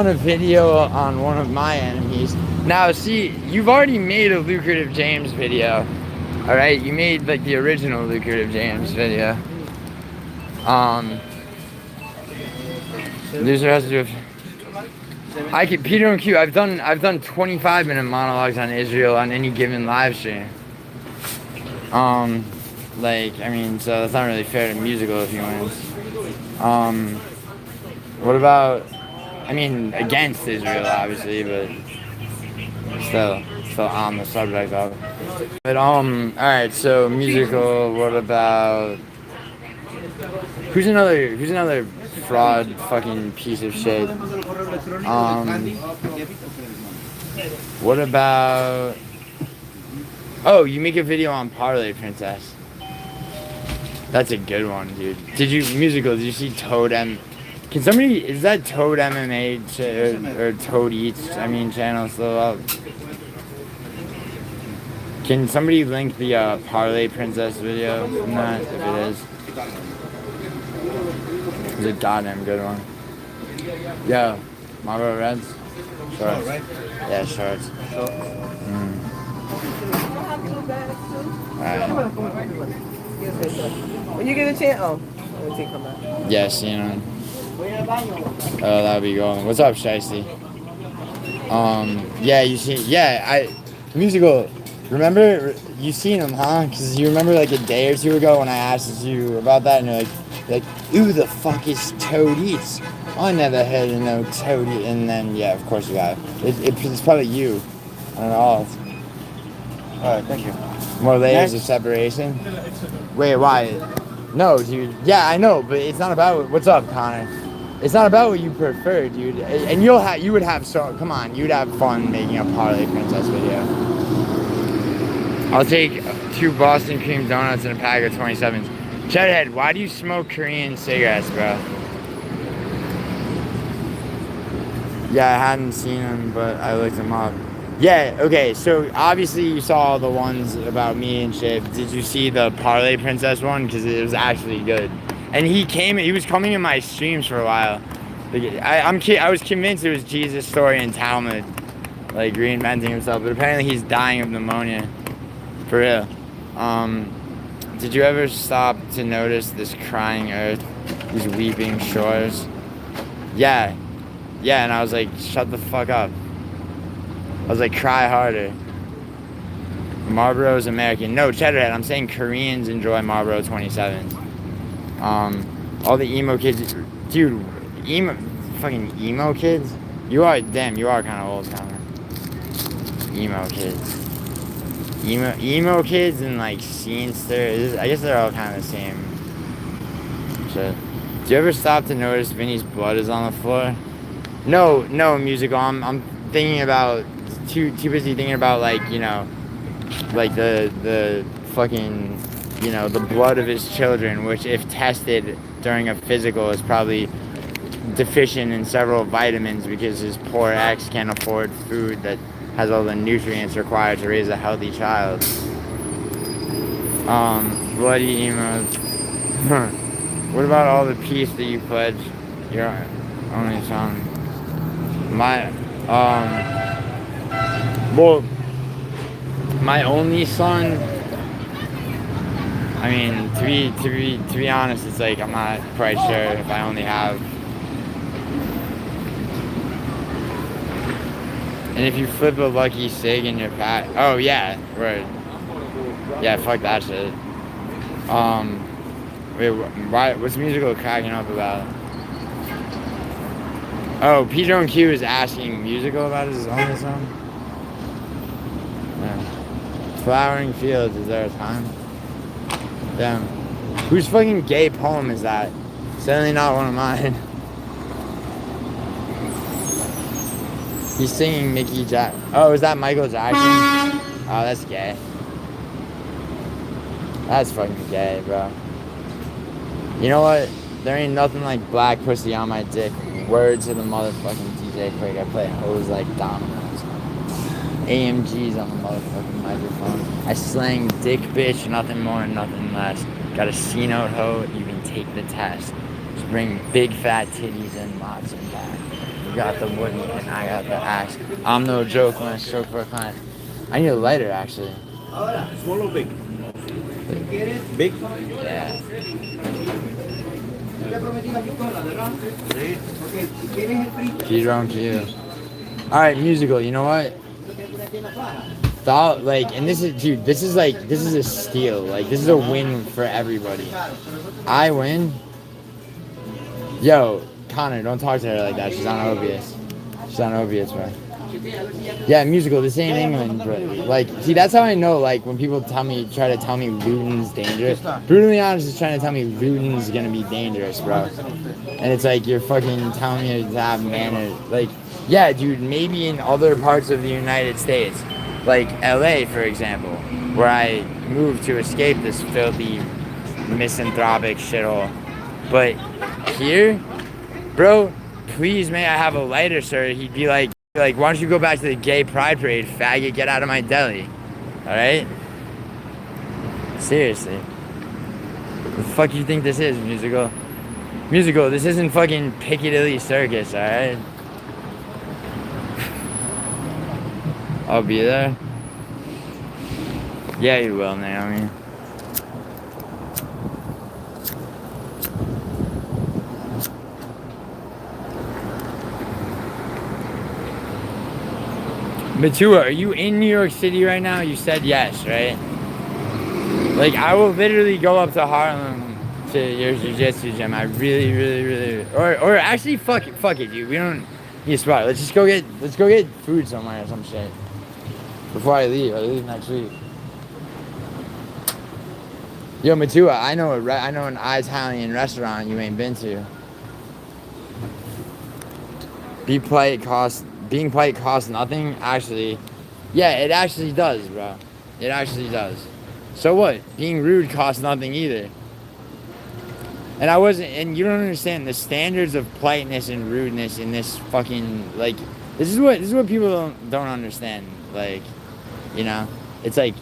a video on one of my enemies. Now, see, you've already made a Lucrative James video, alright? You made, like, the original Lucrative James video. Loser has to do Peter and Q, I've done 25-minute monologues on Israel on any given live stream. Like, I mean, so that's not really fair to musical if he wins. What about, I mean, against Israel, obviously, but still on the subject of it. But, alright, so musical, what about, who's another fraud fucking piece of shit? What about, oh, you make a video on Parlay Princess. That's a good one, dude. Did you see Toad can somebody, is that Toad MMA or Toad Eats, channel still up? Can somebody link the Parlay Princess video from that, if it is? It's a goddamn good one. Yo, Marlboro Reds? Shorts. Yeah, shorts. Alright. When you get a chance, let me come back. Yes, you know. Oh, that would be going. What's up, Shiesty? Yeah, you see, yeah, musical. Remember, you seen him, huh? Because you remember like a day or two ago when I asked you about that, and you're like, who the fuck is Toad Eats? I never heard of no Toad Eats. And then, yeah, of course you got it. It's probably you. I don't know. Alright, thank you. More layers of separation. Wait, why? No, dude. Yeah, I know, but it's not about. What's up, Connor? It's not about what you prefer, dude. And you would have come on, you'd have fun making a Parlay Princess video. I'll take 2 Boston cream donuts and a pack of 27s. Chedhead, why do you smoke Korean cigarettes, bro? Yeah, I hadn't seen them, but I looked them up. Yeah, okay, so obviously you saw the ones about me and shit. Did you see the Parlay Princess one? Because it was actually good. And he was coming in my streams for a while. Like, I was convinced it was Jesus' story in Talmud, like reinventing himself, but apparently he's dying of pneumonia. For real. Did you ever stop to notice this crying earth, these weeping shores? Yeah. Yeah, and I was like, shut the fuck up. I was like, cry harder. Marlboro's American. No, Cheddarhead, I'm saying Koreans enjoy Marlboro 27s. All the emo kids, dude, fucking emo kids? You are kind of old, Connor. Emo kids. Emo kids and like scenesters, I guess they're all kind of the same shit. Do you ever stop to notice Vinny's blood is on the floor? No, musical. I'm thinking about too busy thinking about like, you know, like the fucking, you know, the blood of his children, which if tested during a physical is probably deficient in several vitamins because his poor ex can't afford food that has all the nutrients required to raise a healthy child. Bloody emos. What about all the peace that you pledge your only son? My only son, I mean, to be honest, it's like I'm not quite sure if I only have. And if you flip a lucky sig in your pack, oh yeah, right. Yeah, fuck that shit. Wait, what's musical cracking up about? Oh, Pedro and Q is asking musical about his only son? Yeah. Flowering fields, is there a time? Damn. Whose fucking gay poem is that? Certainly not one of mine. He's singing Mickey Jack. Oh, is that Michael Jackson? Oh, that's gay. That's fucking gay, bro. You know what? There ain't nothing like black pussy on my dick. Word to the motherfucking DJ Quick. I play hoes like dominoes. AMGs on the motherfucking microphone. I slang dick bitch, nothing more and nothing less. Got a C-note hoe, you can take the test. Just bring big fat titties and lots of back. You got the wooden and I got the axe. I'm no joke when I stroke for a client. I need a lighter actually. Small or big? Big? Yeah. Peter on Q. Alright, musical, you know what? Thought, like, and this is, dude, this is a steal. Like, this is a win for everybody. I win. Yo, Connor, don't talk to her like that. She's on Opiates. She's on Opiates, bro. Yeah, musical. This ain't England, but like, see, that's how I know. Like, when people try to tell me Luton's dangerous. Brutally Honest is trying to tell me Luton's gonna be dangerous, bro. And it's like you're fucking telling me to have manners. Like, yeah, dude. Maybe in other parts of the United States, like LA, for example, where I moved to escape this filthy, misanthropic shithole. But here, bro, please may I have a lighter, sir? He'd be like, why don't you go back to the gay pride parade, faggot, get out of my deli. Alright? Seriously. What the fuck do you think this is, musical? Musical, this isn't fucking Piccadilly Circus, alright? I'll be there. Yeah, you will, Naomi. Matua, are you in New York City right now? You said yes, right? Like, I will literally go up to Harlem to your jiu-jitsu gym. I really, or actually, fuck it, dude. We don't need a spot. Let's go get food somewhere or some shit. Before I leave next week. Yo, Matua, I know an Italian restaurant you ain't been to. Being polite costs nothing. Actually, yeah, it actually does, bro. It actually does. So what? Being rude costs nothing either. And you don't understand the standards of politeness and rudeness in this fucking, like, this is what people don't understand. Like, you know, it's like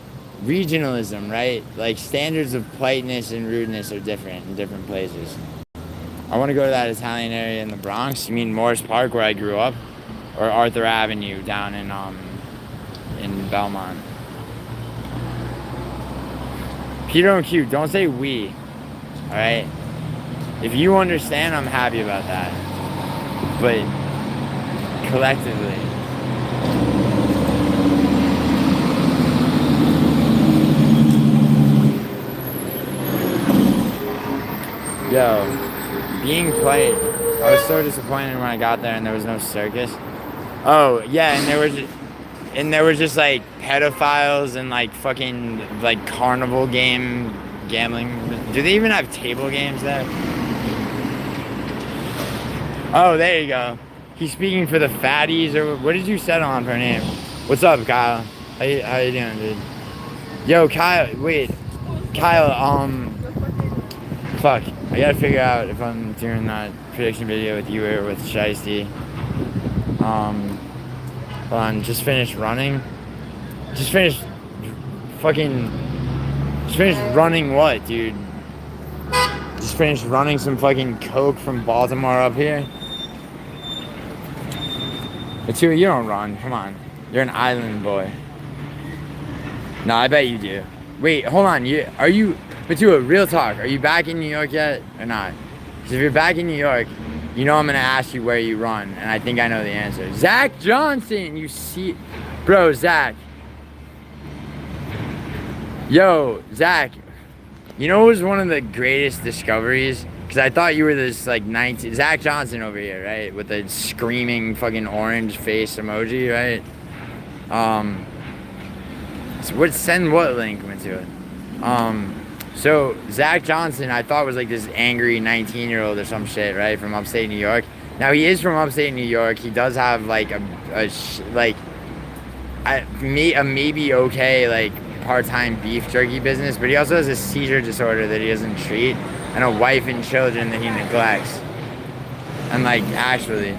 regionalism, right? Like, standards of politeness and rudeness are different in different places. I want to go to that Italian area in the Bronx. You mean Morris Park, where I grew up, or Arthur Avenue down in Belmont? Peter and Q, don't say we. All right. If you understand, I'm happy about that. But collectively. Yo. Being polite, I was so disappointed when I got there and there was no circus. Oh yeah, and there were just like pedophiles and like fucking like carnival gambling. Do they even have table games there? Oh, there you go. He's speaking for the fatties, or what did you settle on for a name? What's up, Kyle? How you doing, dude? Yo, Kyle. Wait, Kyle. Fuck. I gotta figure out if I'm doing that prediction video with you or with Shiesty. Hold on, just finished running. Just finished running what, dude? Just finished running some fucking coke from Baltimore up here. But you don't run, come on. You're an island boy. No, I bet you do. Wait, hold on, but to a real talk, are you back in New York yet or not? Because if you're back in New York, you know I'm going to ask you where you run, and I think I know the answer. Zach Johnson, you see... Bro, Zach. Yo, Zach, you know what was one of the greatest discoveries? Because I thought you were this, like, Zach Johnson over here, right? With the screaming fucking orange face emoji, right? Send what link into it? So Zach Johnson, I thought was like this angry 19-year-old or some shit, right, from upstate New York. Now he is from upstate New York. He does have like a maybe okay like part-time beef jerky business, but he also has a seizure disorder that he doesn't treat, and a wife and children that he neglects. And like, actually,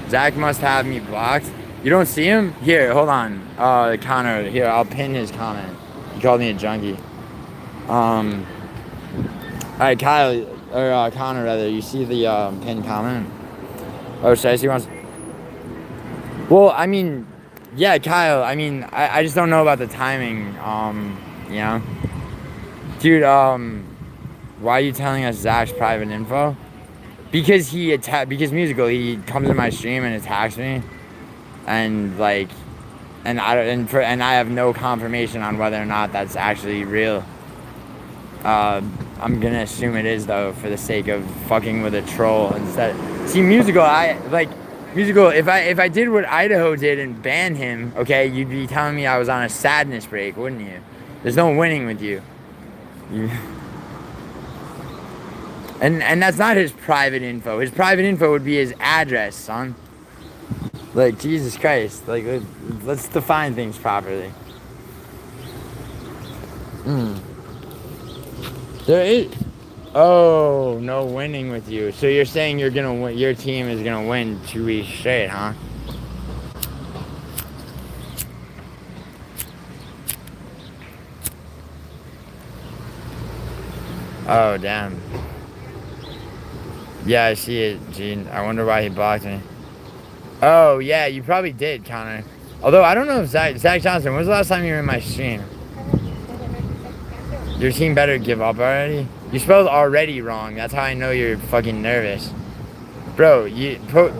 Zach must have me blocked. You don't see him? Here, hold on. Connor, here, I'll pin his comment. He called me a junkie. Alright, Kyle, or Connor rather, you see the pinned comment? Oh, Shicey wants... Well, I mean, yeah, Kyle, I mean, I just don't know about the timing, you know? Dude, why are you telling us Zach's private info? Because because Musical, he comes in my stream and attacks me, and like, and I have no confirmation on whether or not that's actually real. I'm gonna assume it is though, for the sake of fucking with a troll instead. See, Musical, if I did what Idaho did and banned him, okay, you'd be telling me I was on a sadness break, wouldn't you? There's no winning with you. And that's not his private info. His private info would be his address, son. Like, Jesus Christ. Like, let's define things properly. There is... Oh, no winning with you. So you're saying you're gonna win, your team is gonna win 2 weeks straight, huh? Oh, damn. Yeah, I see it, Gene. I wonder why he blocked me. Oh, yeah, you probably did, Connor. Although, I don't know if Zach Johnson, when was the last time you were in my stream? Your team better give up already? You spelled already wrong. That's how I know you're fucking nervous. Bro,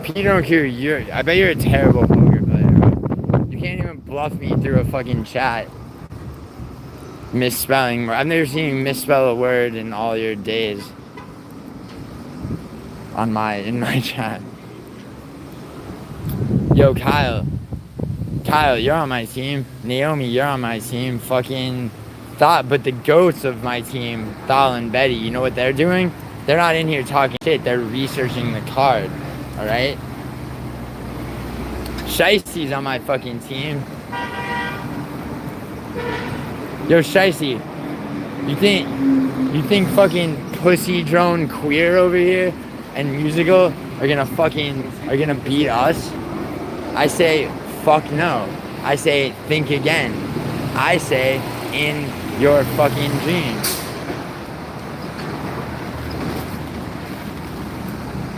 Peter O'Q, I bet you're a terrible poker player, bro. You can't even bluff me through a fucking chat. Misspelling. I've never seen you misspell a word in all your days. In my chat. Yo, Kyle, you're on my team. Naomi, you're on my team. Fucking but the goats of my team, Thal and Betty, you know what they're doing? They're not in here talking shit. They're researching the card. All right. Shicey's on my fucking team. Yo, Shicey, you think fucking pussy drone queer over here and musical are gonna beat us? I say fuck no. I say think again. I say in your fucking dreams.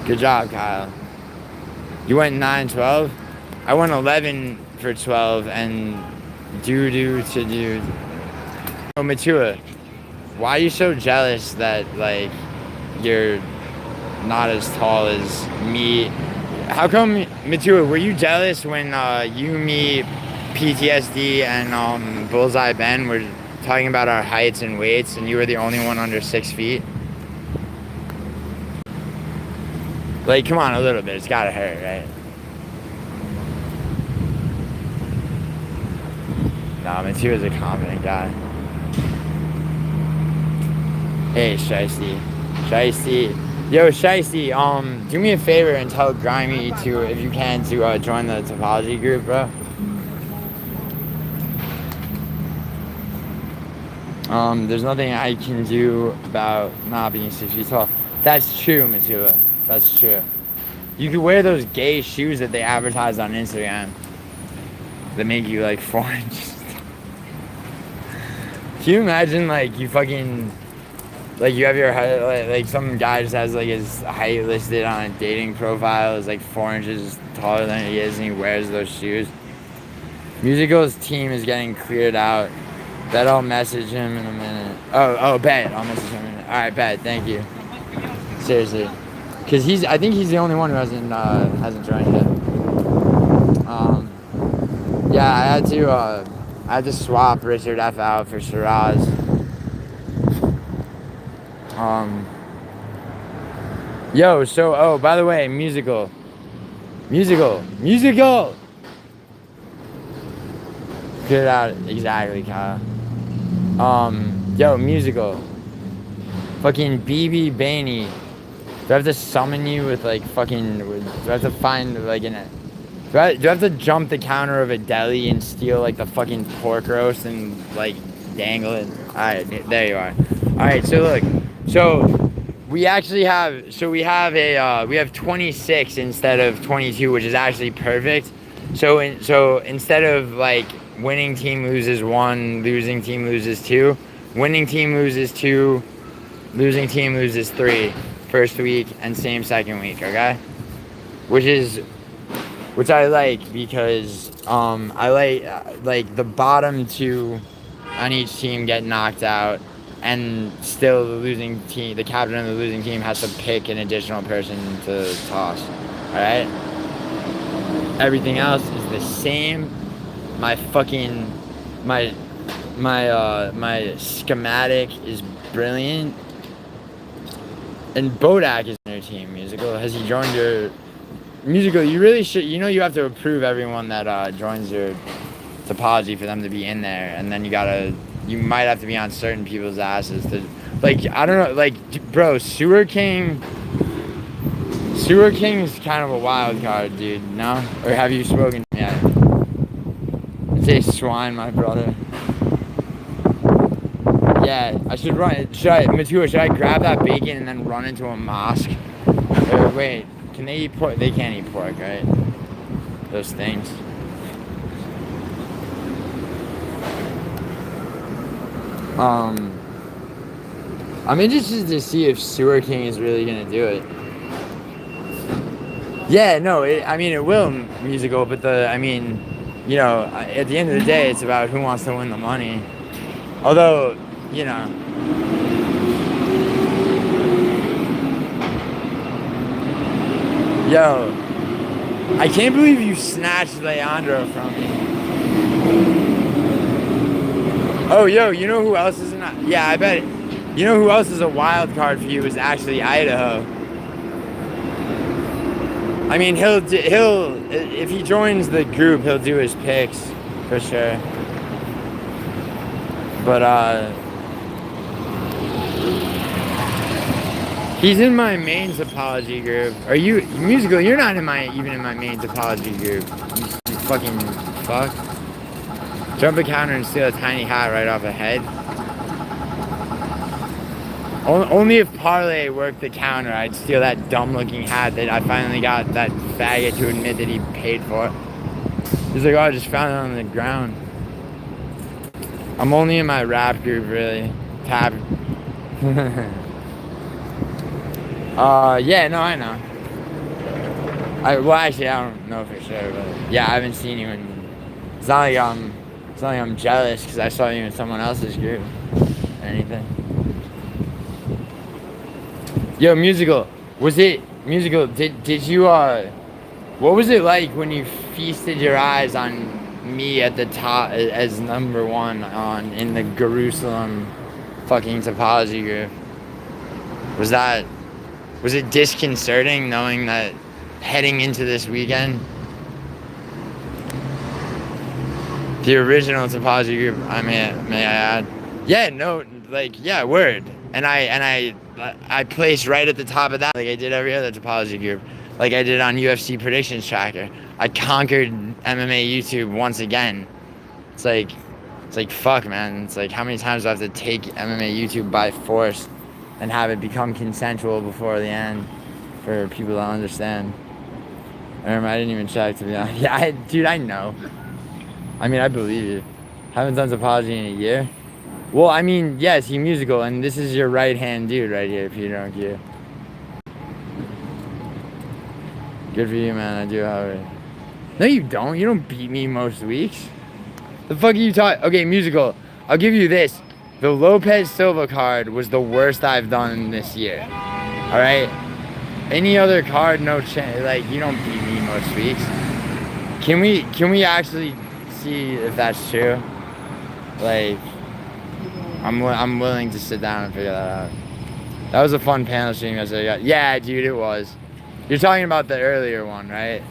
Good job, Kyle. You went 9-12. I went 11 for 12 and doo to dude. Oh, Matua, why are you so jealous that like you're not as tall as me? How come, Matua, were you jealous when you, me, PTSD, and Bullseye Ben were talking about our heights and weights, and you were the only one under 6 feet? Like, come on, a little bit. It's gotta hurt, right? Nah, Matua's a confident guy. Hey, Shiesty. Yo, Shiesty, do me a favor and tell Grimy to, if you can, to join the topology group, bro. There's nothing I can do about not being 6 feet tall. That's true, Matua. That's true. You could wear those gay shoes that they advertise on Instagram that make you like 4 inches. Can you imagine, like, you fucking, like, you have your height, like some guy just has like his height listed on a dating profile is like 4 inches taller than he is, and he wears those shoes. Musical's team is getting cleared out. Bet I'll message him in a minute. Oh, bet I'll message him in a minute. All right, bet. Thank you. Seriously, because I think he's the only one who hasn't joined yet. Yeah, I had to swap Richard F out for Shiraz. Yo, so, oh, by the way, musical. Clear it out, exactly, Kyle. Yo, musical. Fucking BB Baney. Do I have to summon you with like fucking, do I have to find like do I have to jump the counter of a deli and steal like the fucking pork roast and like dangle it? Alright, there you are. Alright, so look, we have 26 instead of 22, which is actually perfect. So instead of like winning team loses 1, losing team loses 2, winning team loses 2, losing team loses 3 first week and same second week, okay? Which I like because I like the bottom 2 on each team get knocked out, and still the captain of the losing team has to pick an additional person to toss. All right. Everything else is the same. My schematic is brilliant. And Bodak is in your team, musical. Has he joined your musical? You really should. You know, you have to approve everyone that joins your topology for them to be in there, and then you might have to be on certain people's asses to, like, I don't know, like, bro, Sewer King is kind of a wild card, dude. No, or have you spoken to him yet? I'd say swine, my brother. Yeah, I should run. Matua, should I grab that bacon and then run into a mosque? Or wait, can they eat pork? They can't eat pork, right? Those things. I'm interested to see if Sewer King is really gonna do it. Yeah, no, it will, musical, but at the end of the day, it's about who wants to win the money. Although, you know. Yo, I can't believe you snatched Leandro from me. Oh, yo, you know who else is not? Yeah, I bet. You know who else is a wild card for you is actually Idaho. I mean, he'll if he joins the group, he'll do his picks for sure. But he's in my main topology group. Are you musical? You're not even in my main topology group. You fucking fuck. Jump a counter and steal a tiny hat right off a head. Only if Parlay worked the counter, I'd steal that dumb-looking hat that I finally got that faggot to admit that he paid for. He's like, oh, I just found it on the ground. I'm only in my rap group, really. Tab. Yeah, no, I know. Well, actually, I don't know for sure, but yeah, I haven't seen you in. It's not like I'm jealous because I saw you in someone else's group or anything. Yo, musical, did you, what was it like when you feasted your eyes on me at the top as number one in the Jerusalem fucking topology group? Was it disconcerting knowing that heading into this weekend, the original topology group, may I add, yeah, no, like, yeah, word, and I placed right at the top of that, like I did every other topology group, like I did on UFC predictions tracker. I conquered MMA YouTube once again. It's like fuck, man. It's like, how many times do I have to take MMA YouTube by force and have it become consensual before the end for people to understand? I didn't even check, to be honest. Yeah, dude, I know. I mean, I believe you. Haven't done topology in a year. Well, I mean, yes, he musical, and this is your right-hand dude right here, if you don't care. Good for you, man. I do have it. No, you don't. You don't beat me most weeks. The fuck are you talking? Okay, musical. I'll give you this. The Lopez Silva card was the worst I've done this year. All right? Any other card, no chance. Like, you don't beat me most weeks. Can we actually see if that's true? Like, I'm willing to sit down and figure that out. That was a fun panel stream yesterday. Yeah, dude, it was. You're talking about the earlier one, right?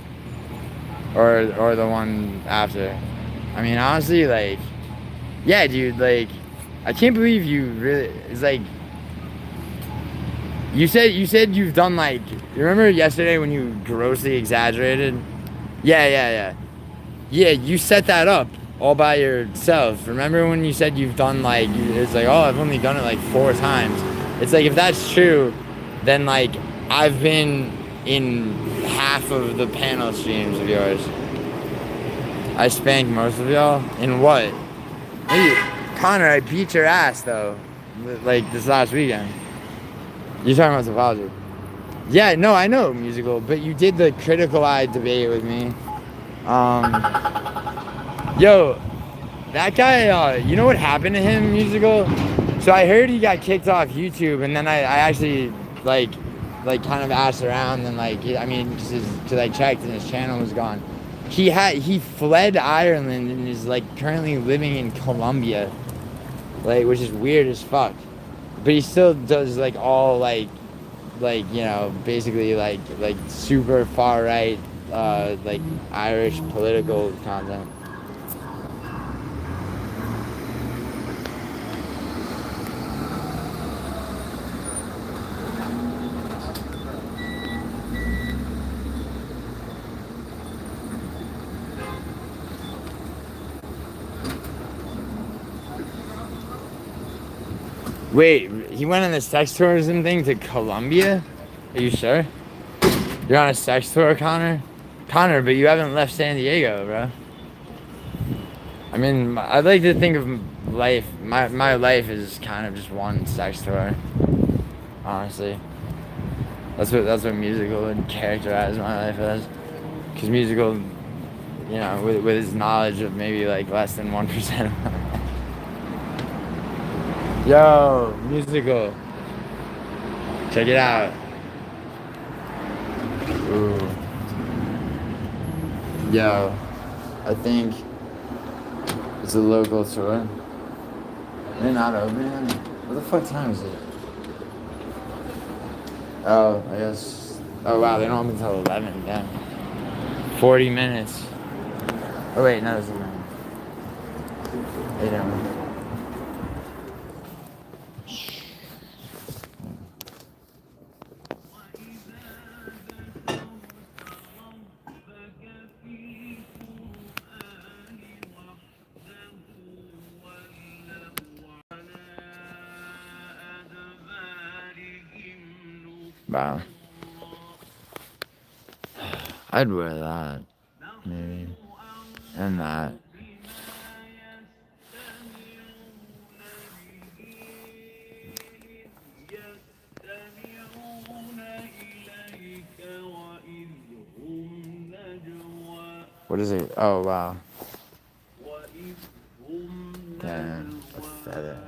Or the one after. I mean, honestly, like, yeah, dude, like, I can't believe you really. It's like, you said you've done, like, you remember yesterday when you grossly exaggerated? Yeah, you set that up all by yourself. Remember when you said you've done, like, it's like, oh, I've only done it like 4 times. It's like, if that's true, then, like, I've been in half of the panel streams of yours. I spanked most of y'all. In what? Hey, Connor, I beat your ass, though. Like, this last weekend. You're talking about topology. Yeah, no, I know, musical, but you did the critical eye debate with me. Yo, that guy, you know what happened to him, musical? So I heard he got kicked off YouTube, and then I actually, like kind of asked around, and, like, I mean, because I checked and his channel was gone. He fled Ireland and is, like, currently living in Colombia, like, which is weird as fuck. But he still does, like, all, like, you know, basically, like super far right, like, Irish political content. Wait, he went on a sex tourism thing to Colombia? Are you sure? You're on a sex tour, Connor? Connor, but you haven't left San Diego, bro. I mean, I'd like to think of life, my life is kind of just one sex tour. Honestly. That's what musical would characterize my life as. Because musical, you know, with his knowledge of maybe, like, less than 1% of my life. Yo, musical. Check it out. Ooh. Yo, I think It's a local tour. They're not open yet? What the fuck time is it? Oh, I guess. Oh wow, they don't open until 11. Damn. 40 minutes. Oh wait, no, it's 11. 8 hours. Wow. I'd wear that. Maybe. And that. What is it? Oh, wow. Damn. A feather.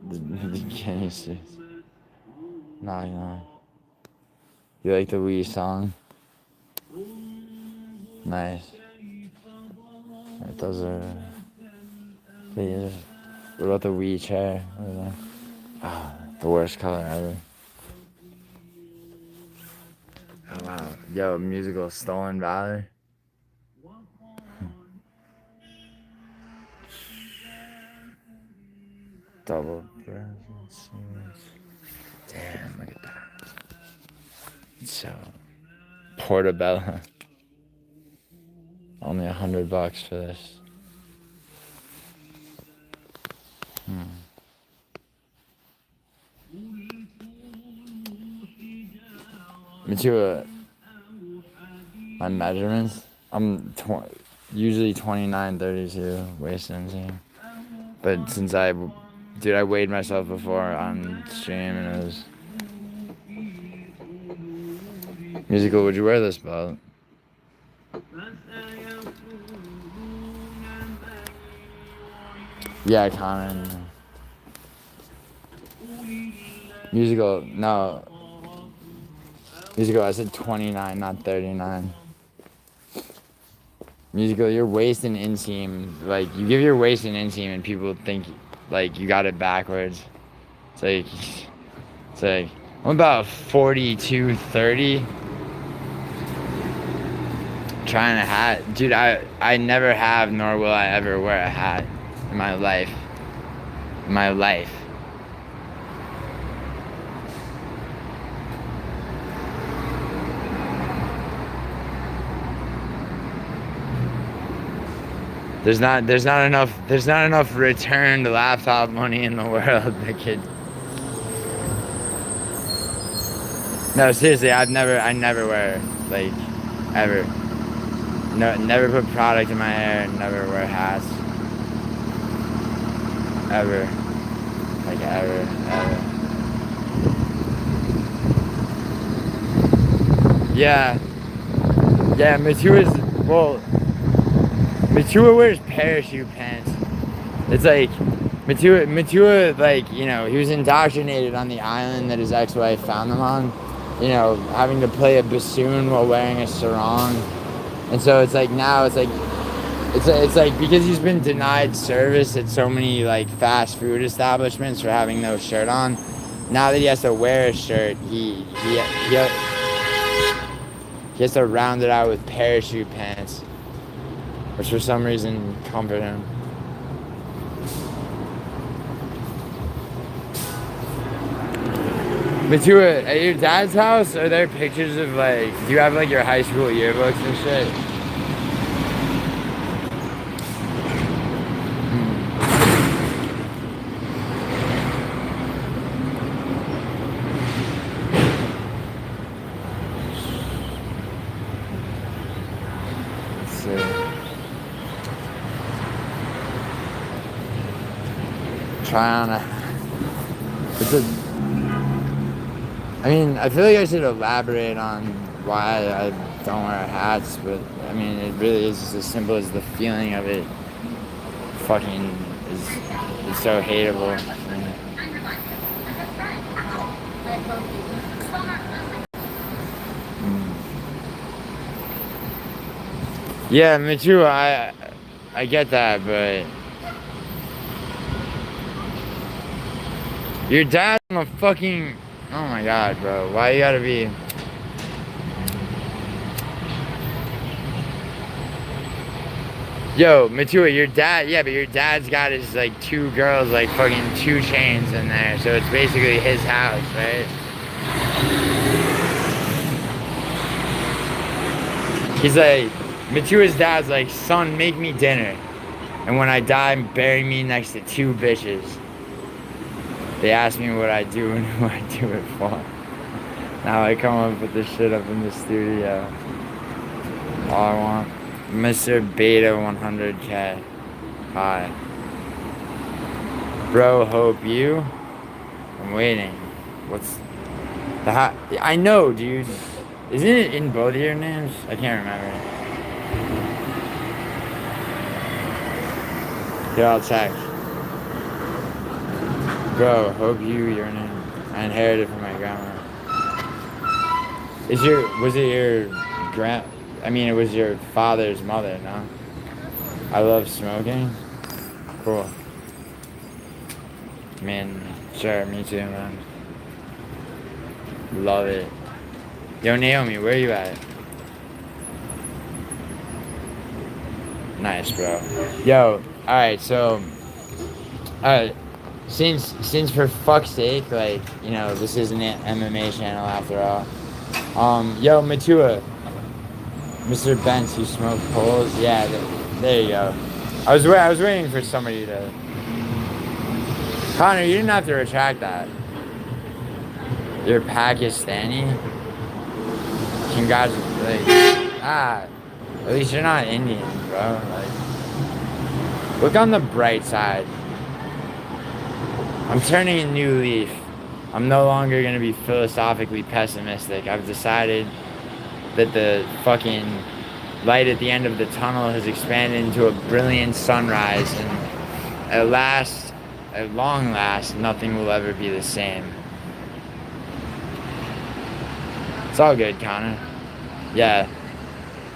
The Genesis. Nah. You like the Wii song? Nice. Those are. What about the Wii chair? The worst color ever. Oh wow. Yo, musical Stolen Valor. Double presence. Damn, look at that. So Portobello. Only $100 for this. Matua, my measurements, I'm usually 29, 32 waist inseam. But since I weighed myself before on stream and it was musical. Would you wear this belt? Yeah, Connor. Musical, no. Musical, I said 29, not 39. Musical, your waist and inseam, like, you give your waist and inseam and people think, like, you got it backwards. It's like, I'm about 42, 30. Trying a hat. Dude, I never have, nor will I ever wear a hat in my life. There's not enough returned laptop money in the world that could. No, seriously, I never wear, like, ever. No, never put product in my hair, never wear hats. Ever. Like, ever. Yeah, Matua wears parachute pants. It's like, Matua, like, you know, he was indoctrinated on the island that his ex-wife found him on. You know, having to play a bassoon while wearing a sarong. And so it's like, now it's like because he's been denied service at so many, like, fast food establishments for having no shirt on. Now that he has to wear a shirt, he has to round it out with parachute pants, which for some reason comfort him. Matua, at your dad's house, are there pictures of, like, do you have, like, your high school yearbooks and shit? Let's see. Try on I mean, I feel like I should elaborate on why I don't wear hats, but I mean, it really is just as simple as the feeling of it fucking is so hateable. Yeah, me too. I get that, but your dad's on the fucking. Oh my god, bro. Why you gotta be? Yo, Matua, your dad, yeah, but your dad's got his, like, 2 girls, like, fucking 2 chains in there, so it's basically his house, right? He's like, Matua's dad's like, son, make me dinner, and when I die, bury me next to 2 bitches. They ask me what I do and who I do it for. Now I come up with this shit up in the studio. All I want. Mr. Beta 100K. Hi. Bro, hope you. I'm waiting. What's the I know, dude. Isn't it in both of your names? I can't remember. Here, I'll check. Bro, hope you, your name. I inherited from my grandma. Was it your it was your father's mother, no? I love smoking. Cool. Man, sure, me too, man. Love it. Yo, Naomi, where you at? Nice, bro. Yo, alright, so... Alright, since for fuck's sake, like, you know, this isn't an MMA channel after all. Yo, Matua. Mr. Bentz, you smoke poles? Yeah, there you go. I was waiting for somebody to... Connor, you didn't have to retract that. You're Pakistani? Congratulations. At least you're not Indian, bro. Like, look on the bright side. I'm turning a new leaf. I'm no longer gonna be philosophically pessimistic. I've decided that the fucking light at the end of the tunnel has expanded into a brilliant sunrise, and at long last, nothing will ever be the same. It's all good, Connor. Yeah.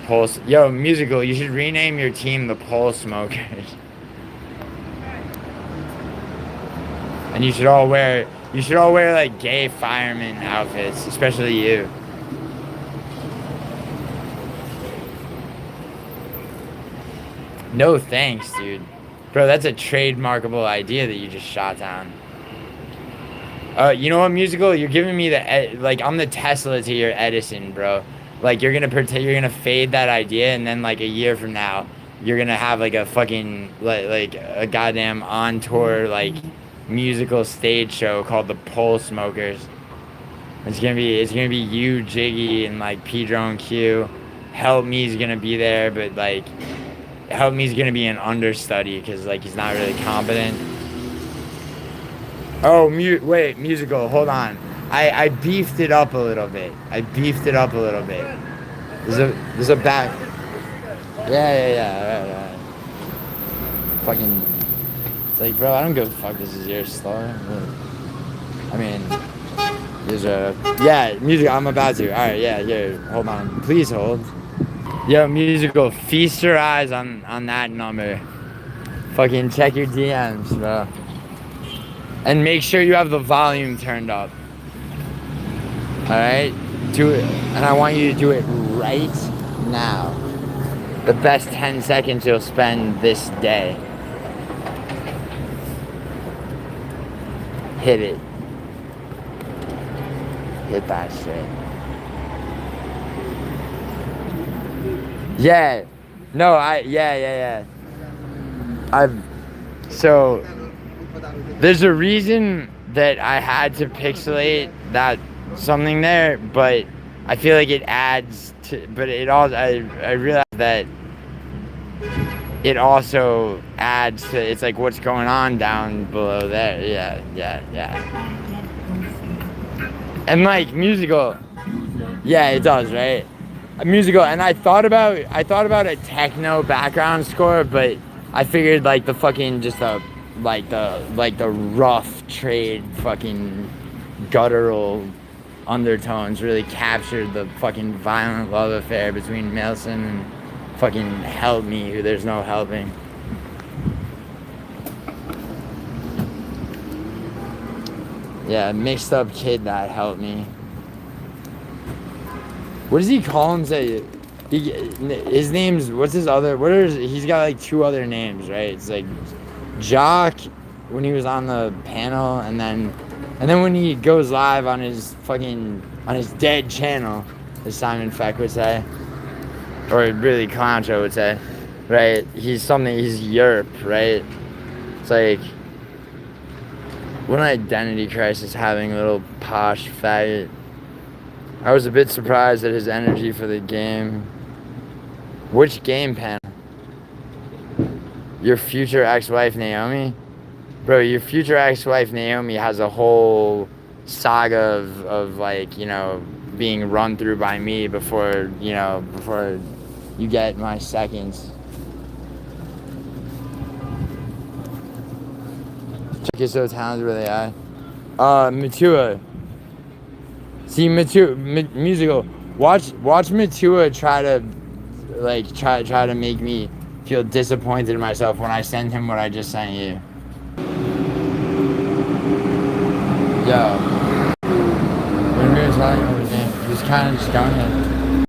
Pulse. Yo, Musical, you should rename your team the Pole Smokers. And you should all wear like gay fireman outfits, especially you. No thanks, dude. Bro, that's a trademarkable idea that you just shot down. You know what, Musical? You're giving me like, I'm the Tesla to your Edison, bro. Like, you're gonna fade that idea, and then, like, a year from now, you're gonna have, like, a fucking, like a goddamn on-tour, like, musical stage show called the Pole Smokers. It's gonna be you, Jiggy, and, like, Pedro and Q. Help Me's gonna be there, but, like, Help Me's gonna be an understudy, because, like, he's not really competent. Oh, wait, Musical, hold on. I beefed it up a little bit. There's a back. Yeah. Fucking. It's like, bro, I don't give a fuck. This is your store. I mean, there's a. Yeah, Musical, I'm about to. Alright, yeah, here. Hold on. Please hold. Yo, Musical, feast your eyes on that number. Fucking check your DMs, bro. And make sure you have the volume turned up. Alright? Do it. And I want you to do it right now. The best 10 seconds you'll spend this day. Hit it. Hit that shit. Yeah. No, yeah. So, there's a reason that I had to pixelate that something there, but I feel like it adds to, but it also, I realized that it also adds to, it's like what's going on down below there. Yeah. And like, Musical, yeah, it does, right? Musical, and I thought about a techno background score, but I figured like the fucking just the rough trade fucking guttural undertones really captured the fucking violent love affair between Nelson and fucking Help Me, who there's no helping. Yeah, mixed up kid that helped me. What does he call himself? His name's, what's his other, he's got like 2 other names, right? It's like Jock when he was on the panel, and then when he goes live on his dead channel, as Simon Feck would say, or really Concho would say, right? He's Europe, right? It's like, what an identity crisis having a little posh faggot. I was a bit surprised at his energy for the game. Which game, Pen? Your future ex-wife, Naomi? Bro, your future ex-wife, Naomi, has a whole saga of like, you know, being run through by me before you get my seconds. Check is so talented where they are. Matua. See, musical. Watch Matua try to make me feel disappointed in myself when I send him what I just sent you. Yo. When we were talking over the game, he was kind of just going ahead.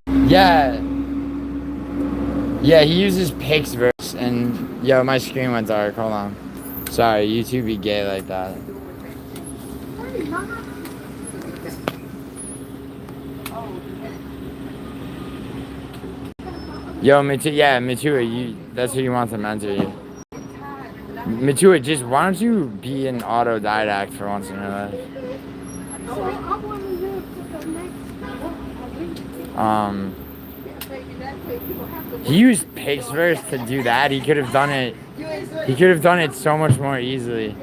Yeah, he uses Pixverse, and yo, my screen went dark. Hold on. Sorry, YouTube be gay like that. Yo, Matua, that's who you want to mentor you. Matua, just why don't you be an autodidact for once in your life? He used Pixverse to do that. He could have done it so much more easily,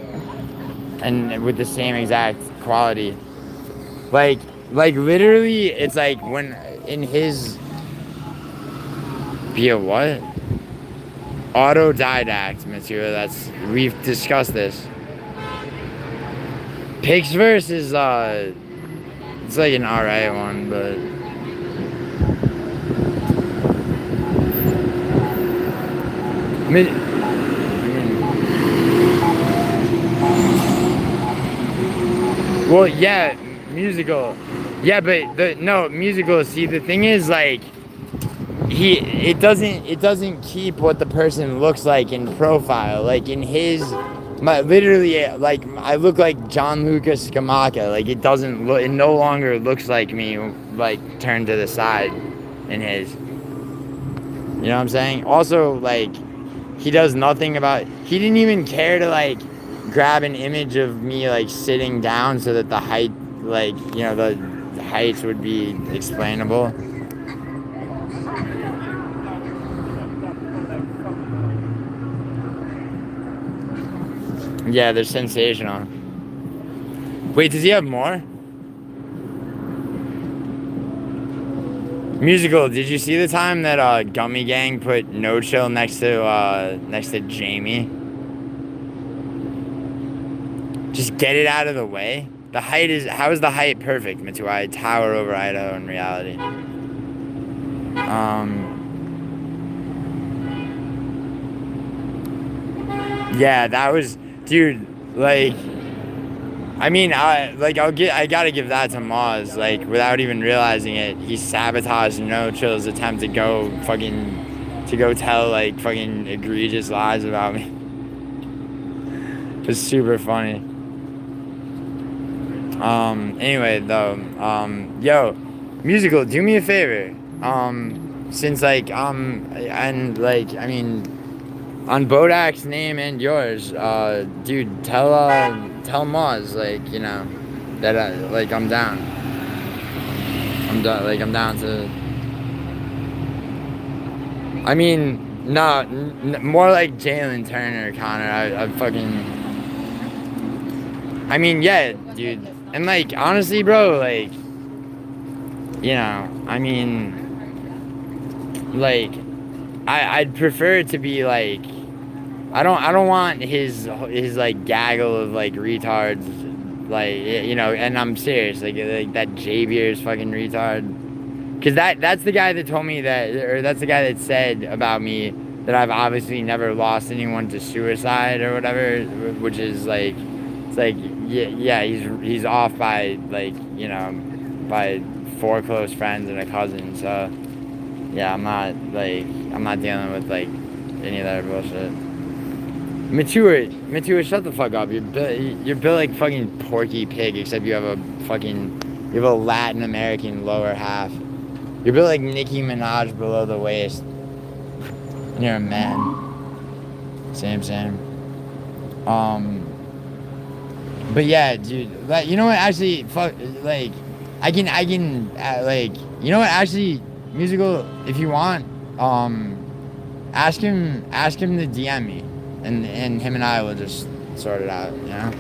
and with the same exact quality. Like literally, it's like when in his. Be a what? Autodidact material. We've discussed this. Pixverse is it's like an alright one, but well, yeah, musical. Yeah, but musical. See, the thing is, like, it doesn't keep what the person looks like in profile. Like in his, literally, like I look like John Lucas Scamacca. Like it no longer looks like me. Like turned to the side, in his. You know what I'm saying? Also, like he does nothing about. He didn't even care to like grab an image of me like sitting down so that the height, like the heights would be explainable. Yeah, they're sensational. Wait, does he have more? Musical, did you see the time that Gummy Gang put No Chill next to Jamie? Just get it out of the way. The height is, how is the height perfect, Matua? I tower over Idaho in reality. Yeah, that was, dude, like, I mean, I gotta give that to Maz, like, without even realizing it, he sabotaged No Chill's attempt to go tell, like, fucking egregious lies about me. It was super funny. Anyway, though, yo, musical, do me a favor, since, like, and, like, I mean, on Bodak's name and yours, dude, tell Maz, like, that, like, I'm down. I'm down to, I mean, no, more like Jalen Turner, Connor, I fucking, I mean, yeah, dude, and, like, honestly, bro, like, I mean, like, I'd prefer it to be, like, I don't want his like gaggle of like retards like, you know, and I'm serious, like that J Beers fucking retard. Because that's the guy that told me that, or that's the guy that said about me that I've obviously never lost anyone to suicide or whatever, which is like, it's like, yeah, he's off by, like, you know, by 4 close friends and a cousin. So yeah, I'm not dealing with like any of that bullshit. Mature, shut the fuck up. You're built like fucking Porky Pig, except you have a Latin American lower half. You're built like Nicki Minaj below the waist. And you're a man. Same. But yeah, dude. Like, you know what? Actually, fuck. Like, I can. Like, you know what? Actually, musical. If you want, ask him to DM me, and him and I will just sort it out. You know.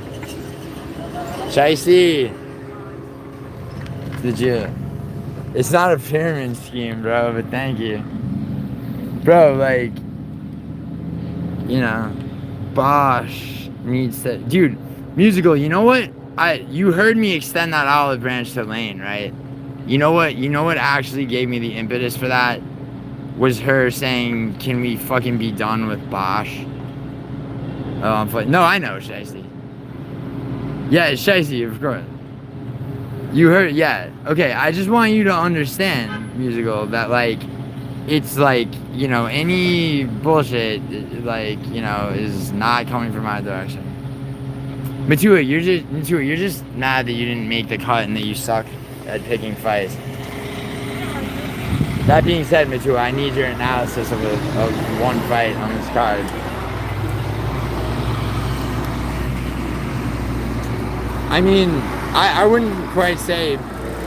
Chicey. Did you? It's not a pyramid scheme, bro. But thank you, bro. Like, you know, Bosch needs to, dude. Musical, you know what? You heard me extend that olive branch to Lane, right? You know what actually gave me the impetus for that? Was her saying, can we fucking be done with Bosch? Oh, no, I know, Shiesty. Yeah, Shiesty, of course. You heard, yeah. Okay, I just want you to understand, musical, that, like, it's like, you know, any bullshit, like, you know, is not coming from my direction. Matua, you're just mad that you didn't make the cut and that you suck at picking fights. That being said, Matua, I need your analysis of one fight on this card. I mean, I wouldn't quite say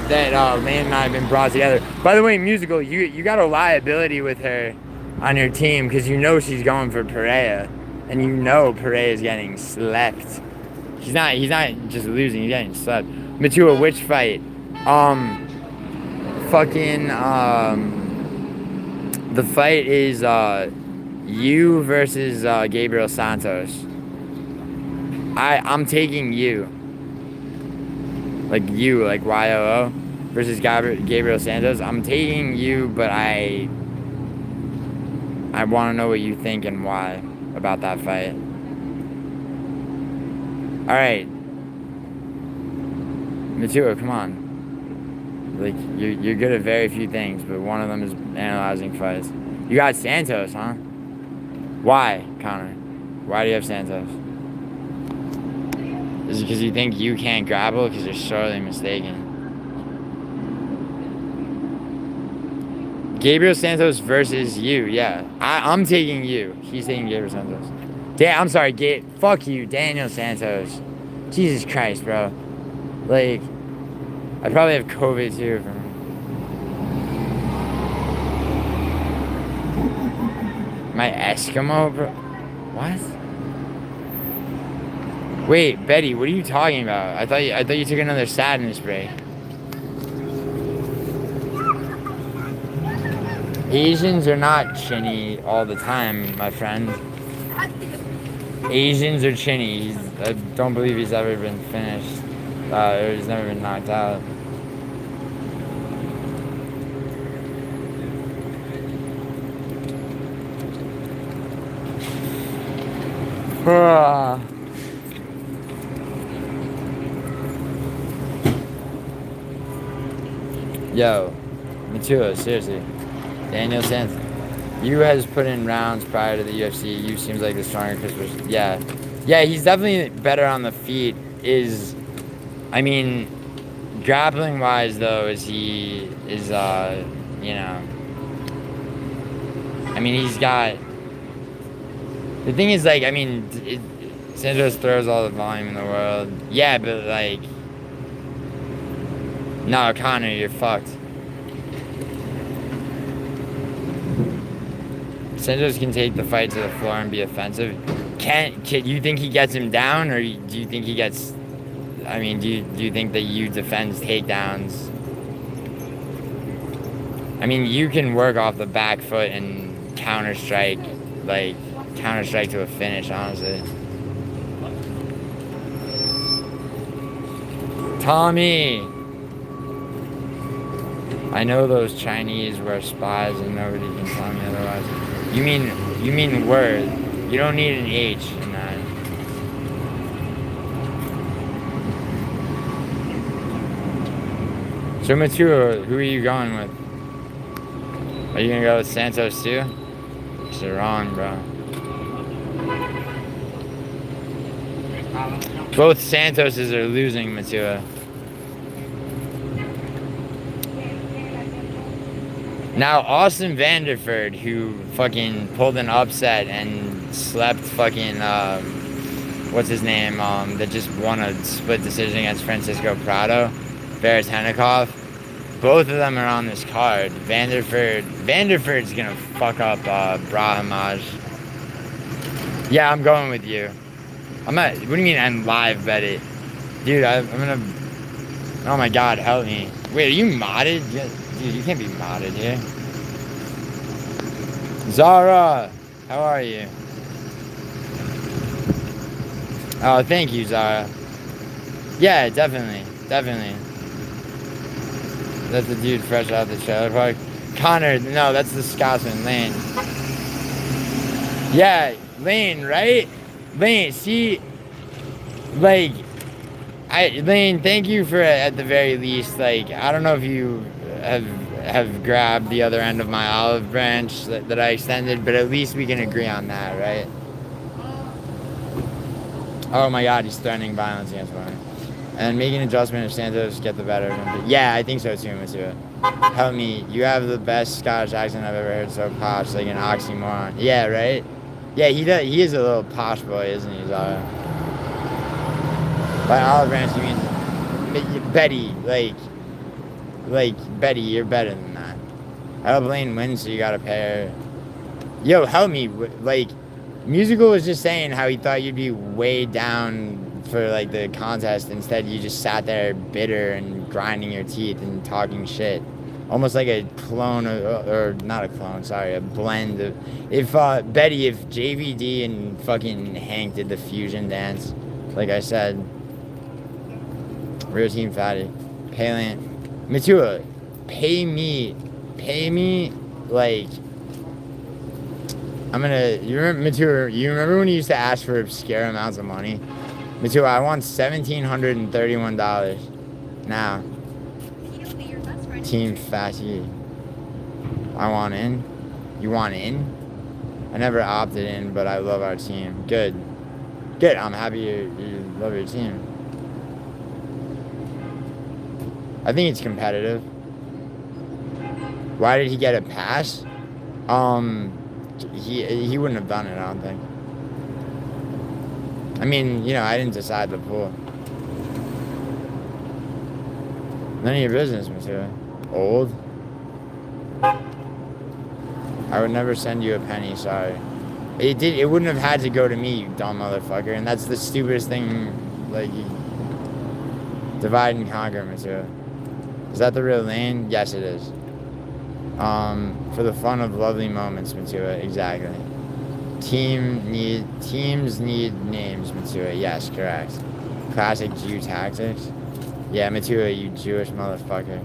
that Lane and I have been brought together. By the way, musical, you got a liability with her on your team because you know she's going for Pereira, and you know Pereira's getting slept. He's not just losing, he's getting slept. Matua, which fight? The fight is you versus Gabriel Santos. I'm taking you. Like you, like YOO versus Gabriel Santos. I'm taking you, but I want to know what you think and why about that fight. All right, Matua, come on. Like, you're good at very few things, but one of them is analyzing fights. You got Santos, huh? Why, Connor? Why do you have Santos? Is it because you think you can't grapple? Because you're sorely mistaken. Gabriel Santos versus you, yeah. I'm taking you. He's taking Gabriel Santos. I'm sorry, fuck you, Daniel Santos. Jesus Christ, bro. Like, I probably have COVID too from... My Eskimo, bro? What? Wait, Betty, what are you talking about? I thought you took another sadness break. Asians are not chinny all the time, my friend. Asians are chinny. I don't believe he's ever been finished. Or he's never been knocked out. Yo, Matua, seriously. Daniel Santos. You has put in rounds prior to the UFC. You seems like the stronger Chris. Yeah, he's definitely better on the feet. I mean, grappling wise though, you know. I mean, he's got. The thing is, like, I mean, Santos throws all the volume in the world. Yeah, but like, no, Connor, you're fucked. Santos can take the fight to the floor and be offensive. Can you think he gets him down, or do you think he gets? I mean, do you think that you defends takedowns? I mean, you can work off the back foot and counter strike to a finish, honestly. Tommy! I know those Chinese were spies and nobody can tell me otherwise. You mean word. You don't need an H in that. So Matua, who are you going with? Are you gonna go with Santos too? You're wrong, bro. Both Santoses are losing, Matua. Now, Austin Vanderford, who fucking pulled an upset and slept fucking, what's his name, that just won a split decision against Francisco Prado, Veretennikov. Both of them are on this card. Vanderford's gonna fuck up, Brahimaj. Yeah, I'm going with you. What do you mean I'm live bet it? Dude, I'm gonna, oh my god, help me. Wait, are you modded? Yeah, dude, you can't be modded here. Zara, how are you? Oh, thank you, Zara. Yeah, definitely. That's the dude fresh out the trailer park. Connor, no, that's the Scotsman, Lane. Yeah, Lane, right? Lane, see, like, Lane, thank you for, at the very least, like, I don't know if you have grabbed the other end of my olive branch that I extended, but at least we can agree on that, right? Oh my god, he's threatening violence against women. And make an adjustment if Santos get the better of him. Yeah, I think so too, Matua. Help me, you have the best Scottish accent I've ever heard, so posh, like an oxymoron. Yeah, right? Yeah, he is a little posh boy, isn't he, Zara? By olive branch, you mean Betty, like Betty, you're better than that. I hope Lane wins, so you gotta pay her. Yo, help me, like, Musical was just saying how he thought you'd be way down for, like, the contest. Instead, you just sat there bitter and grinding your teeth and talking shit. Almost like a clone, or not a clone, sorry, a blend of... If, Betty, if JVD and fucking Hank did the fusion dance, like I said, real team fatty. Payland. Matua, pay me, like... I'm gonna... You remember, Matua, you remember when you used to ask for obscure amounts of money? Matua, I want $1,731 now. Team Fatty. I want in. You want in? I never opted in, but I love our team. Good. I'm happy you love your team. I think it's competitive. Why did he get a pass? He wouldn't have done it, I don't think. I mean, you know, I didn't decide the pool. None of your business, Matua. Old? I would never send you a penny, sorry. It wouldn't have had to go to me, you dumb motherfucker. And that's the stupidest thing, like, you divide and conquer, Matua. Is that the real lane? Yes, it is. For the fun of lovely moments, Matua, exactly. Teams need names, Matua. Yes, correct. Classic Jew tactics. Yeah, Matua, you Jewish motherfucker.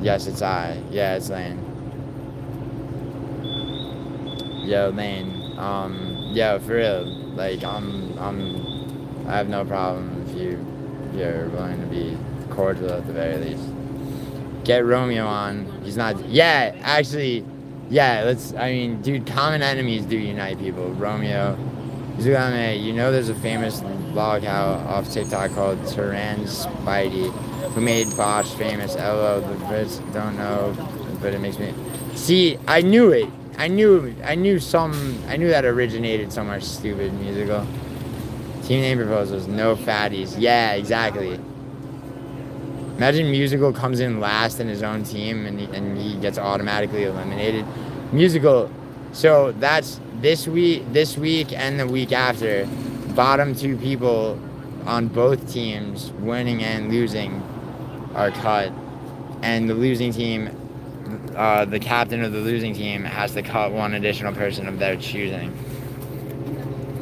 Yes, it's I. Yeah, it's Lane. Yo, Lane. Yo, for real. Like, I have no problem if you're willing to be cordial at the very least. Get Romeo on. He's not. Yeah, actually. Yeah, dude, common enemies do unite people. Romeo. You know there's a famous vlog off TikTok called Turan Spidey, who made Bosch famous. LO, the Brits don't know, but it makes me... See, I knew it. I knew that originated somewhere stupid musical. Team name proposals, no fatties. Yeah, exactly. Imagine Musical comes in last in his own team and he gets automatically eliminated. Musical, so that's this week and the week after. Bottom two people on both teams, winning and losing, are cut. And the losing team, the captain of the losing team has to cut one additional person of their choosing.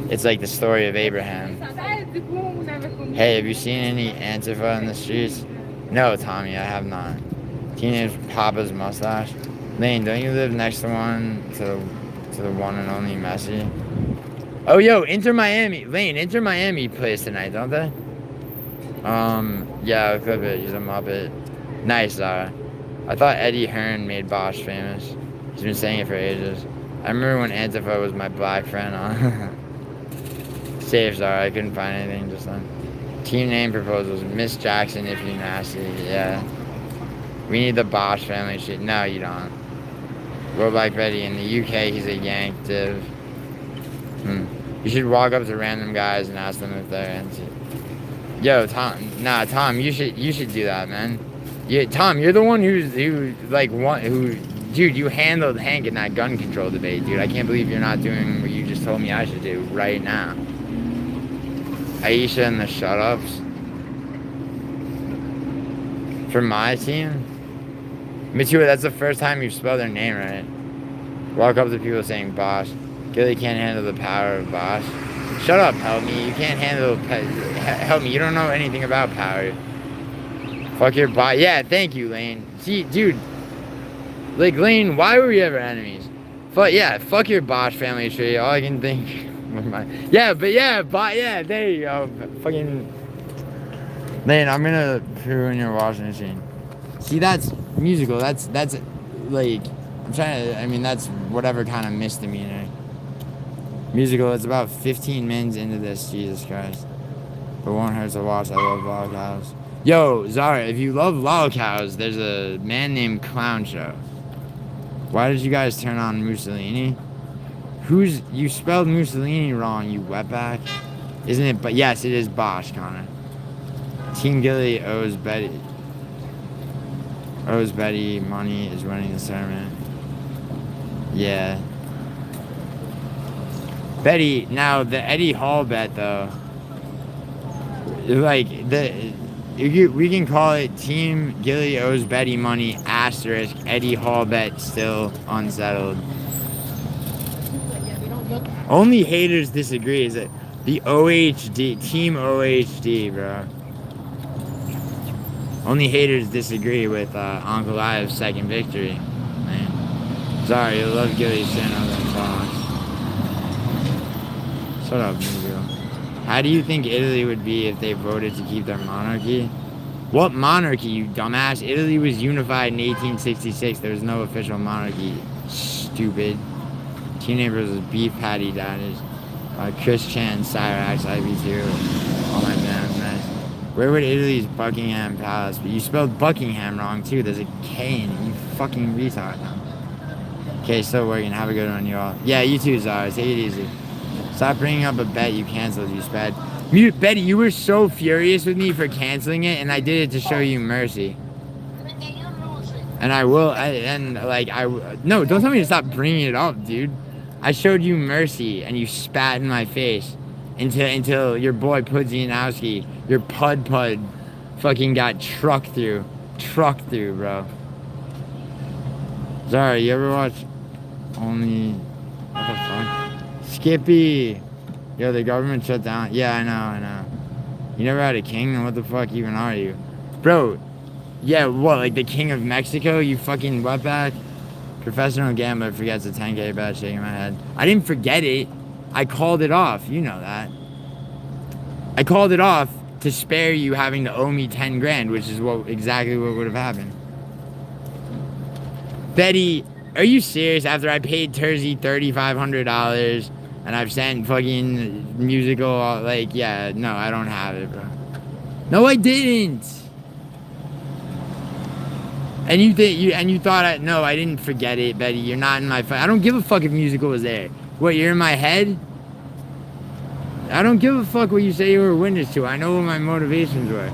It's like the story of Abraham. Hey, have you seen any Antifa in the streets? No, Tommy, I have not. Teenage Papa's mustache. Lane, don't you live next to the one and only Messi? Oh, yo, Inter Miami. Lane, Inter Miami plays tonight, don't they? Yeah, I'll clip it. He's a Muppet. Nice, Zara. I thought Eddie Hearn made Bosch famous. He's been saying it for ages. I remember when Antifa was my black friend on. Safe, Zara. I couldn't find anything just then. Team name proposals. Miss Jackson if you nasty. Yeah. We need the Bosch family shit. No, you don't. World Black Betty. In the UK, he's a Yank div. You should walk up to random guys and ask them if they're into. Yo, Tom. Nah, Tom. You should do that, man. Yeah, Tom. You're the one dude. You handled Hank in that gun control debate, dude. I can't believe you're not doing what you just told me I should do right now. Aisha and the shut-ups. For my team? Matua, that's the first time you've spelled their name right. Walk up to people saying Bosch. Gilly can't handle the power of Bosch. Shut up, help me. You can't handle... Help me. You don't know anything about power. Fuck your bot. Yeah, thank you, Lane. See, dude. Like, Lane, why were we ever enemies? Fuck your Bosch family tree. All I can think... Yeah, there you go. Fucking... Lane, I'm gonna poo in your washing machine. See, that's musical. That's like... I'm trying to... I mean, that's whatever kind of misdemeanor. Musical, it's about 15 minutes into this, Jesus Christ. But won't hurt to watch. I love lol cows. Yo, Zara, if you love lol cows, there's a man named Clown Show. Why did you guys turn on Mussolini? You spelled Mussolini wrong, you wetback. Isn't it? But yes, it is Bosch, Connor. Team Gilly owes Betty money, is running the tournament. Yeah. Betty, now the Eddie Hall bet though, like we can call it Team Gilly owes Betty money asterisk Eddie Hall bet still unsettled. Only haters disagree. Is it the OHD Team OHD, bro? Only haters disagree with Uncle Ive's second victory. Man, sorry, you love Gilly's sin on the box. Shut up, Negro. How do you think Italy would be if they voted to keep their monarchy? What monarchy, you dumbass? Italy was unified in 1866. There was no official monarchy. Stupid. Team neighbors was Beef Patty Daddies. Chris Chan, Cyrax, IB2. All my bands, nice. Where would Italy's Buckingham Palace be? You spelled Buckingham wrong, too. There's a K in it. You fucking retard. Okay, still working. Have a good one, you all. Yeah, you too, Zara. Take it easy. Stop bringing up a bet you canceled, you sped. Betty, you were so furious with me for canceling it, and I did it to show you mercy. And I will, no, don't tell me to stop bringing it up, dude. I showed you mercy, and you spat in my face until your boy Pudzianowski, your pud, fucking got trucked through, bro. Zara, you ever watch only, what the fuck? Skippy! Yo, the government shut down. Yeah, I know. You never had a king? Then what the fuck even are you? Bro, yeah, what, like the king of Mexico? You fucking wetback? Professional gambler forgets a 10K bet, shaking my head. I didn't forget it. I called it off. You know that. I called it off to spare you having to owe me 10 grand, which is exactly what would have happened. Betty, are you serious? After I paid Terzi $3,500 and I've sent fucking musical, like, yeah, no, I don't have it, bro. No, I didn't. And you thought no, I didn't forget it, Betty. You're not in my I don't give a fuck if musical was there. What, you're in my head? I don't give a fuck what you say you were a witness to. I know what my motivations were.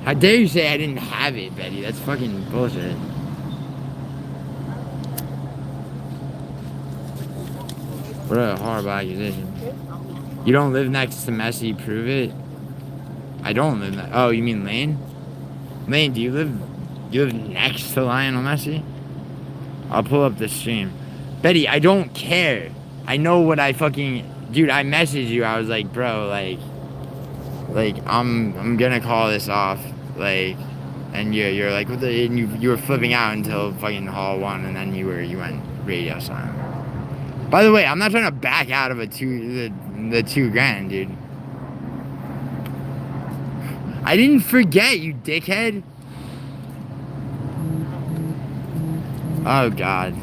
How dare you say I didn't have it, Betty? That's fucking bullshit. What a horrible accusation. You don't live next to Messi, prove it? I don't live next. Oh, you mean Lane? Lane, do you live next to Lionel Messi? I'll pull up the stream. Betty, I don't care. I know what I fucking... Dude, I messaged you. I was like, bro, like... Like, I'm gonna call this off. Like, and you're like, and you were flipping out until fucking hall 1, and then you went radio silent. By the way, I'm not trying to back out of the $2,000, dude. I didn't forget, you dickhead. Oh God.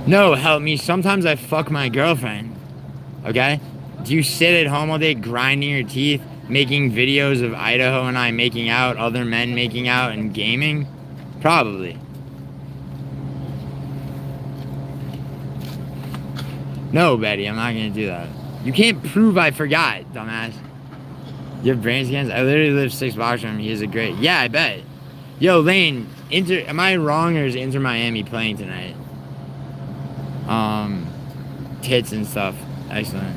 No, help me. Sometimes I fuck my girlfriend. Okay? Do you sit at home all day grinding your teeth, making videos of Idaho and I making out, other men making out, and gaming? Probably. No, Betty, I'm not gonna do that. You can't prove I forgot, dumbass. You have brain scans? I literally live 6 blocks from him. He is a great... Yeah, I bet. Yo, Lane, am I wrong, or is Inter Miami playing tonight? Tits and stuff. Excellent.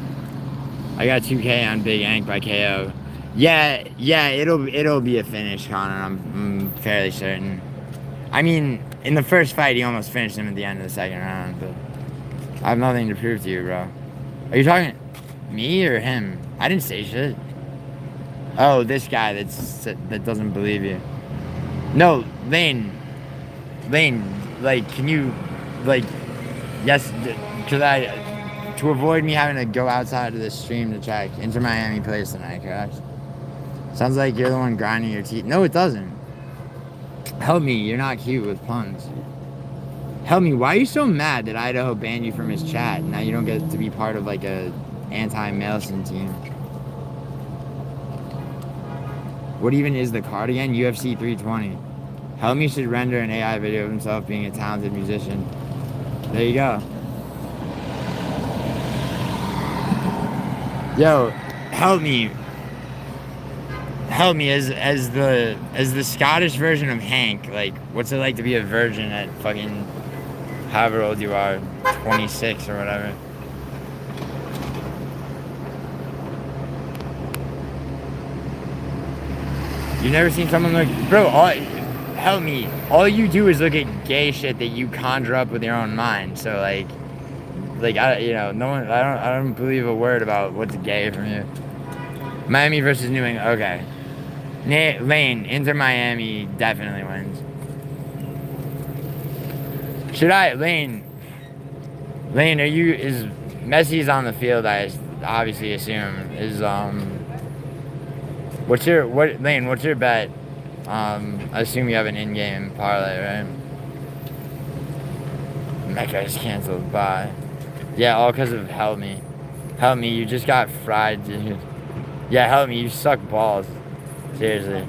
I got 2K on Big Ank by KO. Yeah, it'll be a finish, Connor. I'm fairly certain. I mean, in the first fight, he almost finished him at the end of the second round, but I have nothing to prove to you, bro. Are you talking me or him? I didn't say shit. Oh, this guy that doesn't believe you. No, Lane, like, can you, like, yes, because to avoid me having to go outside of the stream to check, Inter Miami plays tonight, correct? Sounds like you're the one grinding your teeth. No, it doesn't. Help me, you're not cute with puns. Help me, why are you so mad that Idaho banned you from his chat? Now you don't get to be part of, like, a anti-Mailson team. What even is the card again? UFC 320. Help me should render an AI video of himself being a talented musician. There you go. Yo, help me as the Scottish version of Hank. Like, what's it like to be a virgin at fucking however old you are, 26 or whatever? You've never seen someone look, bro? Help me. All you do is look at gay shit that you conjure up with your own mind. So like no one. I don't believe a word about what's gay from you. Miami versus New England. Okay. Lane, Inter Miami definitely wins. Lane, is Messi's on the field, I obviously assume. What's your bet? I assume you have an in-game parlay, right? That guy's canceled, bye. Yeah, all because of Help Me. Help Me, you just got fried, dude. Yeah, Help Me, you suck balls. Seriously.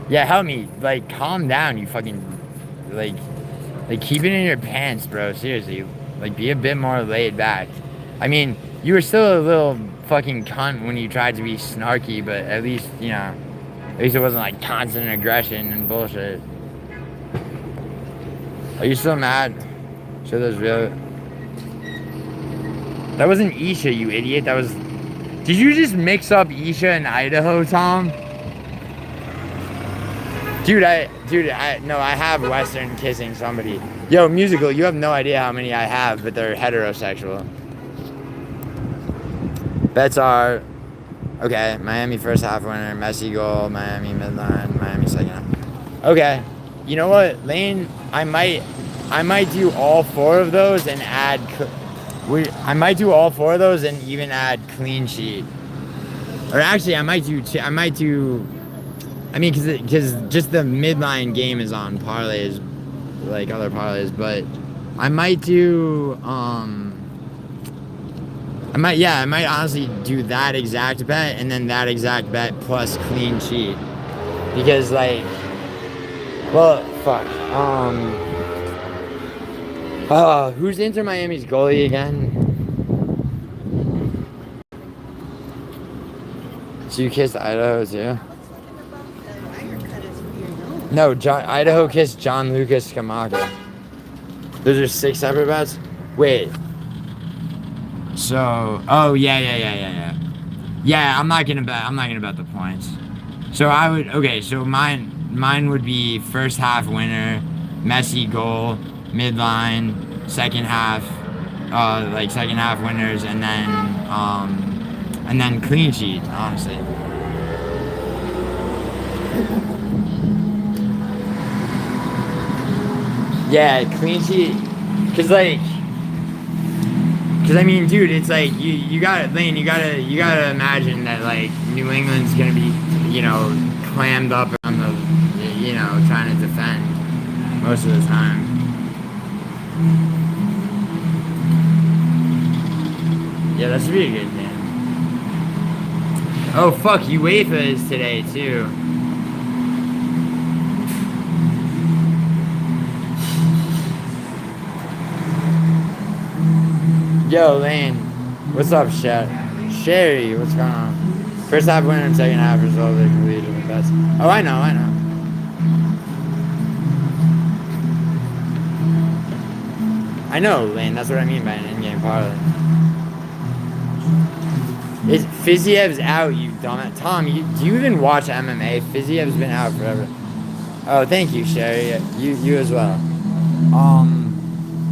Yeah, Help Me, like, calm down, you fucking, like, keep it in your pants, bro, seriously. Like, be a bit more laid back. I mean, you were still a little fucking cunt when you tried to be snarky, but at least, you know, at least it wasn't, like, constant aggression and bullshit. Are you still mad? Sure, those real... That wasn't Isha, you idiot. That was... Did you just mix up Isha and Idaho, Tom? Dude, no, I have Western kissing somebody. Yo, Musical, you have no idea how many I have, but they're heterosexual. Bets are... Okay, Miami first half winner, Messi goal, Miami midline, Miami second half. Okay, you know what, Lane? I might do all 4 of those and add... I might do all 4 of those and even add clean sheet. Or actually, I might do... I mean, because just the midline game is on parlays, like other parlays, but I might do... I might honestly do that exact bet and then that exact bet plus clean sheet. Because, like... Well, fuck. Who's Inter Miami's goalie again? So you kissed Idaho too? No, Idaho kissed John Lucas Kamaka. Those are 6 separate bets? Wait. So, oh yeah. Yeah, I'm not gonna bet the points. So mine would be first half winner, Messi goal, midline, second half winners, and then clean sheet, honestly. Yeah, clean sheet, cause I mean, dude, it's like you gotta imagine that like New England's gonna be, clammed up on the, trying to defend most of the time. Yeah, that should be a good game. Oh fuck, UEFA is today too. Yo, Lane. What's up, Sherry? What's going on? First half winner and second half result they completed the best. Oh, I know. I know, Lane. That's what I mean by an in-game parlay. Fiziev's out, you dumbass. Tom, do you even watch MMA? Fiziev's been out forever. Oh, thank you, Sherry. You as well.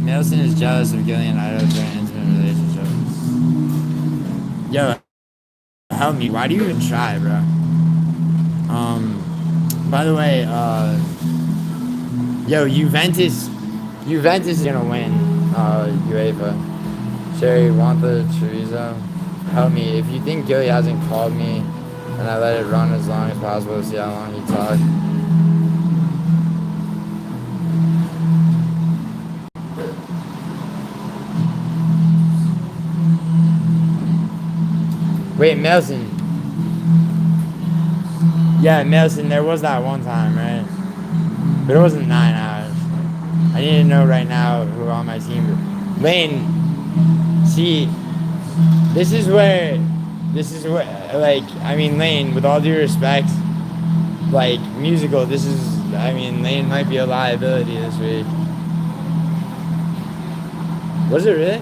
Nelson is jealous of GiulianoArgenti during an intimate relationship. Yo, help me. Why do you even try, bro? By the way, yo, Juventus is gonna win, UEFA. Sherry, want the chorizo? Help me. If you think Gilly hasn't called me, and I let it run as long as possible to see how long he talks. Wait, Melson. Yeah, Melson, there was that one time, right? But it wasn't 9 hours. I need to know right now who on my team. Lane, see, this is where, like, I mean, Lane, with all due respect, like, musical, Lane might be a liability this week. Was it really?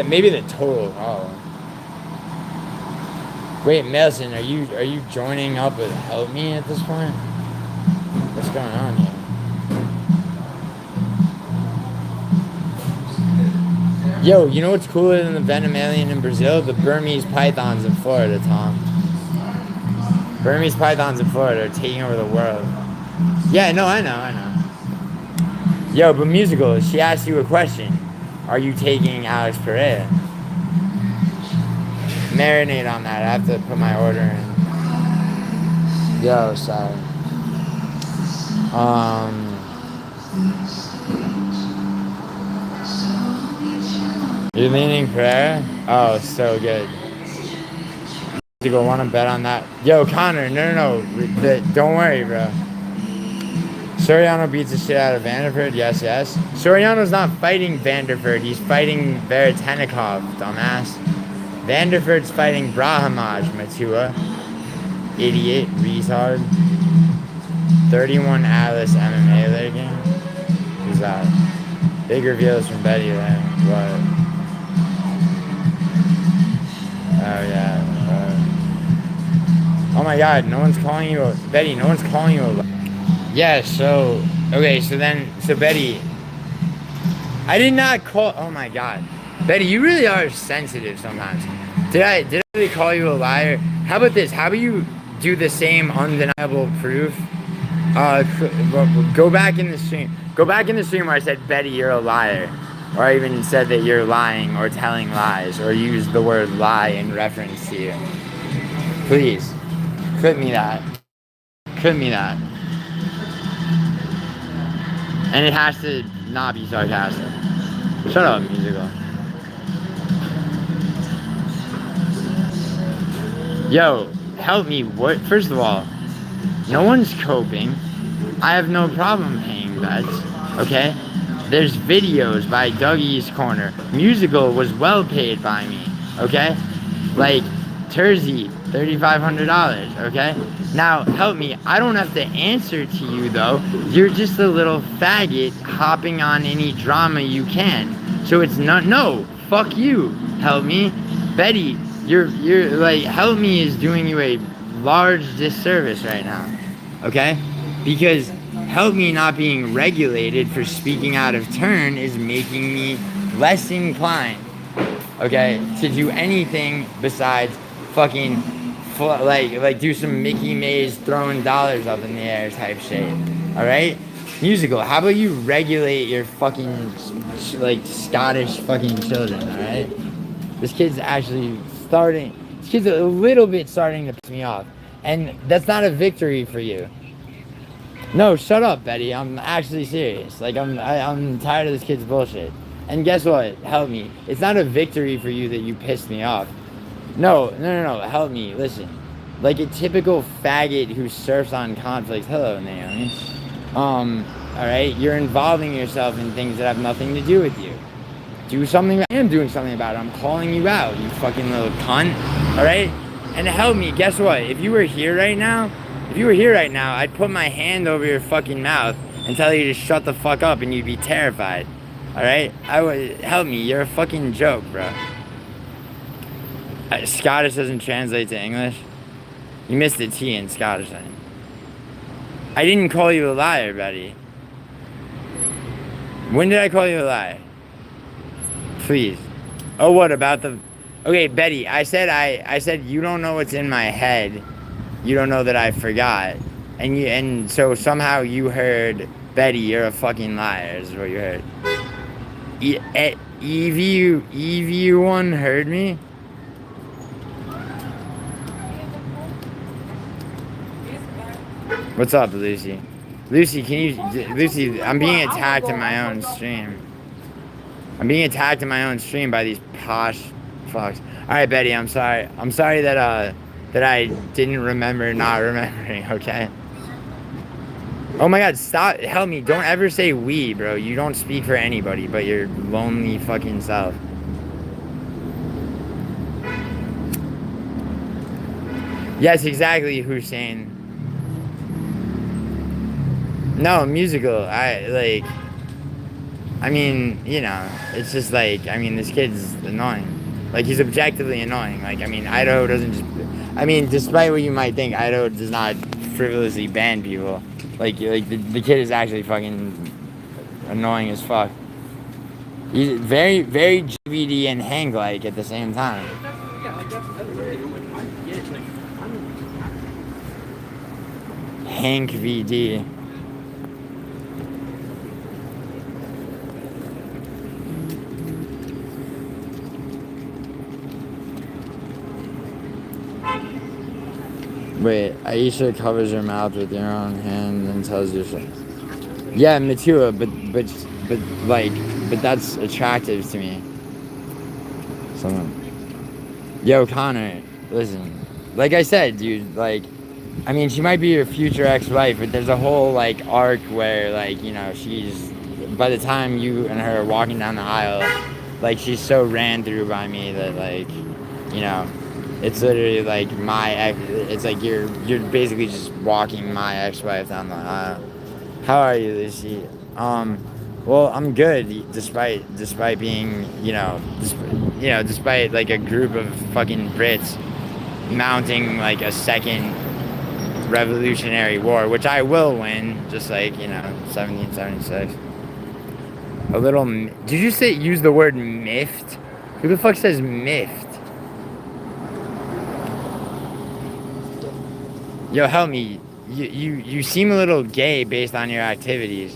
Maybe the total. Oh. Wait, Melson, are you joining up with Help Me at this point? What's going on here? Yo, you know what's cooler than the Venom Alien in Brazil? The Burmese pythons in Florida, Tom. Burmese pythons in Florida are taking over the world. Yeah, no, I know. Yo, but musical, she asked you a question. Are you taking Alex Pereira? Marinate on that. I have to put my order in. Yo, sorry. You're leaning Pereira? Oh, so good. You go want to bet on that? Yo, Connor, no. Don't worry, bro. Soriano beats the shit out of Vanderford. Yes. Soriano's not fighting Vanderford. He's fighting Veretenikov, dumbass. Vanderford's fighting Brahimaj Matua. Idiot, retard. 31 Atlas MMA leg game. Who's that? Big reveals from Betty there. What? Oh, yeah. Oh my god, no one's calling you Betty, no one's calling you Yeah, so Betty, I did not call. Oh my god, Betty, you really are sensitive sometimes. Did I really call you a liar? How about this? How about you do the same undeniable proof? Go back in the stream. Go back in the stream where I said, Betty, you're a liar, or I even said that you're lying or telling lies, or used the word lie in reference to you. Please, clip me that. And it has to not be sarcastic. Shut up, musical. Yo, help me. What? First of all, no one's coping. I have no problem paying bets. Okay? There's videos by Dougie's Corner. Musical was well paid by me. Okay? Like, Terzi, $3,500. Okay? Now, help me. I don't have to answer to you, though. You're just a little faggot hopping on any drama you can. So it's not, no, fuck you. Help me. Betty, you're like, help me is doing you a large disservice right now, okay? Because help me not being regulated for speaking out of turn is making me less inclined, okay, to do anything besides fucking like do some Mickey Mays throwing dollars up in the air type shit. All right, musical. How about you regulate your fucking like Scottish fucking children? All right, this kid's actually starting. This kid's a little bit starting to piss me off, and that's not a victory for you. No, shut up, Betty. I'm actually serious. Like I'm tired of this kid's bullshit. And guess what? Help me. It's not a victory for you that you pissed me off. No. Help me. Listen. Like a typical faggot who surfs on conflicts. Hello, Naomi. Alright? You're involving yourself in things that have nothing to do with you. Do something. I am doing something about it. I'm calling you out, you fucking little cunt. Alright? And help me. Guess what? If you were here right now, I'd put my hand over your fucking mouth and tell you to shut the fuck up and you'd be terrified. Alright? I would help me. You're a fucking joke, bro. Scottish doesn't translate to English. You missed the T in Scottish then. I didn't call you a liar, Betty. When did I call you a liar? Please. Oh, what about the... Okay, Betty, I said you don't know what's in my head. You don't know that I forgot. And so somehow you heard, Betty, you're a fucking liar, is what you heard. Evie1 heard me? What's up, Lucy? Lucy, I'm being attacked in my own stream. I'm being attacked in my own stream by these posh fucks. Alright, Betty, I'm sorry. I'm sorry that I didn't remember not remembering, okay? Oh my god, stop. Help me. Don't ever say we, bro. You don't speak for anybody but your lonely fucking self. Yes, exactly, Hussein. No, musical. I mean, you know, it's just like, I mean, this kid's annoying. Like, he's objectively annoying. Like, I mean, Idaho doesn't just... I mean, despite what you might think, Idaho does not frivolously ban people. Like the kid is actually fucking annoying as fuck. He's very, very GVD and Hank-like at the same time. Hank VD. Wait, Aisha covers her mouth with your own hand and tells you so. Yeah, Matua, but that's attractive to me. Yo, Connor, listen. Like I said, dude, like, I mean, she might be your future ex-wife, but there's a whole, like, arc where, like, you know, she's, by the time you and her are walking down the aisle, like, she's so ran through by me that, like, you know, it's literally like my ex, it's like you're basically just walking my ex-wife down the aisle. How are you, Lucy? Well, I'm good, despite being, despite like a group of fucking Brits mounting like a second revolutionary war, which I will win, just like, 1776. A little, did you use the word miffed? Who the fuck says miffed? Yo, help me. You seem a little gay based on your activities,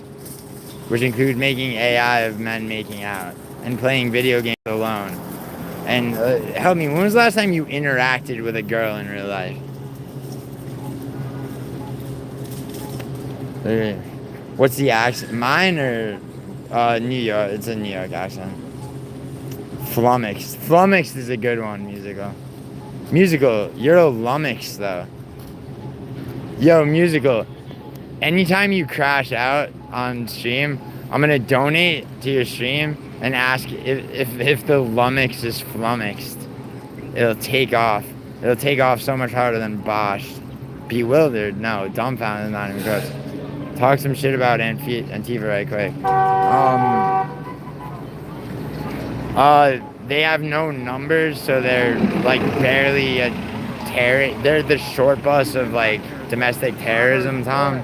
which include making AI of men making out and playing video games alone. And help me, when was the last time you interacted with a girl in real life? What's the accent? Mine or New York? It's a New York accent. Flummoxed. Flummoxed is a good one, musical. Musical, you're a lummox though. Yo, musical, anytime you crash out on stream, I'm gonna donate to your stream and ask if the lummox is flummoxed. It'll take off. It'll take off so much harder than boshed. Bewildered, no. Dumbfounded is not even close. Talk some shit about Antifa right quick. They have no numbers, so they're like barely a they're the short bus of like domestic terrorism, Tom.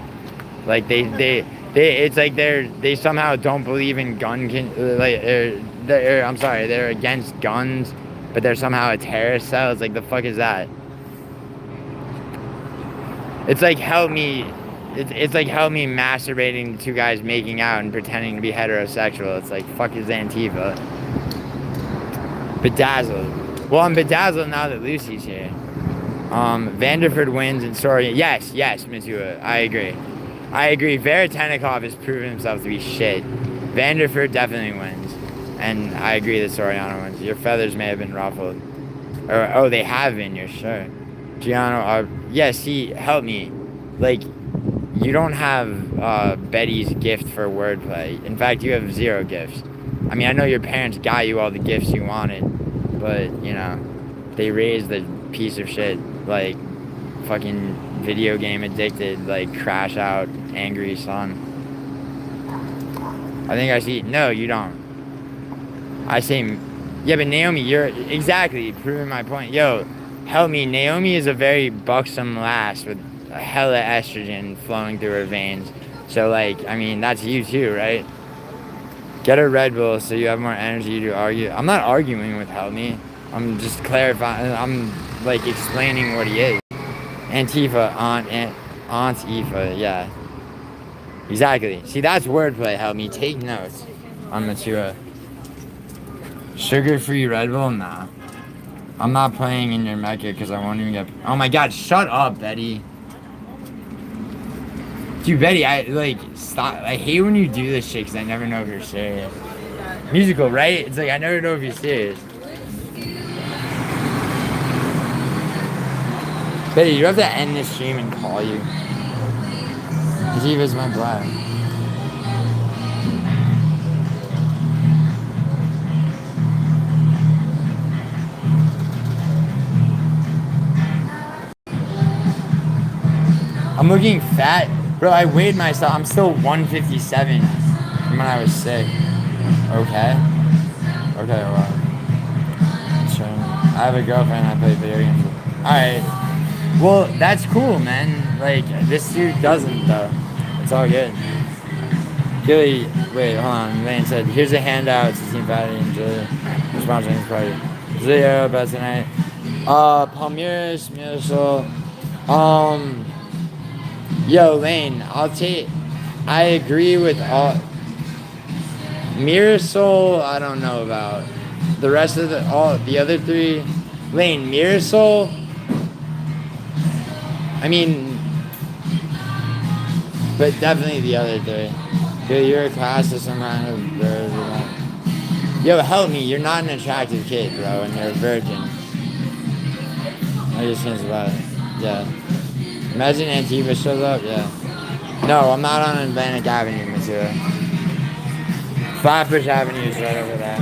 Like it's like they somehow don't believe in they're against guns, but they're somehow a terrorist cell. It's like, the fuck is that? It's like, help me. It's like, help me masturbating to two guys making out and pretending to be heterosexual. It's like, fuck is Antifa? Bedazzled. Well, I'm bedazzled now that Lucy's here. Vanderford wins and Soria. Yes, Matua. I agree. Veretennikov has proven himself to be shit. Vanderford definitely wins. And I agree that Soriano wins. Your feathers may have been ruffled. Or, oh, they have been, you're sure. Giuliano, yeah, see, help me. Like, you don't have Betty's gift for wordplay. In fact, you have 0 gifts. I mean, I know your parents got you all the gifts you wanted, but, you know, they raised the piece of shit, like, fucking video game addicted, like, crash out, angry son. I think I see, no, you don't. I say, yeah, but Naomi, you're, exactly, proving my point. Yo, help me, Naomi is a very buxom lass with a hella estrogen flowing through her veins. So, like, I mean, that's you too, right? Get a Red Bull so you have more energy to argue. I'm not arguing with help me. I'm just clarifying. I'm, like, explaining what he is. Antifa, Aunt Aoife, yeah. Exactly. See, that's wordplay, help me. Take notes on Matua. Sugar-free Red Bull? Nah. I'm not playing in your Mecca because I won't even get... Oh my god, shut up, Betty. Dude, Betty, stop. I hate when you do this shit because I never know if you're serious. Musical, right? It's like, I never know if you're serious. Betty, you have to end this stream and call you. Ziva's my black. I'm looking fat. Bro, I weighed myself. I'm still 157 from when I was sick. Okay, well. Sure. I have a girlfriend I play video games with. Alright. Well, that's cool, man. Like, this dude doesn't, though. It's all good. Gilly, wait, hold on. Lane said, here's a handout to Team Fatty and Julia. Sponsoring this party. Julia, about tonight. Palmeiras, Mirasol. Yo, Lane, I agree with all. Mirasol, I don't know about. The rest of the other 3. Lane, Mirasol. I mean, but definitely the other 3. Yo, you're a class of some kind of bird. Yo, help me, you're not an attractive kid, bro, and you're a virgin. I just think about it. Yeah. Imagine Antifa shows up, yeah. No, I'm not on Atlantic Avenue, Missouri. Flatbush Avenue is right over there.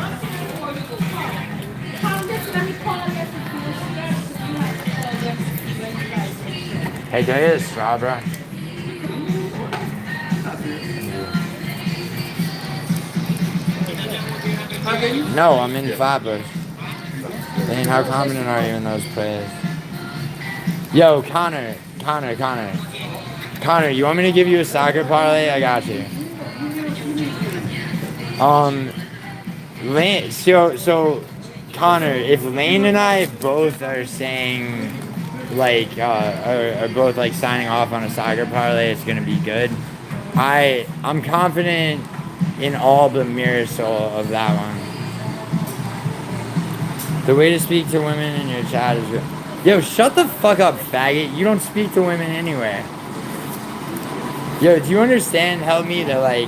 Hey, can I get a straw, bro? No, I'm in Flatbush. Dang, how confident are you in those plays? Yo, Connor, you want me to give you a soccer parlay? I got you. Lane, so Connor, if Lane and I both are saying, like, are both, like, signing off on a soccer parlay, it's gonna be good. I'm confident in all the Mirasol of that one. The way to speak to women in your chat is... Yo, shut the fuck up, faggot. You don't speak to women anywhere. Yo, do you understand, help me, that, like,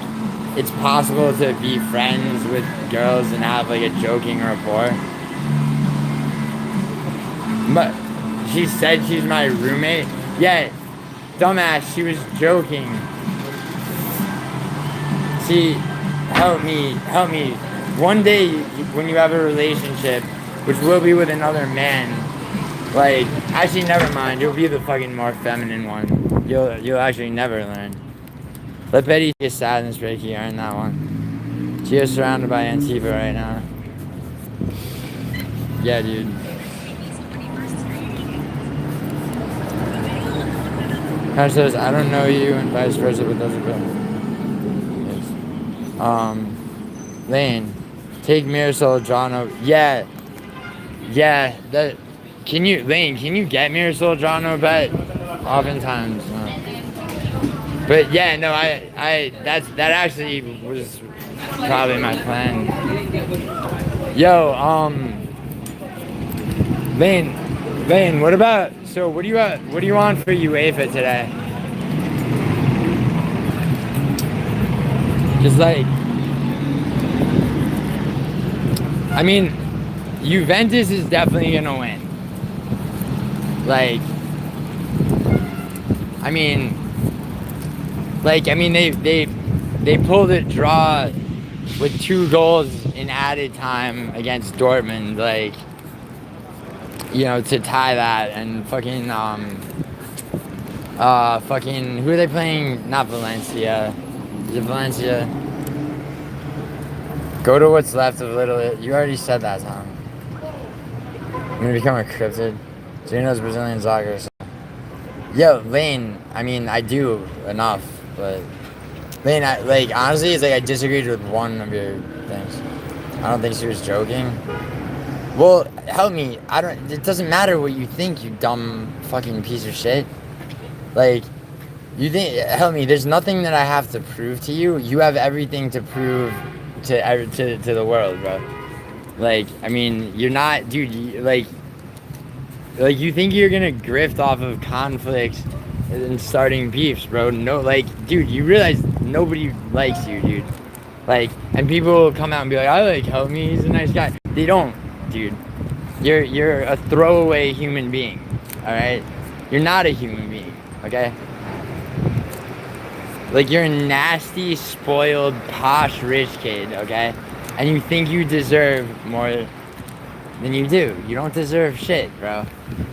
it's possible to be friends with girls and have, like, a joking rapport? But she said she's my roommate? Yeah, dumbass, she was joking. See, help me. One day, when you have a relationship, which will be with another man, like, actually, never mind. You'll be the fucking more feminine one. You'll actually never learn. Let Betty get sadness break here in that one. She is surrounded by Antifa right now. Yeah, dude. Connor says, I don't know you, and vice versa, but those are good. Lane, take Mirasol Jono. Yeah. Lane, can you get Mirasol Jono bet? Oftentimes. But yeah, no, that actually was probably my plan. Yo, Lane, what about, so what do you want for UEFA today? Just like, I mean, Juventus is definitely gonna win. Like, I mean, they pulled a draw with 2 goals in added time against Dortmund, like, you know, to tie that, and fucking who are they playing? Not Valencia. Is it Valencia? Go to what's left of Little. You already said that, Tom. I'm gonna become a cryptid. Gino's Brazilian soccer. So. Yo, Lane. I mean, I do enough, but Lane, honestly, it's like I disagreed with one of your things. I don't think she was joking. Well, help me. It doesn't matter what you think, you dumb fucking piece of shit. Like, you think? Help me. There's nothing that I have to prove to you. You have everything to prove to the world, bro. Like, I mean, you're not, dude. You think you're gonna grift off of conflicts and starting beefs, bro? No, dude, you realize nobody likes you, dude. And people will come out and be like, I like Help Me, he's a nice guy. They don't, dude. You're a throwaway human being, all right? You're not a human being, okay? You're a nasty, spoiled, posh, rich kid, okay? And you think you deserve more than you do. You don't deserve shit, bro.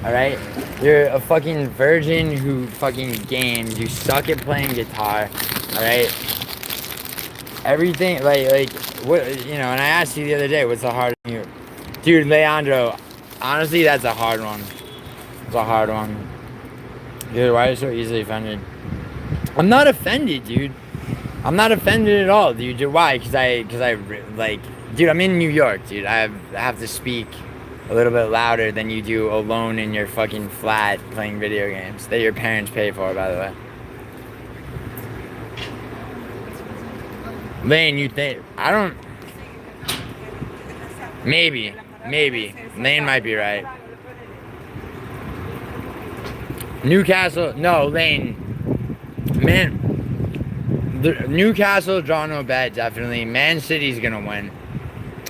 Alright? You're a fucking virgin who fucking games. You suck at playing guitar. Alright? Everything, what, you know, and I asked you the other day, what's the hardest thing you... Dude, Leandro, honestly, that's a hard one. It's a hard one. Dude, why are you so easily offended? I'm not offended, dude. I'm not offended at all, dude. Why? Because dude, I'm in New York, dude. I have to speak a little bit louder than you do alone in your fucking flat playing video games that your parents pay for, by the way. Lane, you think... I don't... Maybe. Lane might be right. Newcastle... No, Lane. Man... Newcastle draw no bet, definitely. Man City's gonna win.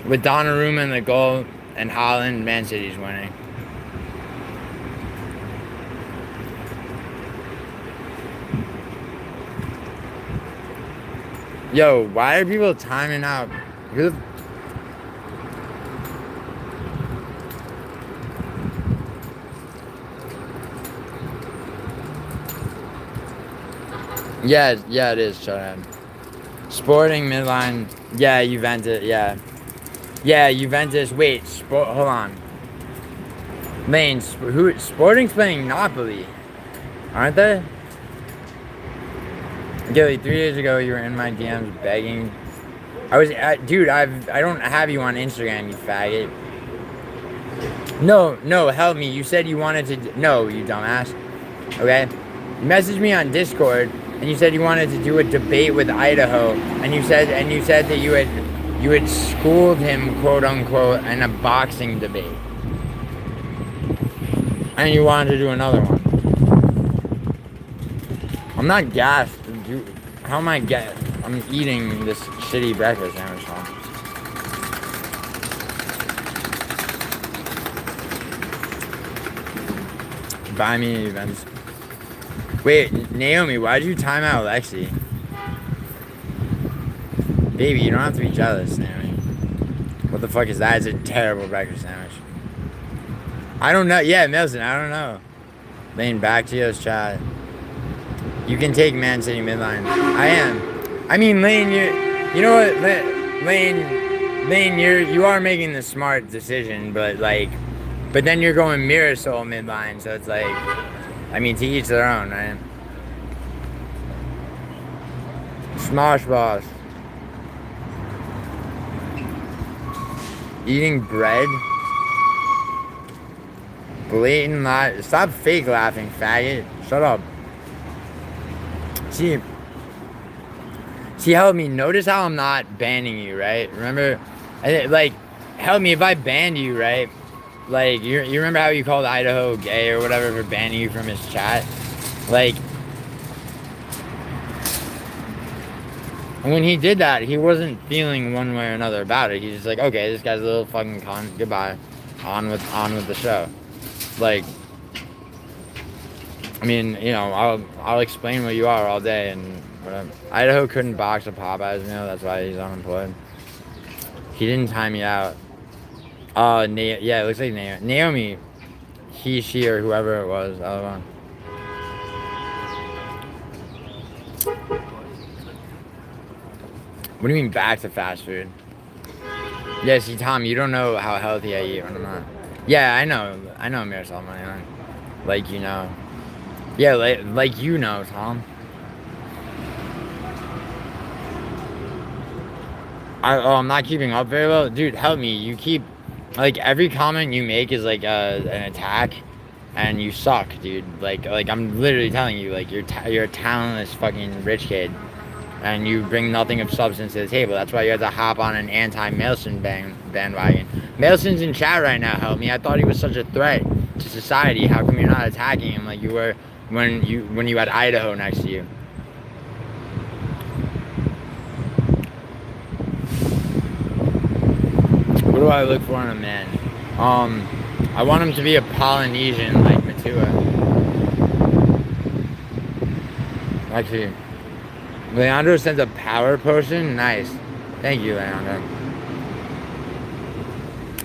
With Donnarumma in the goal and Haaland, Man City's winning. Yo, why are people timing out? Yeah, it is, Shut Sporting midline. Yeah, Juventus, yeah. Yeah, Juventus. Wait, hold on. Lane, Sporting's playing Napoli, aren't they? Gilly, 3 days ago you were in my DMs begging. Dude, I don't have you on Instagram, you faggot. No, help me. You said you wanted to, no, you dumbass. Okay? You messaged me on Discord, and you said you wanted to do a debate with Idaho, and you said that you had schooled him, quote unquote, in a boxing debate. And you wanted to do another one. I'm not gassed. Dude, how am I gassed? I'm eating this shitty breakfast sandwich. Buy me events. Wait, Naomi, why'd you time out Lexi? Baby, you don't have to be jealous, Naomi. What the fuck is that? It's a terrible breakfast sandwich. I don't know. Yeah, Milton, I don't know. Lane, back to yours, chat. You can take Man City midline. I am. I mean, Lane, you know what, Lane, you are making the smart decision, but then you're going Mirasol midline, so it's like, I mean, to each their own, right? Smosh Boss. Eating bread? Blatant lie. Stop fake laughing, faggot. Shut up. See, help me. Notice how I'm not banning you, right? Remember, like, help me if I banned you, right? Like, you remember how you called Idaho gay or whatever for banning you from his chat? Like, when he did that, he wasn't feeling one way or another about it. He's just like, okay, this guy's a little fucking cunt. Goodbye. On with the show. Like, I mean, you know, I'll explain what you are all day and whatever. Idaho couldn't box a Popeyes meal. That's why he's unemployed. He didn't time me out. Yeah, it looks like Naomi. He, she, or whoever it was. The other one. What do you mean back to fast food? Yeah, see, Tom, you don't know how healthy I eat when I'm not. Yeah, I know Marisol Money. Like, you know. Yeah, like you know, Tom. I'm not keeping up very well. Dude, help me. You keep, like, every comment you make is like an attack, and you suck, dude. Like I'm literally telling you, like, you're a talentless fucking rich kid, and you bring nothing of substance to the table. That's why you had to hop on an anti-Mailson bandwagon. Mailson's in chat right now, help me. I thought he was such a threat to society. How come you're not attacking him like you were when you had Idaho next to you? What do I look for in a man? I want him to be a Polynesian like Matua. Actually, Leandro sends a power potion? Nice. Thank you, Leandro.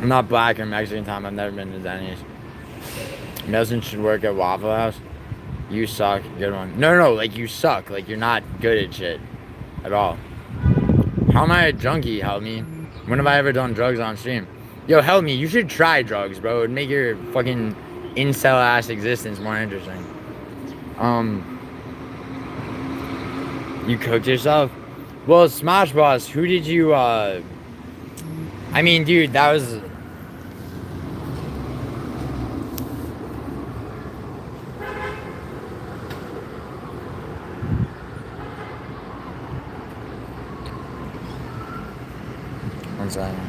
I'm not black or Mexican, Tom. I've never been to Denny's. Nelson should work at Waffle House. You suck. Good one. No, like you suck. Like you're not good at shit. At all. How am I a junkie? Help me. When have I ever done drugs on stream? Yo, help me. You should try drugs, bro. It'd make your fucking incel-ass existence more interesting. You cooked yourself? Well, Smosh Boss, who did you, I mean, dude, that was... One second.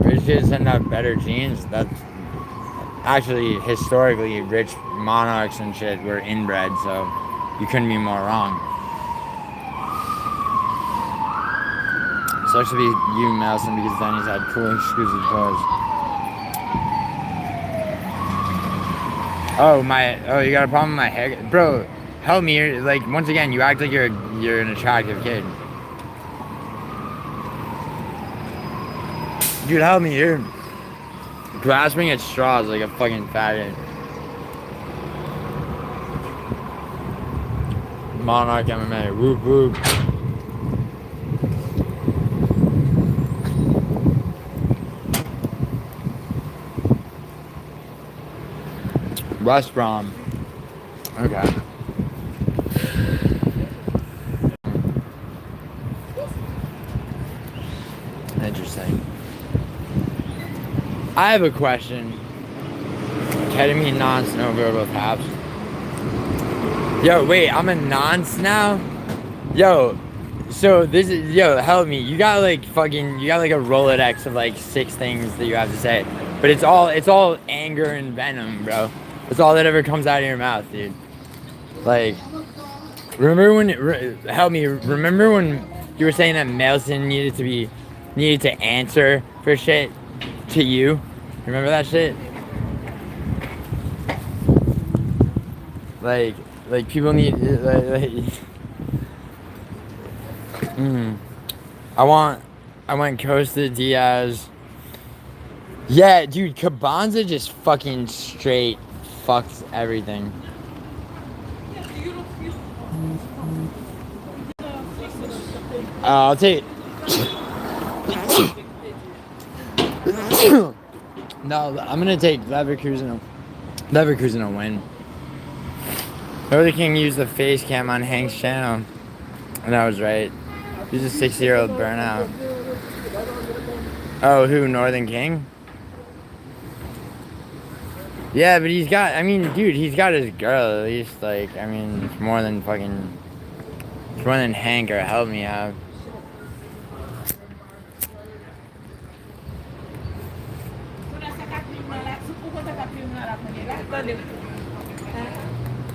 Rich kids tend to have better genes. That's actually historically rich monarchs and shit were inbred, so you couldn't be more wrong. Sucks to be you, Nelson, because Denny's had cool exclusive toys. Oh, you got a problem with my hair? Bro, help me. Like, once again, you act like you're an attractive kid. Dude, help me. You're grasping at straws like a fucking faggot. Monarch MMA. Whoop, whoop. West Brom. Okay. Interesting. I have a question. Ketamine, nonce, no verbal taps. Yo, wait, I'm a nonce now? Yo, so this is, yo, help me. You got like a Rolodex of like 6 things that you have to say. But it's all anger and venom, bro. That's all that ever comes out of your mouth, dude. Like, remember when you were saying that Melson needed to answer for shit to you? Remember that shit? Like people need I want Costa Diaz. Yeah, dude, Cabanza just fucking straight fucks everything. I'll take No, I'm gonna take Leverkusen to win. Brother King used the face cam on Hank's channel, and I was right. He's a 60-year-old burnout. Oh, who? Northern King? Yeah, but he's got, I mean, dude, he's got his girl at least, like, I mean, it's more than Hank or Help Me have.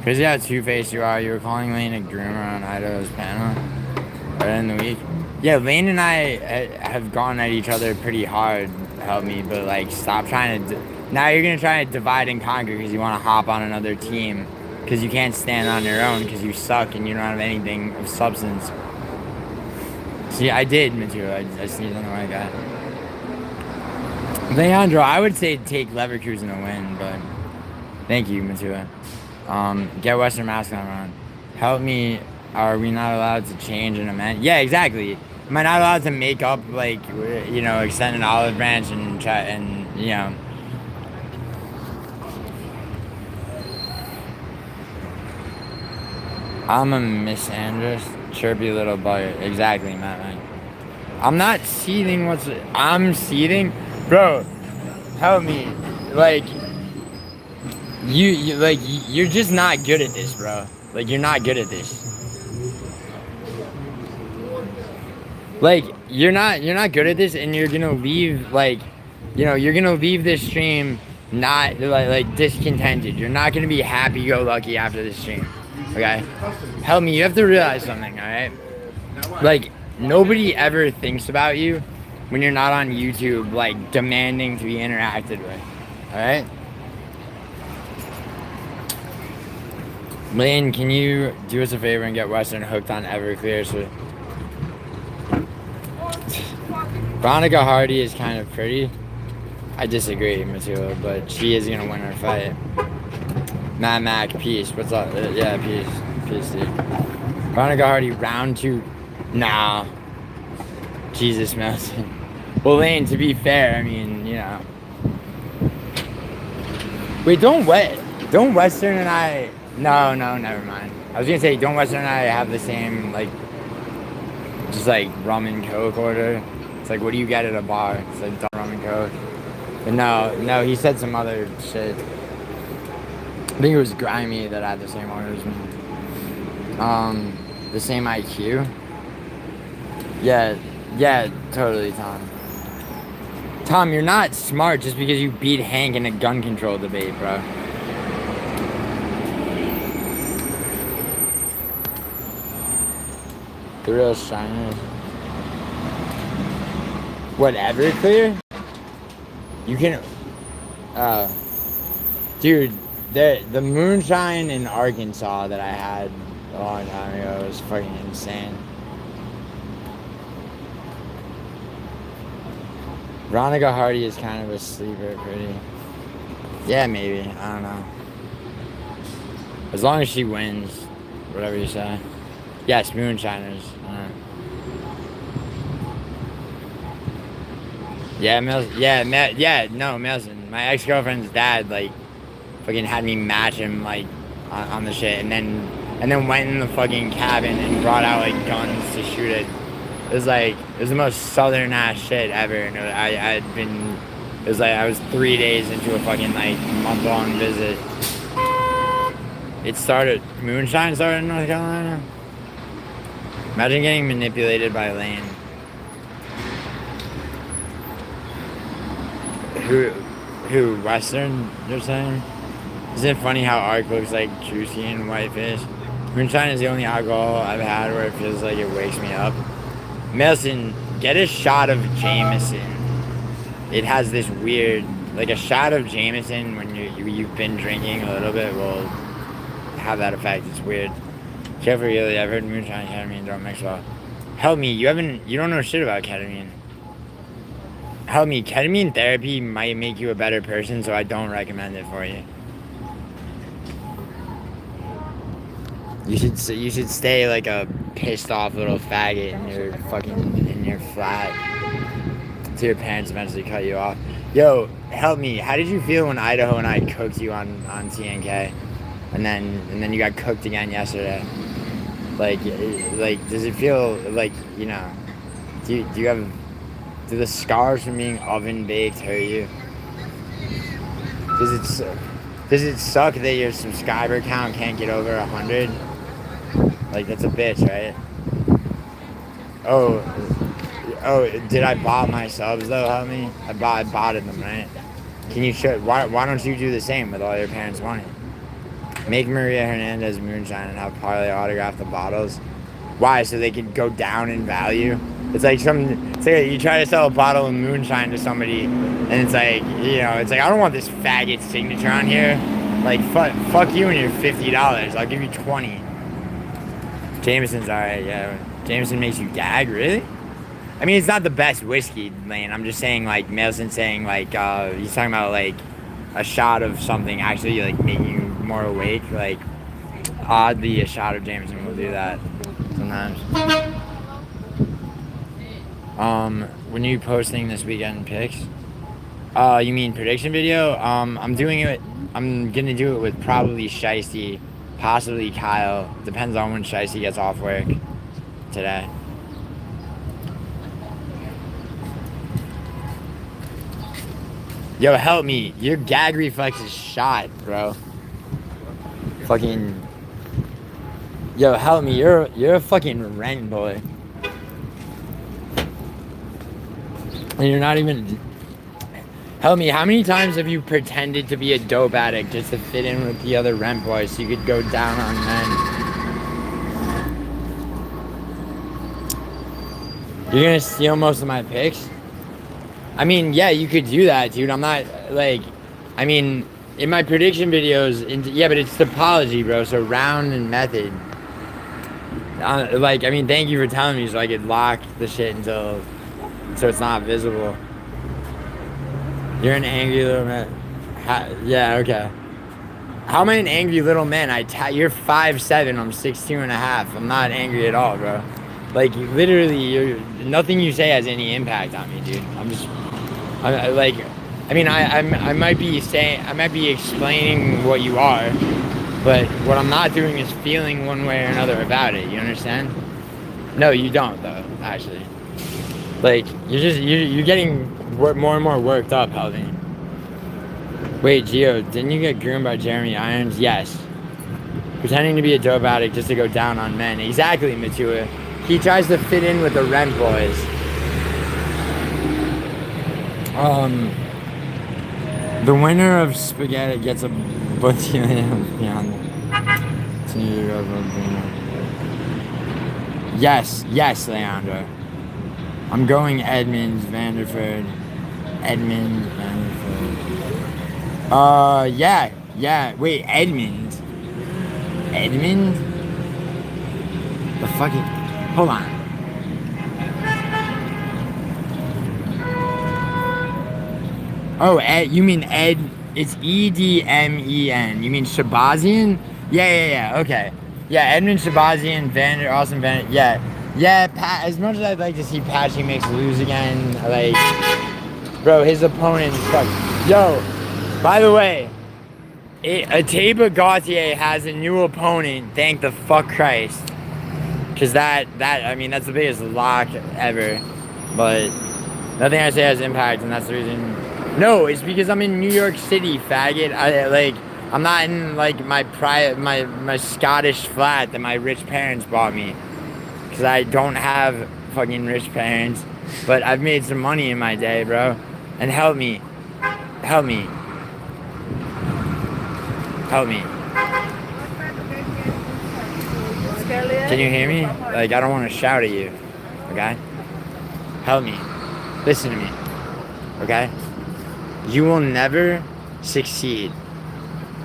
Crazy how two-faced you are. You were calling Lane a groomer on Idaho's panel right in the week. Yeah, Lane and I have gone at each other pretty hard, Help Me, but like, stop trying to, now you're gonna try to divide and conquer because you want to hop on another team because you can't stand on your own because you suck and you don't have anything of substance. See, I did, Mateo. I sneezed on the right guy. Leandro, I would say take Leverkusen to win, but thank you, Mateo. Get Western Mascot on. Help Me. Are we not allowed to change and amend? Yeah, exactly. Am I not allowed to make up, like, you know, extend an olive branch and try and, you know. I'm a misandrist, chirpy little bugger. Exactly, Matt. I'm not seething. I'm seething, bro. Help me, like you're just not good at this, bro. Like you're not good at this. Like you're not good at this, and you're gonna leave like, you know, you're gonna leave this stream not like discontented. You're not gonna be happy-go-lucky after this stream. Okay, Help Me. You have to realize something. All right, like nobody ever thinks about you when you're not on YouTube, like demanding to be interacted with. All right. Lane, can you do us a favor and get Western hooked on Everclear? So Veronica Hardy is kind of pretty. I disagree, Matilda, but she is gonna win her fight. Matt Mac, peace. What's up? Yeah, peace, dude. Veronica Hardy, round 2. Nah. Jesus, man. Well, Lane, to be fair, I mean, you know. Wait, don't Western and I. No, never mind. I was gonna say, don't Western and I have the same, like, just like rum and coke order? It's like, what do you get at a bar? It's like rum and coke. But no, he said some other shit. I think it was Grimy that had the same order as me. The same IQ. Yeah, totally, Tom. Tom, you're not smart just because you beat Hank in a gun control debate, bro. The real shiners. Whatever, clear? You can... dude, the moonshine in Arkansas that I had a long time ago was fucking insane. Veronica Hardy is kind of a sleeper, pretty. Yeah, maybe. I don't know. As long as she wins, whatever you say. Yes, moonshiners. Yeah, Melson. My ex-girlfriend's dad, like, fucking had me match him, like, on the shit, and then went in the fucking cabin and brought out, like, guns to shoot it. It was the most southern ass shit ever, and it was like I was 3 days into a fucking, like, month-long visit. Moonshine started in North Carolina? Imagine getting manipulated by Lane. Who, Western, you're saying? Isn't it funny how Ark looks like juicy and white fish? Moonshine is the only alcohol I've had where it feels like it wakes me up. Melson, get a shot of Jameson. It has this weird, like a shot of Jameson when you've been drinking a little bit will have that effect. It's weird. Careful, really. I've heard moonshine and ketamine don't mix well. Help me, you don't know shit about ketamine. Help me, ketamine therapy might make you a better person, so I don't recommend it for you. You should stay like a pissed off little faggot in your flat till your parents eventually cut you off. Yo, help me. How did you feel when Idaho and I cooked you on TNK, and then you got cooked again yesterday? Like does it feel like, you know? Do the scars from being oven baked hurt you? Does it suck that your subscriber count can't get over 100? Like, that's a bitch, right? Oh, did I bot my subs though, homie? I botted them, right? Can you show? Why don't you do the same with all your parents' money? Make Maria Hernandez moonshine and have Parlay autograph the bottles. Why? So they could go down in value. It's like you try to sell a bottle of moonshine to somebody, and it's like, you know, it's like, I don't want this faggot signature on here. Like, fuck you and your $50. I'll give you 20. Jameson's alright, yeah. Jameson makes you gag, really? I mean, it's not the best whiskey, man. I'm just saying, like, Mailson's saying, like, he's talking about, like, a shot of something actually, like, making you more awake. Like, oddly, a shot of Jameson will do that sometimes. When are you posting this weekend pics? You mean prediction video? I'm gonna do it with probably Shiesty, possibly Kyle. Depends on when Shiesty gets off work today. Yo, help me. Your gag reflex is shot, bro. Fucking. Yo, help me. You're a fucking rent boy. And you're not even. Help me. How many times have you pretended to be a dope addict just to fit in with the other rent boys so you could go down on men? You're gonna steal most of my picks? I mean, yeah, you could do that, dude. I'm not, like, I mean, in my prediction videos, yeah, but it's topology, bro, so round and method. Like, I mean, thank you for telling me so I could lock the shit so it's not visible. You're an angry little man. Yeah, okay. How am I an angry little man? You're 5'7", I'm 6'2.5". I'm not angry at all, bro. Like, literally, nothing you say has any impact on me, dude. I might be explaining what you are, but what I'm not doing is feeling one way or another about it. You understand? No, you don't, though. Actually, like, you're getting more and more worked up, Helvin. Wait, Gio, didn't you get groomed by Jeremy Irons? Yes. Pretending to be a dope addict just to go down on men. Exactly, Matua. He tries to fit in with the rent boys. The winner of spaghetti gets a butty beyond. Yes, Leandro. I'm going Edmonds, Vanderford. Edmund, Vanderford. Yeah. Wait, Edmund? The fucking. Hold on. Oh, Ed, you mean Ed? It's Edmen. You mean Shabazian? Yeah. Okay. Yeah, Edmund Shabazian, Austin Vander. Yeah. Pat. As much as I'd like to see Patchy Mix lose again, like, bro, his opponent is fucked. Yo, by the way, Ateba Gauthier has a new opponent. Thank the fuck Christ. Cause that's the biggest lock ever. But nothing I say has impact, and that's the reason. No, it's because I'm in New York City, faggot. I'm not in, like, my Scottish flat that my rich parents bought me. Because I don't have fucking rich parents. But I've made some money in my day, bro. And help me. Can you hear me? Like, I don't want to shout at you. Okay? Help me. Listen to me. Okay? You will never succeed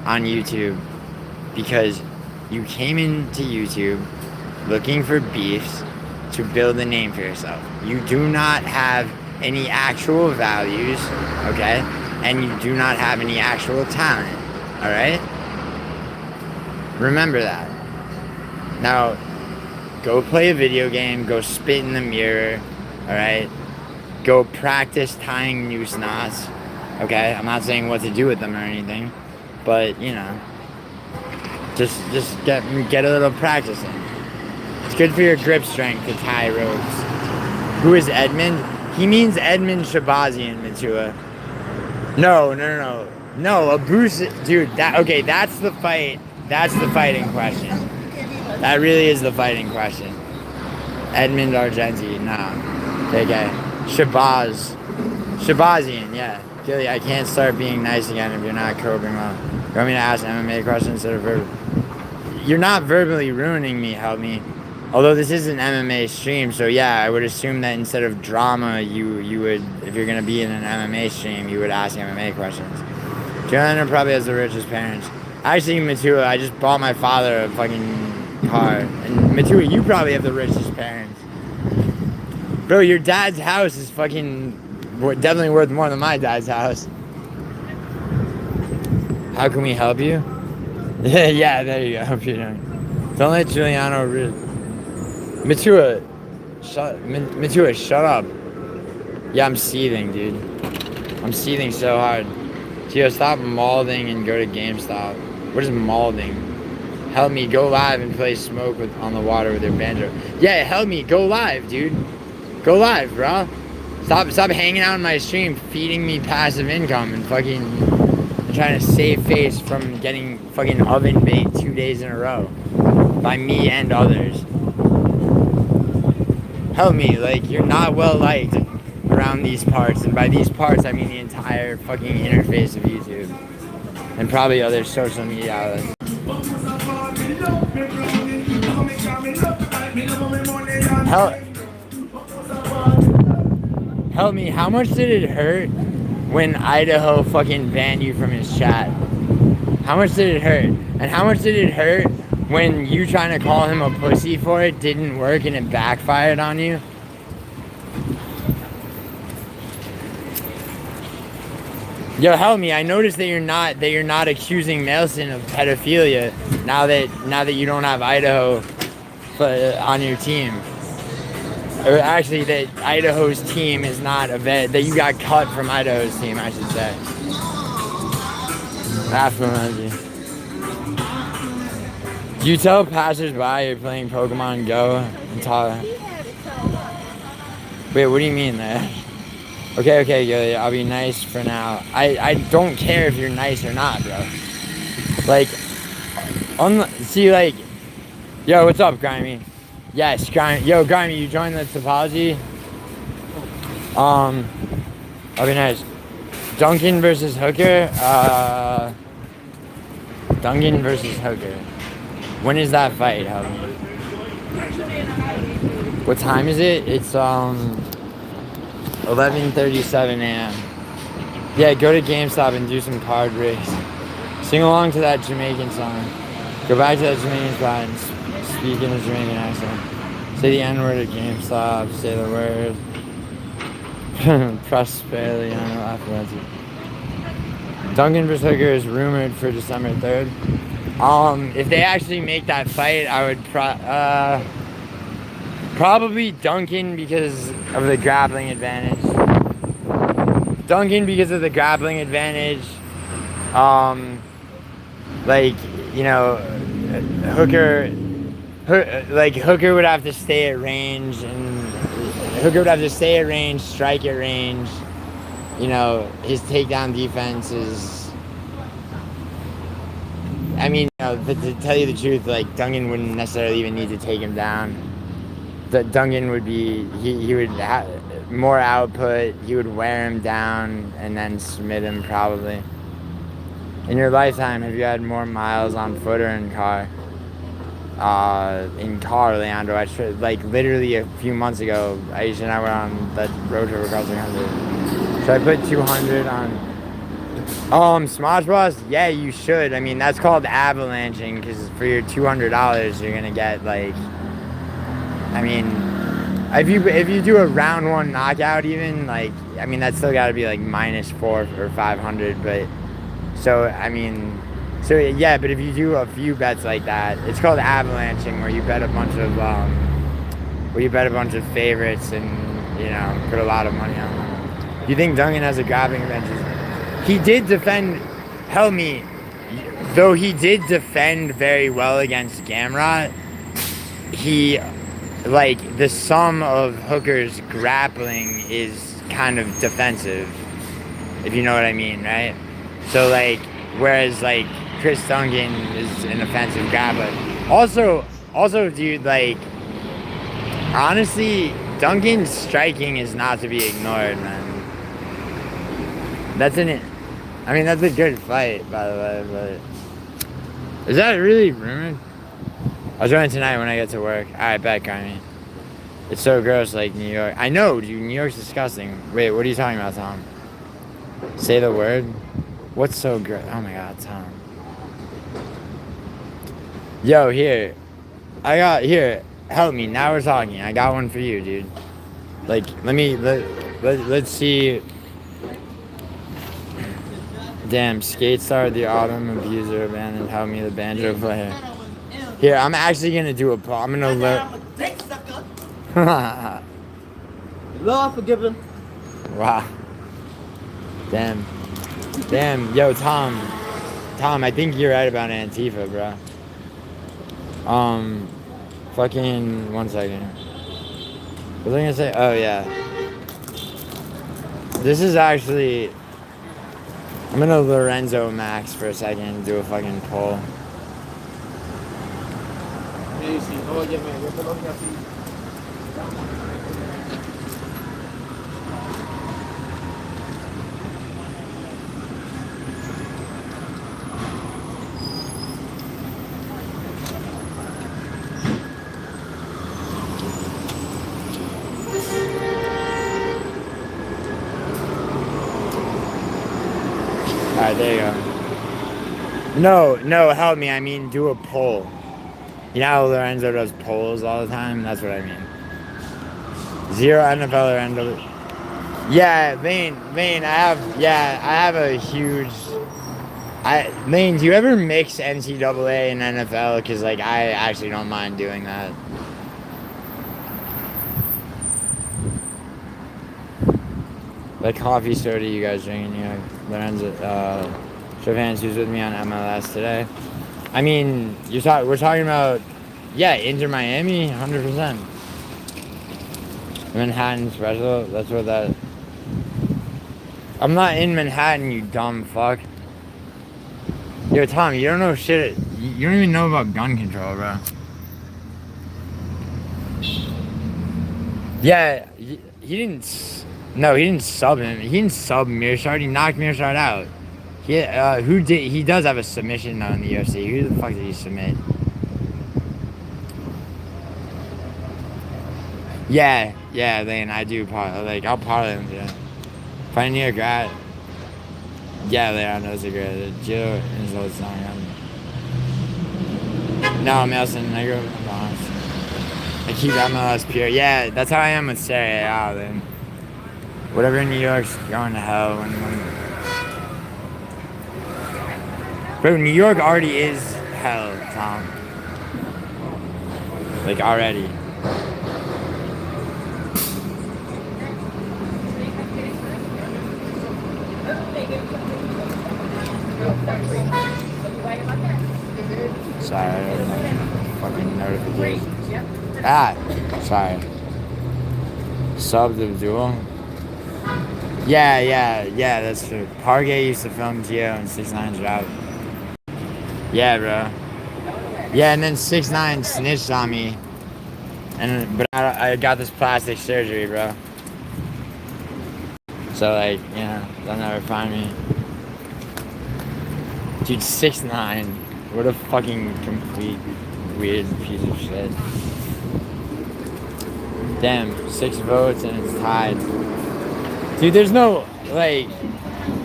on YouTube because you came into YouTube looking for beefs to build a name for yourself. You do not have any actual values, okay? And you do not have any actual talent, all right? Remember that. Now, go play a video game, go spit in the mirror, all right? Go practice tying noose knots, Okay, I'm not saying what to do with them or anything, but you know, just get a little practice in. It's good for your grip strength to tie ropes. Who is Edmund? He means Edmund Shabazian, Matua. No, a Bruce, dude. That's the fight. That's the fighting question. That really is the fighting question. Edmund Argenti, nah. Okay. Shabazian, yeah. Gilly, I can't start being nice again if you're not coping well. You want me to ask MMA questions instead of verbal? You're not verbally ruining me, help me. Although this is an MMA stream, so yeah, I would assume that instead of drama, you would, if you're gonna be in an MMA stream, you would ask MMA questions. Giuliano probably has the richest parents. Actually, Matua, I just bought my father a fucking car. And Matua, you probably have the richest parents. Bro, your dad's house is fucking definitely worth more than my dad's house. How can we help you? Yeah, there you go, Peter. Don't let Giuliano Matua, shut up. Yeah, I'm seething, dude. I'm seething so hard. Gio, stop maulding and go to GameStop. What is maulding? Help me, go live and play Smoke on the water with your banjo. Yeah, help me, go live, dude. Go live, bro. Stop hanging out in my stream, feeding me passive income and fucking trying to save face from getting fucking oven baked 2 days in a row by me and others. Help me, like, you're not well liked around these parts, and by these parts I mean the entire fucking interface of YouTube and probably other social media outlets. Help me, how much did it hurt when Idaho fucking banned you from his chat? How much did it hurt? And how much did it hurt when you trying to call him a pussy for it didn't work and it backfired on you? Yo, help me! I noticed that you're not accusing Nelson of pedophilia now that you don't have Idaho on your team, or actually that Idaho's team is not that you got cut from Idaho's team, I should say. Affluently. You tell passersby you're playing Pokemon Go and talk. Wait, what do you mean there? Okay, I'll be nice for now. I don't care if you're nice or not, bro. Like, see, like, yo, what's up, Grimy? Yes, Grimy. Yo, Grimy, you joined the topology? I'll be nice. Duncan versus Hooker? Duncan versus Hooker. When is that fight, Helen? What time is it? It's, 11:37 a.m. Yeah, go to GameStop and do some card breaks. Sing along to that Jamaican song. Go back to that Jamaican spot and speak in a Jamaican accent. Say the N-word at GameStop. Say the word. Press GiulianoArgenti. Duncan vs. Hooker is rumored for December 3rd. If they actually make that fight, I would probably Duncan because of the grappling advantage. Like, you know, Hooker would have to stay at range, strike at range. You know, his takedown defense is, I mean, you know, to tell you the truth, like, Duncan wouldn't necessarily even need to take him down. Duncan would be, he would have more output, he would wear him down and then submit him probably. In your lifetime, have you had more miles on foot or in car? In car, Leandro. Like literally a few months ago, Aisha and I were on that road trip across the country. Should I put 200 on? Smosh Boss? Yeah, you should. I mean, that's called avalanching because for your $200, you're gonna get like, I mean, if you do a round one knockout even, like, I mean, that's still got to be like -4 or 500, but, so, I mean, so yeah, but if you do a few bets like that, it's called avalanching, where you bet a bunch of favorites and, you know, put a lot of money on them. You think Duncan has a grappling advantage? he did defend, help me, though he did defend very well against Gamrot, he, like, the sum of Hooker's grappling is kind of defensive, if you know what I mean, right? So, like, whereas, like, Chris Duncan is an offensive grappler. Also, dude, like, honestly, Duncan's striking is not to be ignored, man. That's a good fight, by the way, but... Is that really rumored? I'll join tonight when I get to work. Alright, bet, Carmi. It's so gross, like New York. I know, dude, New York's disgusting. Wait, what are you talking about, Tom? Say the word? What's so gross? Oh my god, Tom. Yo, here. Here, help me, now we're talking. I got one for you, dude. Like, let's see. Damn, Skate Star, the autumn abuser, abandoned, help me, the banjo player. Here, I'm actually gonna do a poll. I'm gonna learn. Lord forgiven. Wow. Damn. Yo, Tom, I think you're right about Antifa, bro. Fucking 1 second. What was I gonna say? Oh yeah. This is actually. I'm gonna Lorenzo Max for a second and do a fucking poll. Alright, there you go. No, help me. I mean, do a poll. You know how Lorenzo does polls all the time? That's what I mean. 0 NFL or NFL. Yeah, Vane, I have a huge... Vane, do you ever mix NCAA and NFL? Because, like, I actually don't mind doing that. What coffee soda you guys drinking here? Lorenzo, show of hands, who's with me on MLS today? I mean, we're talking about, yeah, Inter Miami, 100%. Manhattan special, that's what that... I'm not in Manhattan, you dumb fuck. Yo, Tom, you don't know shit. You don't even know about gun control, bro. Yeah, he didn't... No, he didn't sub him. He didn't sub Mearshart. He knocked Mearshart out. He does have a submission though in the UFC. Who the fuck did he submit? Yeah, Lane, I do I'll parlay him today. Find near grad. Yeah, Lane, I know it's a great. Jill is what it's not. No, Nelson, I grew up in the Bronx. I keep MLS pure. Yeah, that's how I am with Serie A, then. Whatever in New York's going to hell. Bro, New York already is hell, Tom. Like, already. Sorry, I got fucking notification. Sorry. Sub the duel. Yeah, that's true. Pargay used to film Gio and 6ix9ine's route. Yeah, bro. Yeah, and then 6ix9ine snitched on me. But I got this plastic surgery, bro. So, like, you know, they'll never find me. Dude, 6ix9ine. What a fucking complete weird piece of shit. Damn, 6 votes and it's tied. Dude, there's no, like,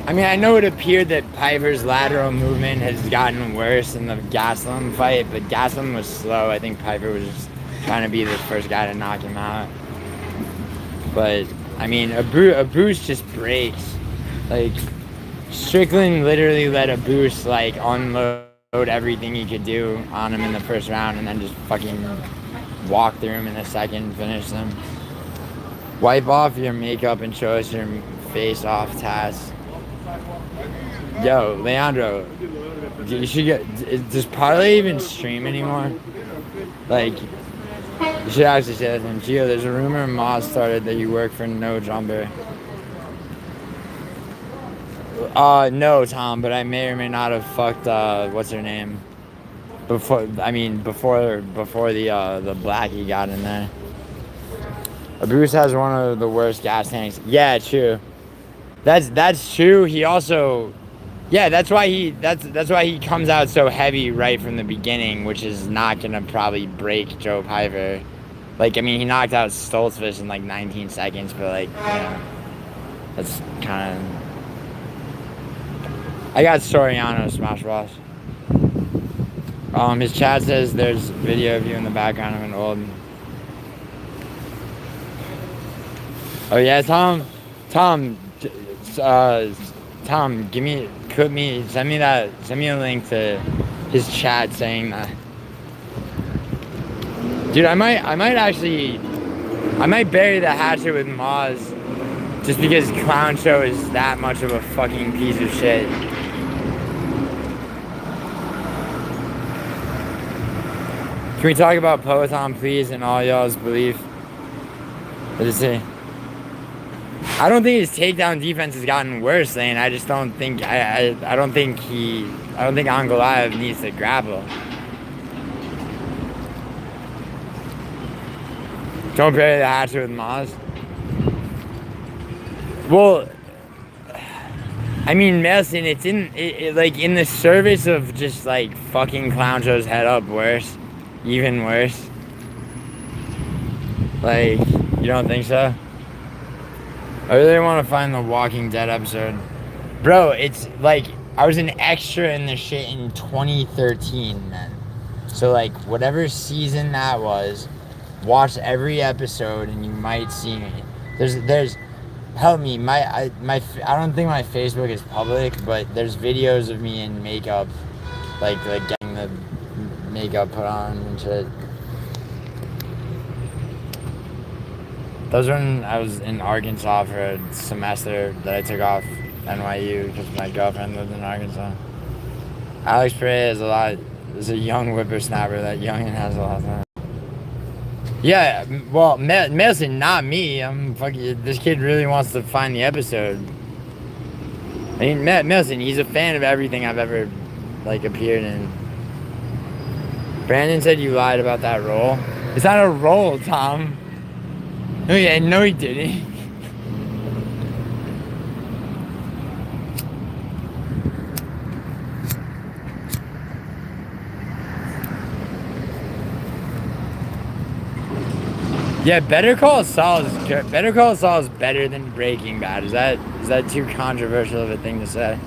I mean, I know it appeared that Piper's lateral movement has gotten worse in the Gastelum fight, but Gastelum was slow. I think Piper was just trying to be the first guy to knock him out. But, I mean, a boost just breaks. Like, Strickland literally let a boost, like, unload everything he could do on him in the first round and then just fucking walk through him in the second, finish them. Wipe off your makeup and show us your face off, Taz. Yo, Leandro, you should get. Does Parlay even stream anymore? Like, you should actually say that to him. Gio, there's a rumor Moz started that you work for No Jumper. No, Tom, but I may or may not have fucked, what's her name? Before the blackie got in there. Bruce has one of the worst gas tanks. Yeah, true. That's true. He also, yeah, that's why he comes out so heavy right from the beginning, which is not gonna probably break Joe Piper. Like, I mean, he knocked out Stoltzfus in like 19 seconds, but like, you know, that's kind of. I got Soriano Smash Boss. His chat says there's video of you in the background of an old. Oh yeah, Tom, send me a link to his chat saying that. Dude, I might bury the hatchet with Moz just because Clown Show is that much of a fucking piece of shit. Can we talk about Poetom, please, and all y'all's belief? What did it say? I don't think his takedown defense has gotten worse, Lane. I just don't think I don't think Angolaev needs to grapple. Don't bury the hatchet with Moz. Well, I mean, Melson, it's in the service of just like fucking Clown Show's head up worse, even worse. Like, you don't think so? I really want to find the Walking Dead episode. Bro, it's like, I was an extra in this shit in 2013, man. So, like, whatever season that was, watch every episode and you might see me. There's, help me, I don't think my Facebook is public, but there's videos of me in makeup, like getting the makeup put on and shit. Those were when I was in Arkansas for a semester that I took off NYU because my girlfriend lived in Arkansas. Alex Pereira is a young whippersnapper. That youngin' has a lot of time. Yeah, well, Mason, not me. I'm fucking. This kid really wants to find the episode. I mean, Mason, he's a fan of everything I've ever, like, appeared in. Brandon said you lied about that role. It's not a role, Tom. No, yeah, no, he didn't. Yeah, Better Call Saul is good. Better Call Saul is better than Breaking Bad. Is that too controversial of a thing to say?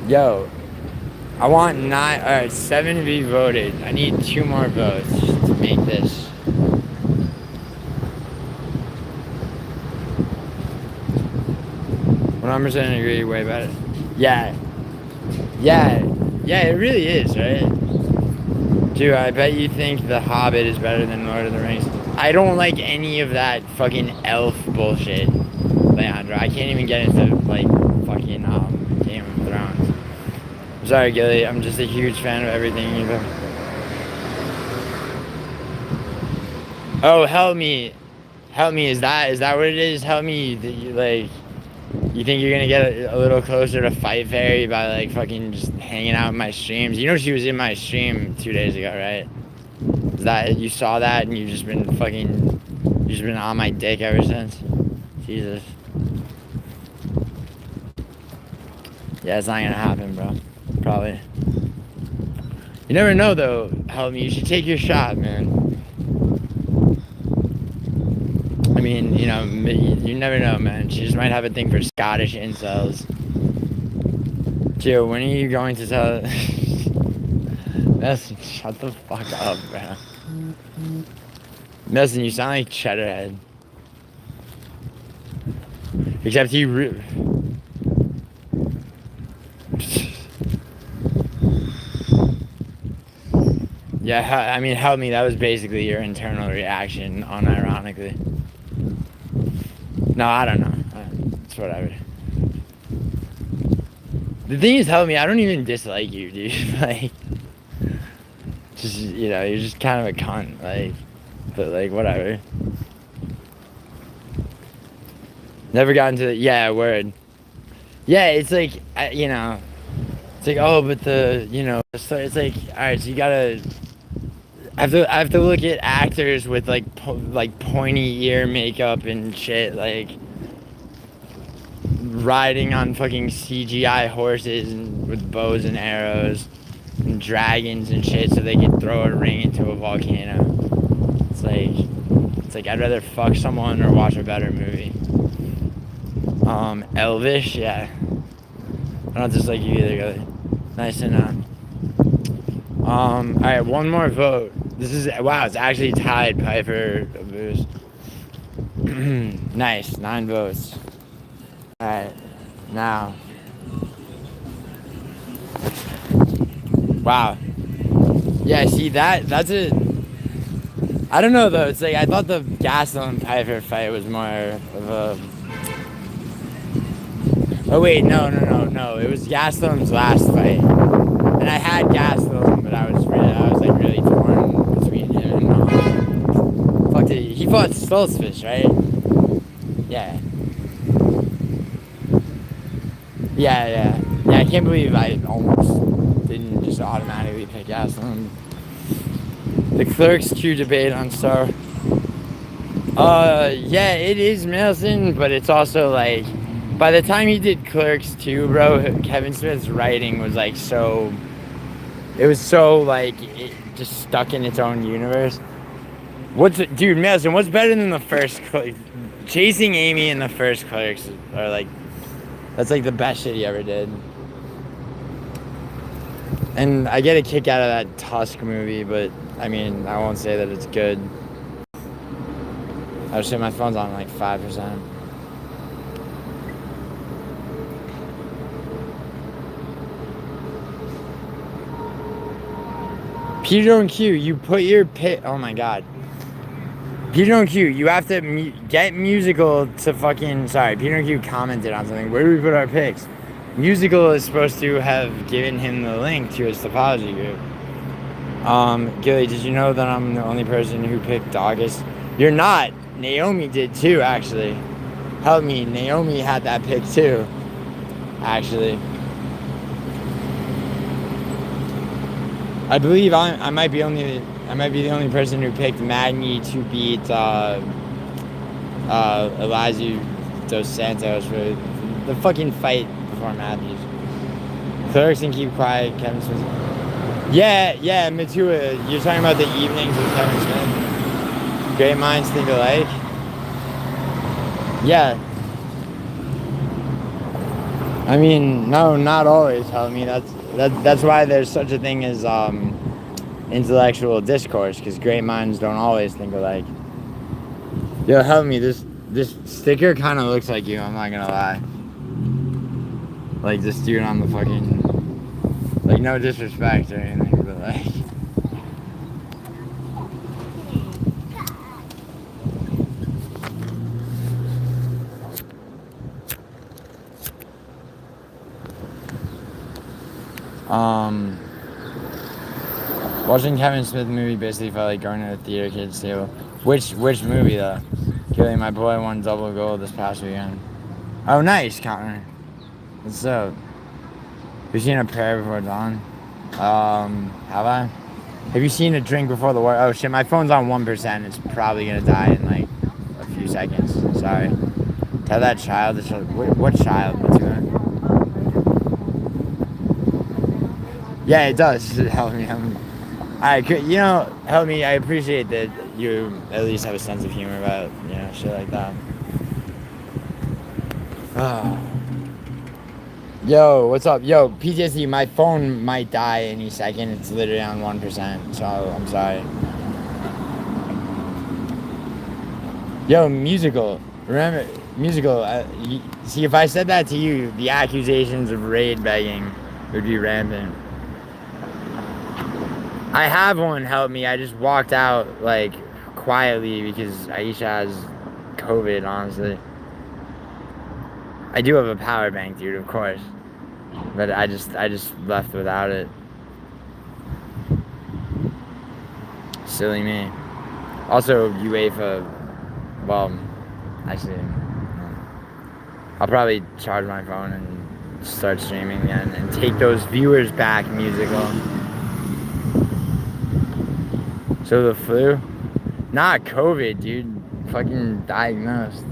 Yo, I want 7 to be voted. I need 2 more votes to make this. Well, 100% agree, way better. Yeah, it really is, right? Dude, I bet you think The Hobbit is better than Lord of the Rings. I don't like any of that fucking elf bullshit, Leandro. I can't even get into, like, fucking Game of Thrones. I'm sorry, Gilly. I'm just a huge fan of everything you've done. Oh, help me. Is that what it is? Help me. You think you're gonna get a little closer to Fight Fairy by like fucking just hanging out in my streams? You know she was in my stream 2 days ago, right? Is that you saw that and you've just been on my dick ever since? Jesus. Yeah, it's not gonna happen, bro. Probably. You never know, though. Help me. You should take your shot, man. I mean, you know, you never know, man. She just might have a thing for Scottish incels. Gio, when are you going to tell? Shut the fuck up, bro. Nelson, you sound like Cheddarhead. Except he yeah, I mean, help me. That was basically your internal reaction, unironically. No, I don't know. It's whatever. The thing is, help me. I don't even dislike you, dude. Like, just, you know, you're just kind of a cunt. Like, but like, whatever. Never got into the, yeah, word. Yeah, it's like, you know, it's like, oh, but the, you know, so it's like, all right, so you gotta, I have to look at actors with like pointy ear makeup and shit, like riding on fucking CGI horses and with bows and arrows and dragons and shit, so they can throw a ring into a volcano. It's like I'd rather fuck someone or watch a better movie. Elvish, yeah. I don't dislike you either, Gilly. Nice and all right, one more vote. This is, wow, it's actually tied, Piper Boost. Nice, 9 votes. Alright, now. Wow. Yeah, see, that's a, I don't know though, it's like, I thought the Gastelum Piper fight was more of a, oh wait, no, it was Gastelum's last fight. And I had Gastelum, but I was like really torn between him and fuck it. He fought Stoltzfus, right? Yeah. Yeah, I can't believe I almost didn't just automatically pick Gastelum. The Clerks Q debate on Star. Yeah, it is Nelson, but it's also like, by the time he did Clerks 2, bro, Kevin Smith's writing was like so, it was so like, it just stuck in its own universe. Dude, Nelson, what's better than the first Chasing Amy and the first Clerks are like, that's like the best shit he ever did. And I get a kick out of that Tusk movie, but I mean, I won't say that it's good. Oh shit, my phone's on like 5%. Peter and Q, you put your oh my god. Peter and Q, you have to get Musical to fucking, sorry, Peter and Q commented on something. Where do we put our picks? Musical is supposed to have given him the link to his topology group. Gilly, did you know that I'm the only person who picked August? You're not. Naomi did too, actually. Help me, Naomi had that pick too, actually. I believe I might be the only person who picked Magni to beat Elijah Dos Santos for the fucking fight before Matthews. Clerks and Keep Quiet, Kevin Smith. Yeah, Matua, you're talking about the evenings with Kevin Smith. Great minds think alike. Yeah. I mean, no, not always, help me. That's why there's such a thing as intellectual discourse, because great minds don't always think alike. Yo, help me, this sticker kind of looks like you, I'm not gonna lie. Like this dude on the fucking, like no disrespect or anything, but like. Watching Kevin Smith movie basically felt like going to a theater kids table. Which movie though? Killing my boy won double gold this past weekend. Oh nice, Connor. What's up? Have you seen A Prayer Before Dawn? Have I? Have you seen A Drink Before the War? Oh shit, my phone's on 1%. It's probably gonna die in like a few seconds. Sorry. Tell that child to show. What child? What's your name? Yeah, it does. Help me. Alright, you know, help me. I appreciate that you at least have a sense of humor about, you know, shit like that. Yo, what's up? Yo, PTSD, my phone might die any second. It's literally on 1%, so I'm sorry. Yo, musical. Remember, musical. See, if I said that to you, the accusations of raid begging would be rampant. I have one help me. I just walked out, like, quietly because Aisha has COVID, honestly. I do have a power bank, dude, of course. But I just left without it. Silly me. Also, UEFA, well, actually, I'll probably charge my phone and start streaming again and take those viewers back, musical. So the flu? Not COVID, dude. Fucking diagnosed.